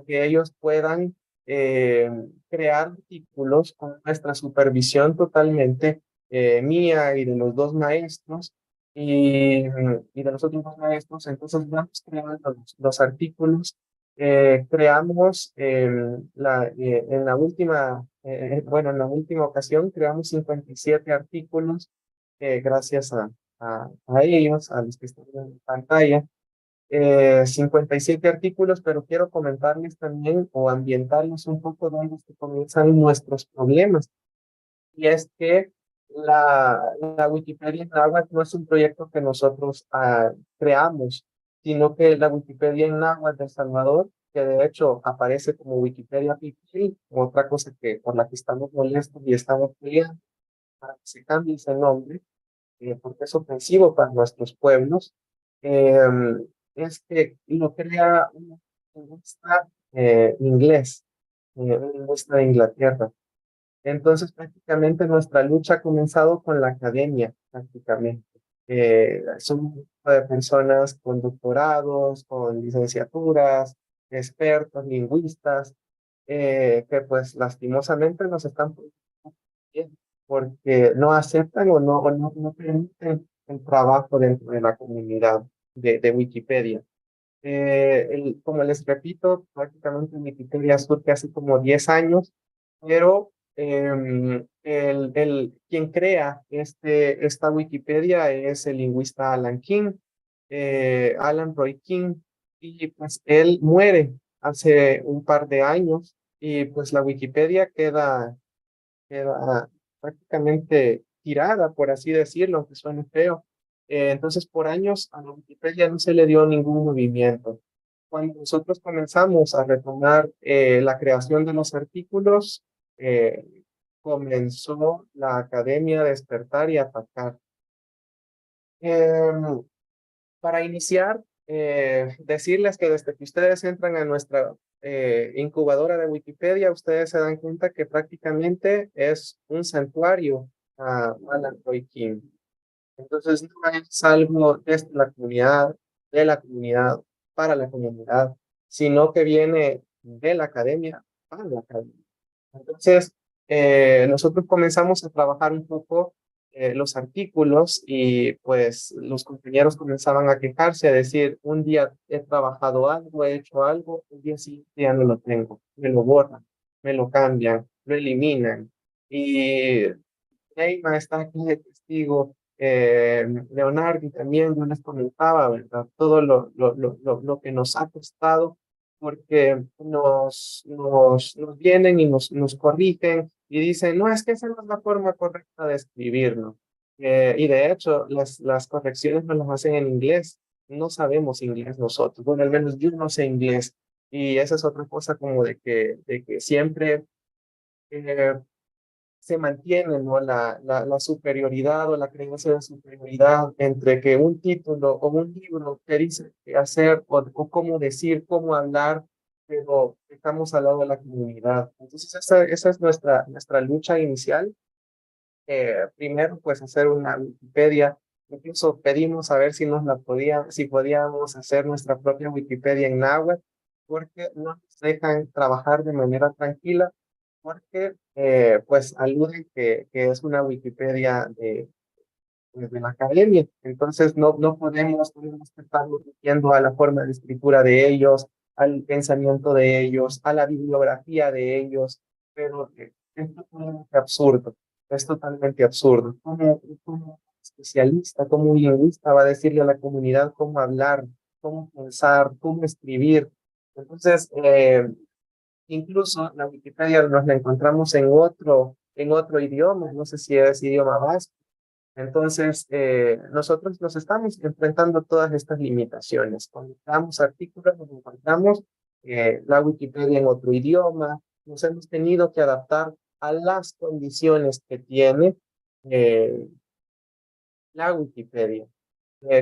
que ellos puedan crear artículos con nuestra supervisión totalmente, mía y de los dos maestros, y de los otros dos maestros. Entonces vamos creando los artículos Creamos en la última, bueno, en la última ocasión creamos 57 artículos gracias a ellos, a los que están en pantalla. 57 artículos, pero quiero comentarles también o ambientarles un poco dónde es que comienzan nuestros problemas. Y es que la Wikipedia en náhuatl no es un proyecto que nosotros creamos, sino que la Wikipedia en náhuatl de El Salvador, que de hecho aparece como Wikipedia Pipil, otra cosa que por la que estamos molestos y estamos peleando para que se cambie ese nombre, porque es ofensivo para nuestros pueblos, es que lo crea un lingüista inglés, un lingüista de Inglaterra. Entonces, prácticamente nuestra lucha ha comenzado con la academia, prácticamente. Son un grupo de personas con doctorados, con licenciaturas, expertos, lingüistas, que pues lastimosamente nos están poniendo porque no aceptan o no permiten el trabajo dentro de la comunidad de Wikipedia. Como les repito, prácticamente Wikipedia surge hace como 10 años, pero quien crea esta Wikipedia es el lingüista Alan King, Alan Roy King, y pues él muere hace un par de años y pues la Wikipedia queda prácticamente tirada, por así decirlo, aunque suene feo. Entonces, por años a la Wikipedia no se le dio ningún movimiento. Cuando nosotros comenzamos a retomar la creación de los artículos, comenzó la academia a despertar y a atacar. Para iniciar, decirles que desde que ustedes entran a nuestra incubadora de Wikipedia, ustedes se dan cuenta que prácticamente es un santuario a Alan Roy King. Entonces, no es algo desde la comunidad, de la comunidad, para la comunidad, sino que viene de la academia para la academia. Entonces, nosotros comenzamos a trabajar un poco los artículos y pues los compañeros comenzaban a quejarse, a decir, un día he trabajado algo, he hecho algo, el día siguiente ya no lo tengo, me lo borran, me lo cambian, lo eliminan. Y Neymar está aquí de testigo, Leonardo también, yo les comentaba, ¿verdad? Todo lo que nos ha costado, porque nos vienen y nos corrigen y dicen, no, es que esa no es la forma correcta de escribirlo. Y de hecho, las correcciones nos las hacen en inglés. No sabemos inglés nosotros. Bueno, al menos yo no sé inglés. Y esa es otra cosa como de que siempre se mantiene, ¿no? la superioridad o la creencia de superioridad entre que un título o un libro te dice qué hacer o cómo decir, cómo hablar, pero estamos al lado de la comunidad. Entonces, esa es nuestra lucha inicial. Primero, pues hacer una Wikipedia. Incluso pedimos a ver si podíamos hacer nuestra propia Wikipedia en náhuatl, porque no nos dejan trabajar de manera tranquila, porque pues aluden que es una Wikipedia de la academia. Entonces no tenemos que estar yendo a la forma de escritura de ellos, al pensamiento de ellos, a la bibliografía de ellos, pero es totalmente absurdo, es totalmente absurdo. Como especialista, como un lingüista va a decirle a la comunidad cómo hablar, cómo pensar, cómo escribir? Entonces, incluso la Wikipedia nos la encontramos en otro idioma, no sé si es idioma vasco. Entonces, nosotros nos estamos enfrentando a todas estas limitaciones. Cuando creamos artículos, nos encontramos la Wikipedia en otro idioma, nos hemos tenido que adaptar a las condiciones que tiene la Wikipedia.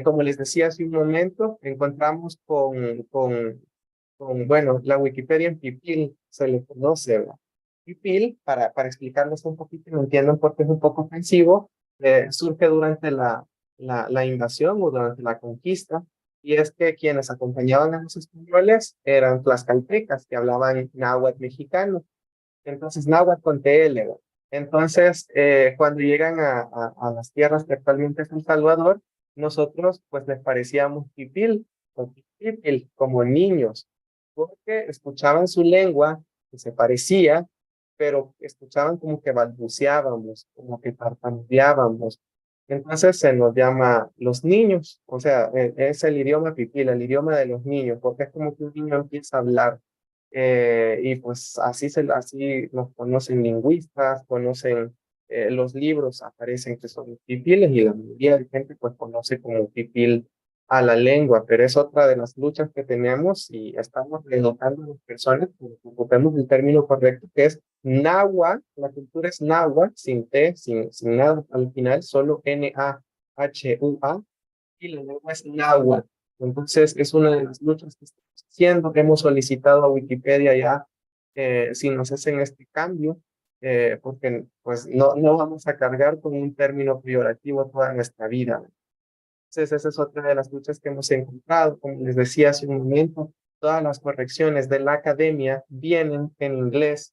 Como les decía hace un momento, encontramos bueno, la Wikipedia en Pipil se le conoce, ¿verdad? Pipil, para explicarles un poquito y me entiendan porque es un poco ofensivo, surge durante la invasión o durante la conquista, y es que quienes acompañaban a los españoles eran tlaxcaltecas que hablaban náhuatl mexicano, entonces náhuatl con TL, ¿verdad? Entonces, cuando llegan a las tierras que actualmente es El Salvador, nosotros pues les parecíamos pipil o pipil como niños, porque escuchaban su lengua que se parecía, pero escuchaban como que balbuceábamos, como que tartamudeábamos. Entonces se nos llama los niños, o sea, es el idioma pipil, el idioma de los niños, porque es como que un niño empieza a hablar. Y pues así nos conocen lingüistas, conocen los libros, aparecen que son pipiles y la mayoría de gente pues conoce como pipil a la lengua, pero es otra de las luchas que tenemos y estamos educando a las personas que ocupemos el término correcto, que es náhuatl. La cultura es náhuatl, sin T, sin nada al final, solo N-A-H-U-A, y la lengua es náhuatl. Entonces es una de las luchas que estamos haciendo. Hemos solicitado a Wikipedia ya si nos hacen este cambio, porque pues no vamos a cargar con un término peyorativo toda nuestra vida. Entonces, esa es otra de las luchas que hemos encontrado. Como les decía hace un momento, todas las correcciones de la academia vienen en inglés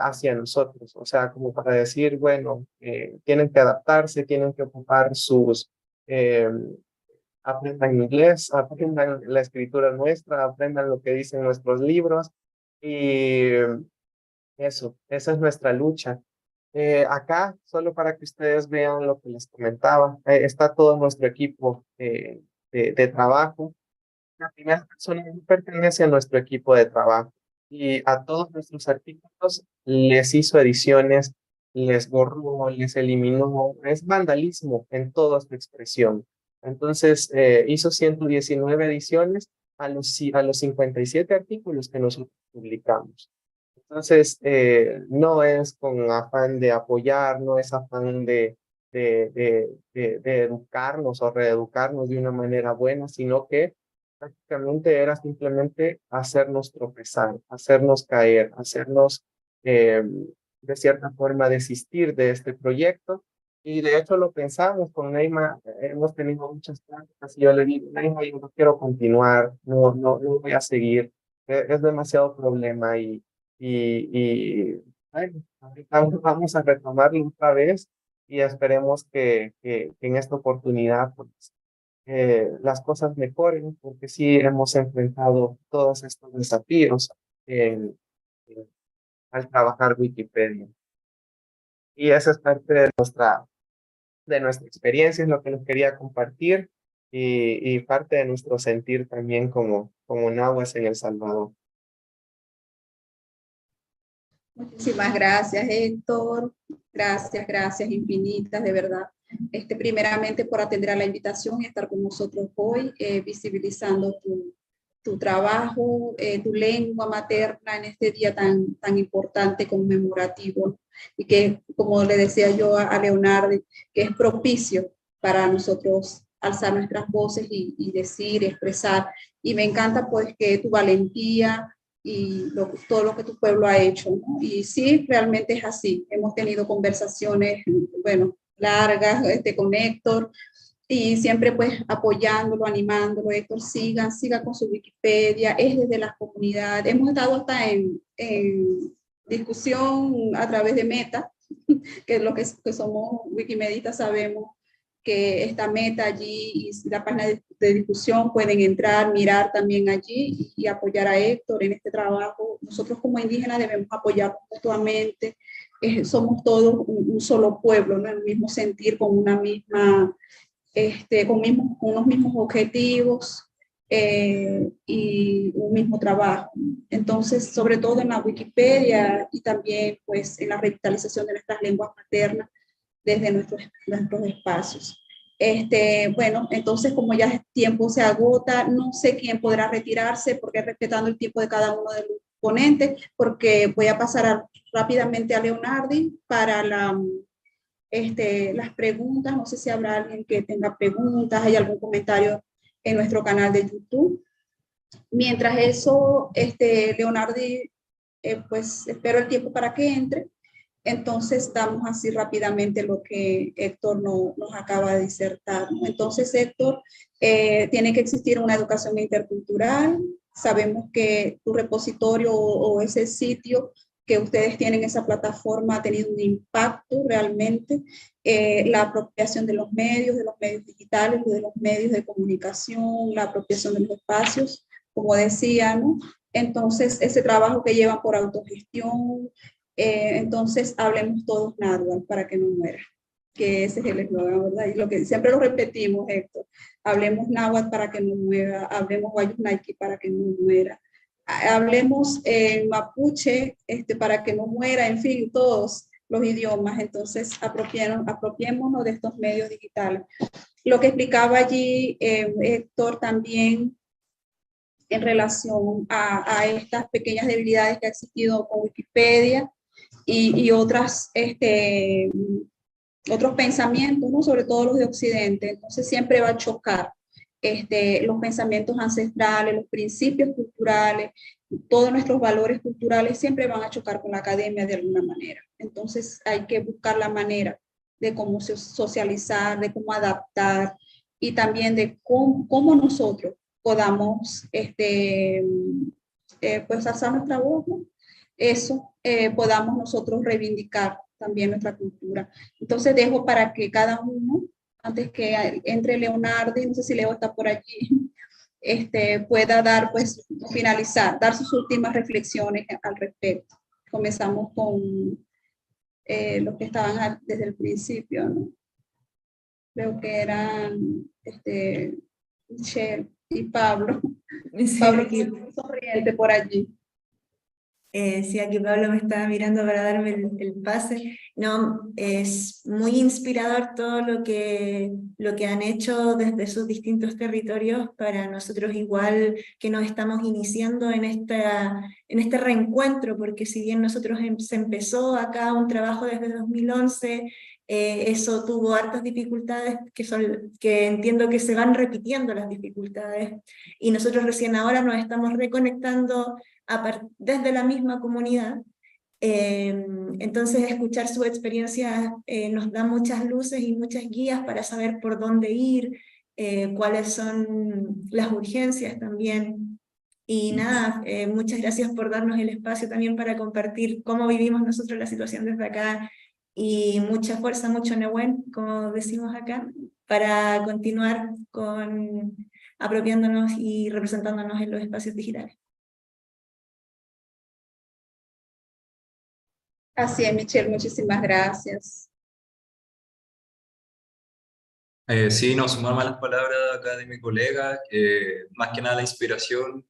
hacia nosotros. O sea, como para decir, bueno, tienen que adaptarse, tienen que ocupar eh, aprendan inglés, aprendan la escritura nuestra, aprendan lo que dicen nuestros libros. Y esa es nuestra lucha. Acá, solo para que ustedes vean lo que les comentaba, está todo nuestro equipo de trabajo. La primera persona pertenece a nuestro equipo de trabajo y a todos nuestros artículos les hizo ediciones, les borró, les eliminó. Es vandalismo en toda su expresión. Entonces, hizo 119 ediciones a los 57 artículos que nosotros publicamos. Entonces, no es con afán de apoyar, no es afán de educarnos o reeducarnos de una manera buena, sino que prácticamente era simplemente hacernos tropezar, hacernos caer, hacernos de cierta forma desistir de este proyecto. Y de hecho lo pensamos con Neima, hemos tenido muchas prácticas y yo le digo, Neima, yo no quiero continuar, no voy a seguir, es demasiado problema bueno, ahorita vamos a retomarlo otra vez y esperemos que en esta oportunidad pues, las cosas mejoren, porque sí hemos enfrentado todos estos desafíos al trabajar Wikipedia. Y esa es parte de nuestra experiencia, es lo que les quería compartir y parte de nuestro sentir también como nahuas en El Salvador. Muchísimas gracias, Héctor. Gracias infinitas, de verdad. Primeramente por atender a la invitación y estar con nosotros hoy, visibilizando tu trabajo, tu lengua materna en este día tan importante, conmemorativo, y que, como le decía yo a Leonardo, que es propicio para nosotros alzar nuestras voces y decir, expresar. Y me encanta pues que tu valentía y todo lo que tu pueblo ha hecho, ¿no? Y sí, realmente es así. Hemos tenido conversaciones, bueno, largas con Héctor, y siempre pues apoyándolo, animándolo. Héctor, siga con su Wikipedia, es desde las comunidades. Hemos estado hasta en discusión a través de Meta, que los que somos wikimedistas sabemos que esta Meta allí y la página de discusión pueden entrar, mirar también allí y apoyar a Héctor en este trabajo. Nosotros como indígenas debemos apoyarnos mutuamente. Somos todos un solo pueblo, ¿no? El mismo sentir, con una misma, con unos mismos objetivos y un mismo trabajo. Entonces, sobre todo en la Wikipedia y también pues en la revitalización de nuestras lenguas maternas, desde nuestros espacios. Bueno, entonces como ya el tiempo se agota, no sé quién podrá retirarse, porque respetando el tiempo de cada uno de los ponentes, porque voy a pasar rápidamente a Leonardi para las preguntas. No sé si habrá alguien que tenga preguntas, hay algún comentario en nuestro canal de YouTube. Mientras eso, Leonardi, pues espero el tiempo para que entre. Entonces, damos así rápidamente lo que Héctor nos acaba de disertar, ¿no? Entonces, Héctor, tiene que existir una educación intercultural. Sabemos que tu repositorio o ese sitio que ustedes tienen, esa plataforma, ha tenido un impacto realmente. La apropiación de los medios digitales, de los medios de comunicación, la apropiación de los espacios como decía, ¿no? Entonces, ese trabajo que llevan por autogestión, entonces hablemos todos náhuatl para que no muera, que ese es el eslogan, ¿verdad? Y lo que siempre lo repetimos, Héctor, hablemos náhuatl para que no muera, hablemos guayunaiki para que no muera, hablemos mapuche para que no muera, en fin, todos los idiomas. Entonces apropiémonos de estos medios digitales. Lo que explicaba allí Héctor también en relación a estas pequeñas debilidades que ha existido con Wikipedia y otros pensamientos, ¿no? Sobre todo los de Occidente. Entonces siempre va a chocar los pensamientos ancestrales, los principios culturales, todos nuestros valores culturales siempre van a chocar con la academia de alguna manera. Entonces hay que buscar la manera de cómo socializar, de cómo adaptar y también de cómo nosotros podamos pues alzar nuestra voz, ¿no? Eso podamos nosotros reivindicar también nuestra cultura. Entonces dejo para que cada uno, antes que entre Leonardo, y no sé si Leo está por allí, pueda dar, pues, finalizar, dar sus últimas reflexiones al respecto. Comenzamos con los que estaban desde el principio, ¿no? Creo que eran Michelle y Pablo. Sí, Pablo aquí, sonriente por allí. sí, aquí Pablo me estaba mirando para darme el pase. No, es muy inspirador todo lo que han hecho desde sus distintos territorios para nosotros, igual que nos estamos iniciando en este reencuentro, porque si bien nosotros se empezó acá un trabajo desde 2011, eso tuvo hartas dificultades que entiendo que se van repitiendo las dificultades, y nosotros recién ahora nos estamos reconectando desde la misma comunidad. Entonces escuchar su experiencia nos da muchas luces y muchas guías para saber por dónde ir, cuáles son las urgencias también. Y nada, muchas gracias por darnos el espacio también para compartir cómo vivimos nosotros la situación desde acá, y mucha fuerza, mucho Nehuen, como decimos acá, para continuar apropiándonos y representándonos en los espacios digitales. Así es, Michelle, muchísimas gracias. Sí, no, sumarme a las palabras acá de mi colega, más que nada la inspiración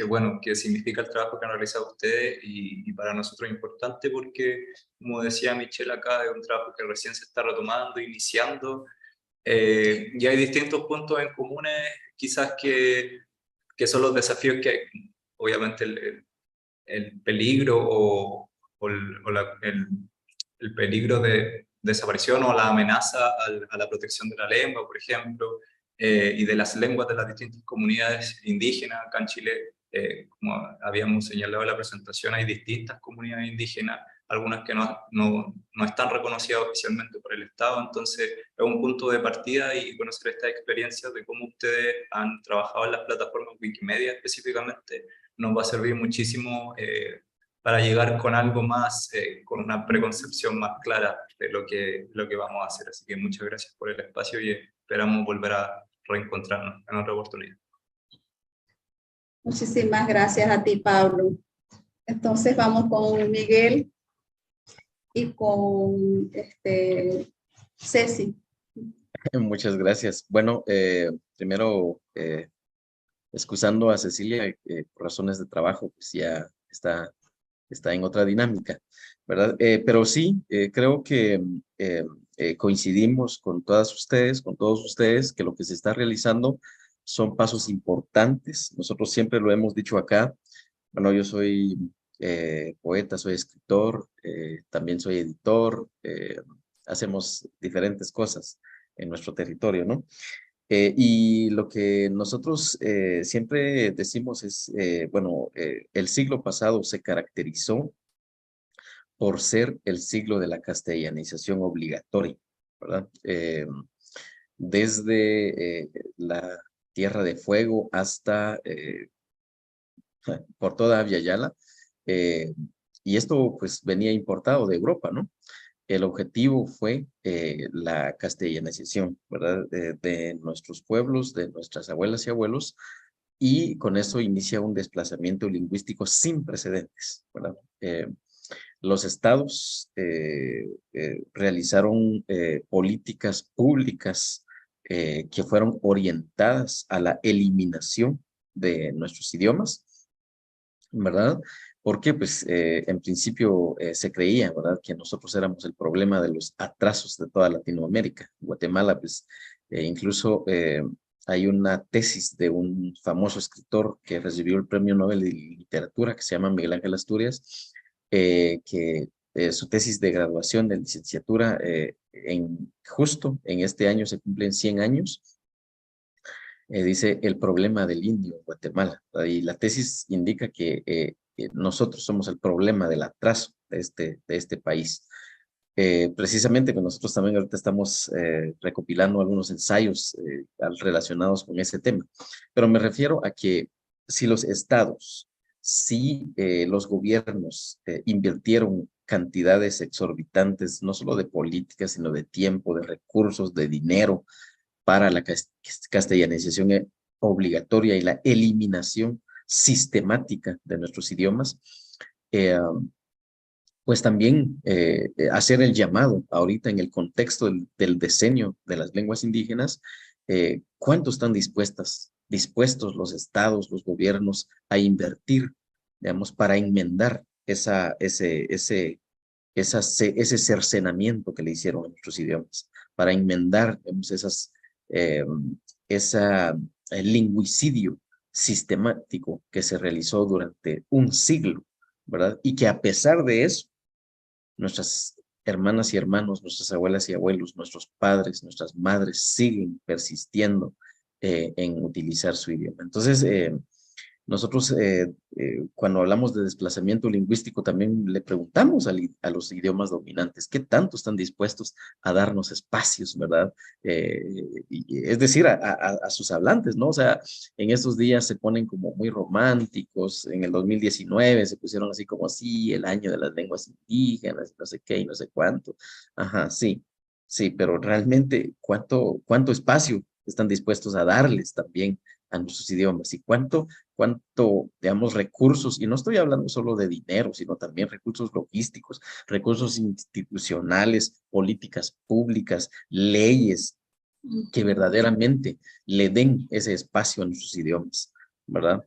bueno, que significa el trabajo que han realizado ustedes y para nosotros es importante porque, como decía Michelle acá, es un trabajo que recién se está retomando, iniciando, y hay distintos puntos en comunes, quizás que son los desafíos que hay. Obviamente el peligro o el peligro de desaparición o la amenaza a la protección de la lengua, por ejemplo, y de las lenguas de las distintas comunidades indígenas. Acá en Chile, como habíamos señalado en la presentación, hay distintas comunidades indígenas, algunas que no están reconocidas oficialmente por el Estado. Entonces es un punto de partida, y conocer esta experiencia de cómo ustedes han trabajado en las plataformas Wikimedia específicamente nos va a servir muchísimo para llegar con algo más, con una preconcepción más clara de lo que vamos a hacer. Así que muchas gracias por el espacio y esperamos volver a reencontrarnos en otra oportunidad. Muchísimas gracias a ti, Pablo. Entonces vamos con Miguel y con Ceci. Muchas gracias. Bueno, primero, excusando a Cecilia, por razones de trabajo, pues ya está en otra dinámica, ¿verdad? Pero sí, creo que coincidimos con todos ustedes, que lo que se está realizando son pasos importantes. Nosotros siempre lo hemos dicho acá. Bueno, yo soy poeta, soy escritor, también soy editor, hacemos diferentes cosas en nuestro territorio, ¿no? Y lo que nosotros siempre decimos es, bueno, el siglo pasado se caracterizó por ser el siglo de la castellanización obligatoria, ¿verdad? Desde la Tierra de Fuego hasta por toda Via Yala, y esto pues venía importado de Europa, ¿no? El objetivo fue la castellanización, ¿verdad? De nuestros pueblos, de nuestras abuelas y abuelos, y con eso inicia un desplazamiento lingüístico sin precedentes, ¿verdad? Los estados realizaron políticas públicas que fueron orientadas a la eliminación de nuestros idiomas, ¿verdad? Porque pues en principio se creía, ¿verdad?, que nosotros éramos el problema de los atrasos de toda Latinoamérica. Guatemala, pues incluso hay una tesis de un famoso escritor que recibió el Premio Nobel de Literatura, que se llama Miguel Ángel Asturias, que su tesis de graduación de licenciatura justo en este año se cumplen 100 años, dice el problema del indio en Guatemala. Y la tesis indica que nosotros somos el problema del atraso de este país. Precisamente que nosotros también ahorita estamos recopilando algunos ensayos relacionados con ese tema. Pero me refiero a que si los estados, si los gobiernos invirtieron cantidades exorbitantes, no solo de políticas, sino de tiempo, de recursos, de dinero, para la castellanización obligatoria y la eliminación sistemática de nuestros idiomas, pues también hacer el llamado ahorita en el contexto del decenio de las lenguas indígenas, ¿cuánto están dispuestos los estados, los gobiernos a invertir, digamos, para enmendar ese cercenamiento que le hicieron a nuestros idiomas, para enmendar, digamos, el lingüicidio sistemático que se realizó durante un siglo, ¿verdad? Y que a pesar de eso, nuestras hermanas y hermanos, nuestras abuelas y abuelos, nuestros padres, nuestras madres siguen persistiendo en utilizar su idioma. Entonces, nosotros cuando hablamos de desplazamiento lingüístico también le preguntamos a los idiomas dominantes qué tanto están dispuestos a darnos espacios, ¿verdad? Es decir, a sus hablantes, ¿no? O sea, en estos días se ponen como muy románticos, en el 2019 se pusieron así como así, el año de las lenguas indígenas, no sé qué y no sé cuánto. Ajá, sí, sí, pero realmente cuánto espacio están dispuestos a darles también a nuestros idiomas y cuánto, digamos, recursos, y no estoy hablando solo de dinero, sino también recursos logísticos, recursos institucionales, políticas públicas, leyes que verdaderamente le den ese espacio a nuestros idiomas, ¿verdad?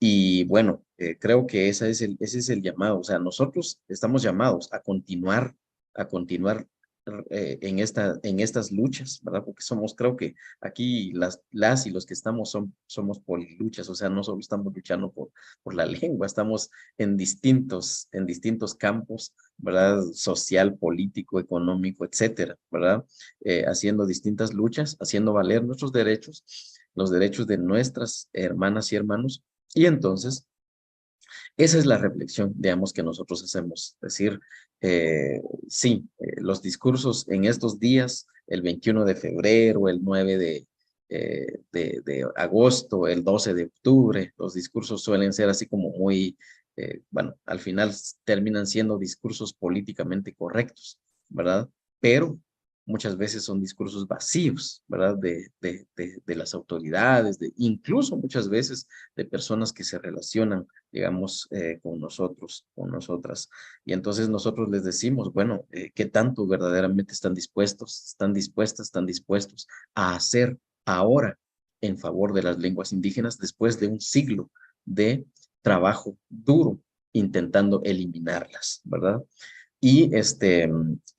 Y bueno, creo que ese es el llamado, o sea, nosotros estamos llamados a continuar en estas luchas, ¿verdad? Porque creo que aquí las y los que somos poliluchas, o sea, no solo estamos luchando por la lengua, estamos en distintos campos, ¿verdad? Social, político, económico, etcétera, ¿verdad? Haciendo distintas luchas, haciendo valer nuestros derechos, los derechos de nuestras hermanas y hermanos, y entonces esa es la reflexión, digamos, que nosotros hacemos. Es decir, sí, los discursos en estos días, el 21 de febrero, el 9 de agosto, el 12 de octubre, los discursos suelen ser así como muy, bueno, al final terminan siendo discursos políticamente correctos, ¿verdad? Pero muchas veces son discursos vacíos, ¿verdad? De las autoridades, incluso muchas veces de personas que se relacionan, digamos, con nosotros, con nosotras. Y entonces nosotros les decimos, bueno, ¿qué tanto verdaderamente están dispuestos a hacer ahora en favor de las lenguas indígenas después de un siglo de trabajo duro intentando eliminarlas, ¿verdad? Y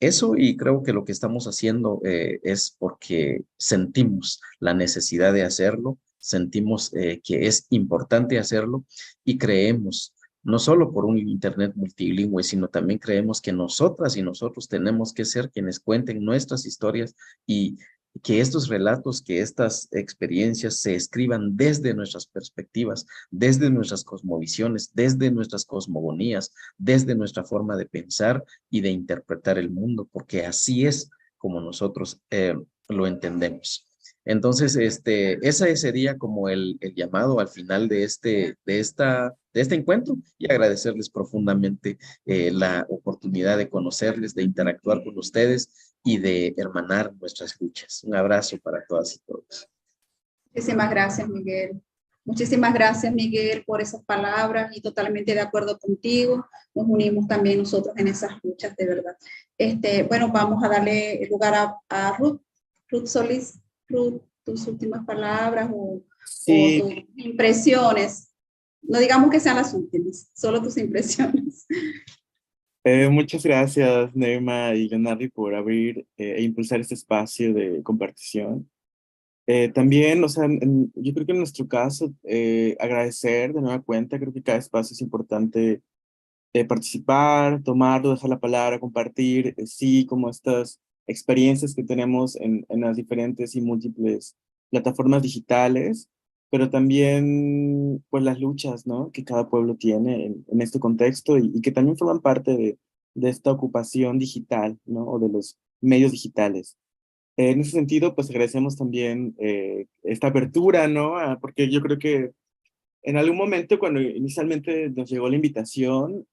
eso, y creo que lo que estamos haciendo es porque sentimos la necesidad de hacerlo, sentimos que es importante hacerlo y creemos, no solo por un Internet multilingüe, sino también creemos que nosotras y nosotros tenemos que ser quienes cuenten nuestras historias y que estos relatos, que estas experiencias se escriban desde nuestras perspectivas, desde nuestras cosmovisiones, desde nuestras cosmogonías, desde nuestra forma de pensar y de interpretar el mundo, porque así es como nosotros lo entendemos. Entonces, ese sería como el llamado al final de este encuentro y agradecerles profundamente la oportunidad de conocerles, de interactuar con ustedes y de hermanar nuestras luchas. Un abrazo para todas y todos. Muchísimas gracias, Miguel. Muchísimas gracias, Miguel, por esas palabras y totalmente de acuerdo contigo. Nos unimos también nosotros en esas luchas, de verdad. Bueno, vamos a darle lugar a Ruth. Ruth Solís, Ruth, tus últimas palabras o Sí, tus impresiones. No digamos que sean las últimas, solo tus impresiones. muchas gracias, Neema y Leonardo, por abrir e impulsar este espacio de compartición. También, o sea, yo creo que en nuestro caso, agradecer de nueva cuenta, creo que cada espacio es importante participar, tomarlo, dejar la palabra, compartir, sí, como estas experiencias que tenemos en las diferentes y múltiples plataformas digitales, pero también pues las luchas, ¿no? Que cada pueblo tiene en este contexto y que también forman parte de esta ocupación digital, ¿no? O de los medios digitales. En ese sentido, pues agradecemos también esta apertura, ¿no? Porque yo creo que en algún momento, cuando inicialmente nos llegó la invitación,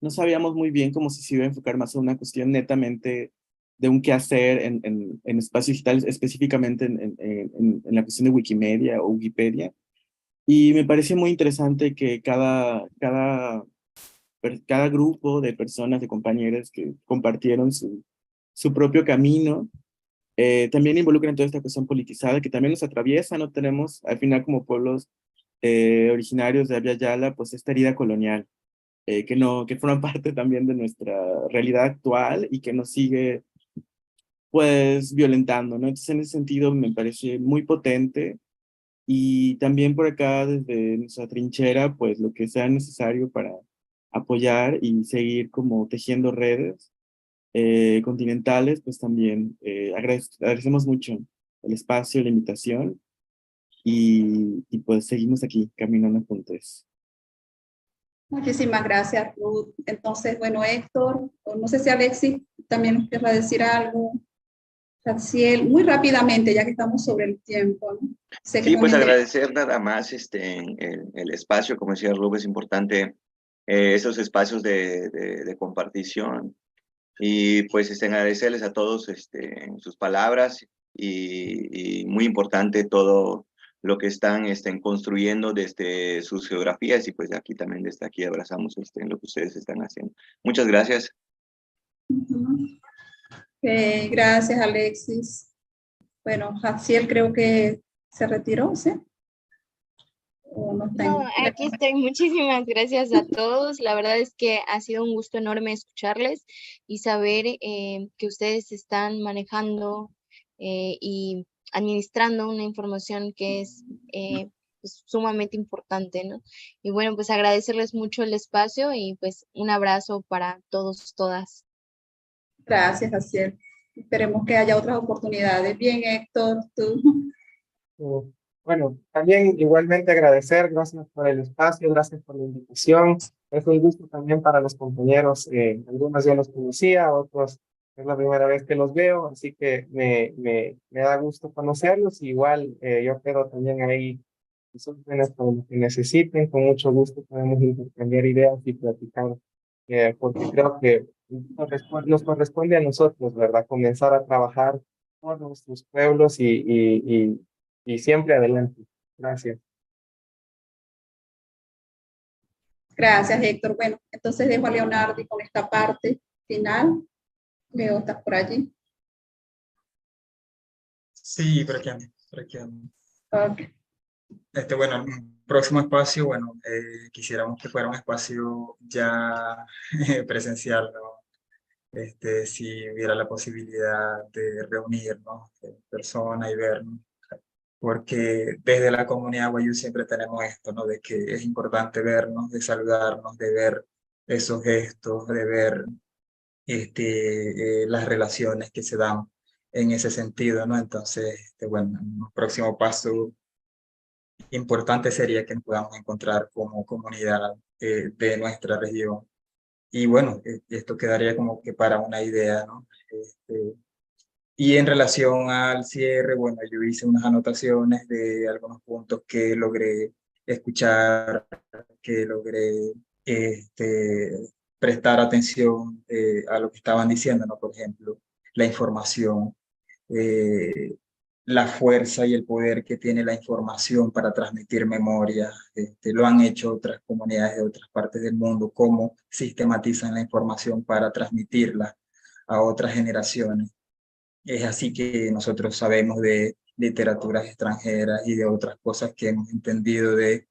no sabíamos muy bien cómo si se iba a enfocar más en una cuestión netamente de un quehacer en espacios digitales, específicamente en la cuestión de Wikimedia o Wikipedia. Y me parece muy interesante que cada grupo de personas, de compañeros que compartieron su propio camino, también involucran toda esta cuestión politizada que también nos atraviesa, ¿no? Tenemos al final como pueblos originarios de Abya Yala, pues esta herida colonial, que forma parte también de nuestra realidad actual y que nos sigue pues violentando, ¿no? Entonces en ese sentido me parece muy potente y también por acá desde nuestra trinchera, pues lo que sea necesario para apoyar y seguir como tejiendo redes continentales, pues también agradecemos mucho el espacio, la invitación y pues seguimos aquí caminando juntos. Muchísimas gracias, Ruth. Entonces, bueno, Héctor, o no sé si Alexis también nos querrá decir algo. Raciel, muy rápidamente, ya que estamos sobre el tiempo, ¿no? Sé que Sí, pues también agradecer nada más el espacio, como decía Rubén, es importante esos espacios de compartición y pues agradecerles a todos sus palabras y muy importante todo lo que están construyendo desde sus geografías y pues aquí también desde aquí abrazamos lo que ustedes están haciendo. Muchas gracias. gracias, Alexis. Bueno, Jaciel creo que se retiró, ¿sí? ¿O no está No, aquí estoy. Muchísimas gracias a todos. La verdad es que ha sido un gusto enorme escucharles y saber que ustedes están manejando y administrando una información que es pues, sumamente importante, ¿no? Y bueno, pues agradecerles mucho el espacio y pues un abrazo para todos, todas. Gracias, Jaciel. Esperemos que haya otras oportunidades. Bien, Héctor, tú. Bueno, también igualmente agradecer, gracias por el espacio, gracias por la invitación. Es un gusto también para los compañeros, algunos ya los conocía, otros es la primera vez que los veo, así que me da gusto conocerlos. Igual yo quedo también ahí, órdenes para lo que necesiten, con mucho gusto podemos intercambiar ideas y platicar, porque creo que nos corresponde a nosotros, ¿verdad? Comenzar a trabajar por nuestros pueblos y siempre adelante. Gracias. Gracias, Héctor. Bueno, entonces dejo a Leonardo con esta parte final. Leo, ¿estás por allí? Sí, por aquí ando, por aquí ando. Ok. Bueno, el próximo espacio, bueno, quisiéramos que fuera un espacio ya presencial, ¿no? Si hubiera la posibilidad de reunirnos en persona y vernos, porque desde la comunidad guayú siempre tenemos esto, ¿no? De que es importante vernos, de saludarnos, de ver esos gestos, de ver las relaciones que se dan en ese sentido, ¿no? Entonces, bueno, un próximo paso importante sería que nos podamos encontrar como comunidad de nuestra región. Y bueno, esto quedaría como que para una idea, ¿no? Y en relación al cierre, bueno, yo hice unas anotaciones de algunos puntos que logré escuchar, que logré prestar atención a lo que estaban diciendo, ¿no? Por ejemplo, la información. la fuerza y el poder que tiene la información para transmitir memoria. Lo han hecho otras comunidades de otras partes del mundo, cómo sistematizan la información para transmitirla a otras generaciones. Es así que nosotros sabemos de literaturas extranjeras y de otras cosas que hemos entendido de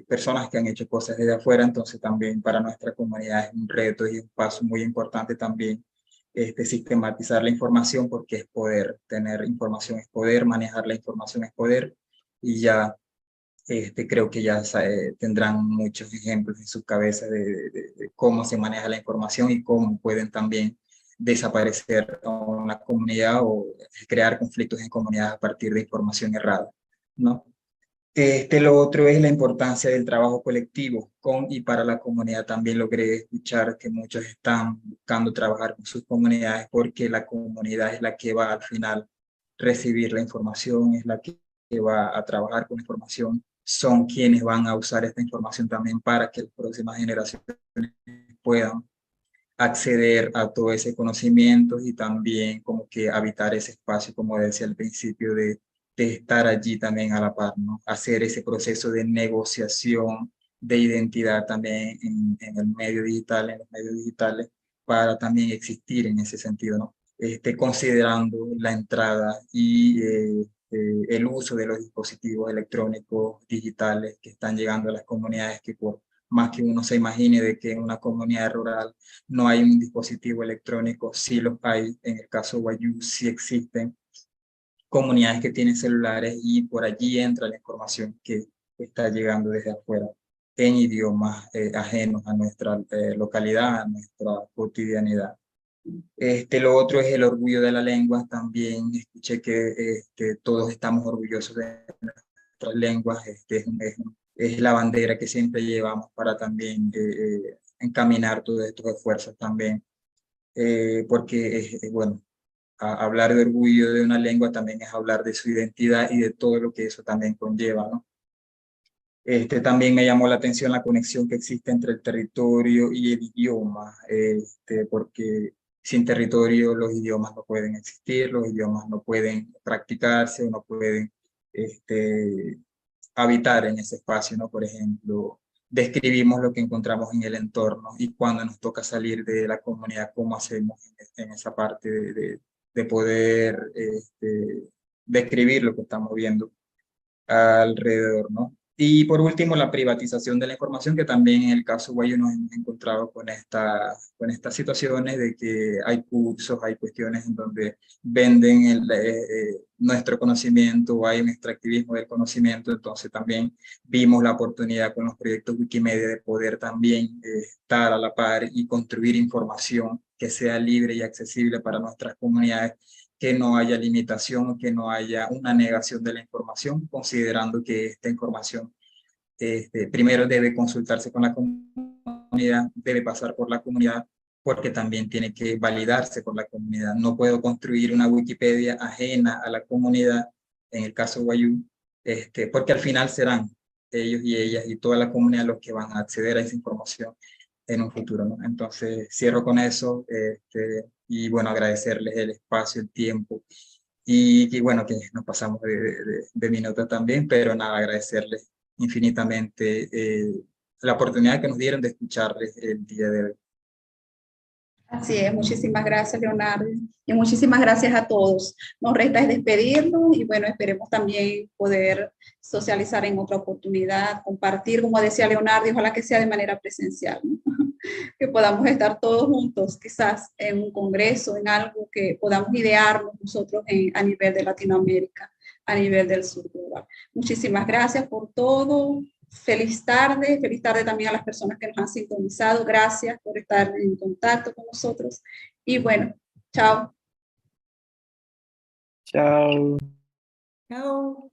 personas que han hecho cosas desde afuera. Entonces también para nuestra comunidad es un reto y un paso muy importante también sistematizar la información, porque es poder. Tener información es poder, manejar la información es poder, y ya creo que ya tendrán muchos ejemplos en sus cabezas de cómo se maneja la información y cómo pueden también desaparecer a una comunidad o crear conflictos en comunidades a partir de información errada, ¿no? Lo otro es la importancia del trabajo colectivo con y para la comunidad. También logré escuchar que muchos están buscando trabajar con sus comunidades, porque la comunidad es la que va al final recibir la información, es la que va a trabajar con la información, son quienes van a usar esta información también para que las próximas generaciones puedan acceder a todo ese conocimiento y también como que habitar ese espacio, como decía al principio, de estar allí también a la par, ¿no? Hacer ese proceso de negociación de identidad también en el medio digital, en los medios digitales, para también existir en ese sentido, ¿no? Considerando la entrada y el uso de los dispositivos electrónicos digitales que están llegando a las comunidades, que por más que uno se imagine de que en una comunidad rural no hay un dispositivo electrónico, sí los hay. En el caso de Wayuu sí existen comunidades que tienen celulares y por allí entra la información que está llegando desde afuera en idiomas ajenos a nuestra localidad, a nuestra cotidianidad. Lo otro es el orgullo de la lengua. También escuché que todos estamos orgullosos de nuestras lenguas. Es la bandera que siempre llevamos para también encaminar todos estos esfuerzos también, porque bueno, hablar de orgullo de una lengua también es hablar de su identidad y de todo lo que eso también conlleva, ¿no? También me llamó la atención la conexión que existe entre el territorio y el idioma, porque sin territorio los idiomas no pueden existir, los idiomas no pueden practicarse o no pueden habitar en ese espacio, ¿no? Por ejemplo, describimos lo que encontramos en el entorno, y cuando nos toca salir de la comunidad, ¿cómo hacemos en esa parte de poder describir lo que estamos viendo alrededor, ¿no? Y por último, la privatización de la información, que también en el caso Guayo nos hemos encontrado con estas situaciones de que hay cursos, hay cuestiones en donde venden nuestro conocimiento, hay un extractivismo del conocimiento. Entonces también vimos la oportunidad con los proyectos Wikimedia de poder también estar a la par y construir información que sea libre y accesible para nuestras comunidades, que no haya limitación, que no haya una negación de la información, considerando que esta información primero debe consultarse con la comunidad, debe pasar por la comunidad, porque también tiene que validarse por la comunidad. No puedo construir una Wikipedia ajena a la comunidad, en el caso de Wayuu, porque al final serán ellos y ellas y toda la comunidad los que van a acceder a esa información en un futuro, ¿no? Entonces cierro con eso, y bueno, agradecerles el espacio, el tiempo, y bueno, que nos pasamos de minutos también, pero nada, agradecerles infinitamente la oportunidad que nos dieron de escucharles el día de hoy. Así es, muchísimas gracias, Leonardo, y muchísimas gracias a todos. Nos resta es despedirnos y bueno, esperemos también poder socializar en otra oportunidad, compartir, como decía Leonardo, y ojalá que sea de manera presencial, ¿no? Que podamos estar todos juntos, quizás en un congreso, en algo que podamos idearnos nosotros a nivel de Latinoamérica, a nivel del sur global. Muchísimas gracias por todo. Feliz tarde también a las personas que nos han sintonizado. Gracias por estar en contacto con nosotros. Y bueno, chao. Chao. Chao.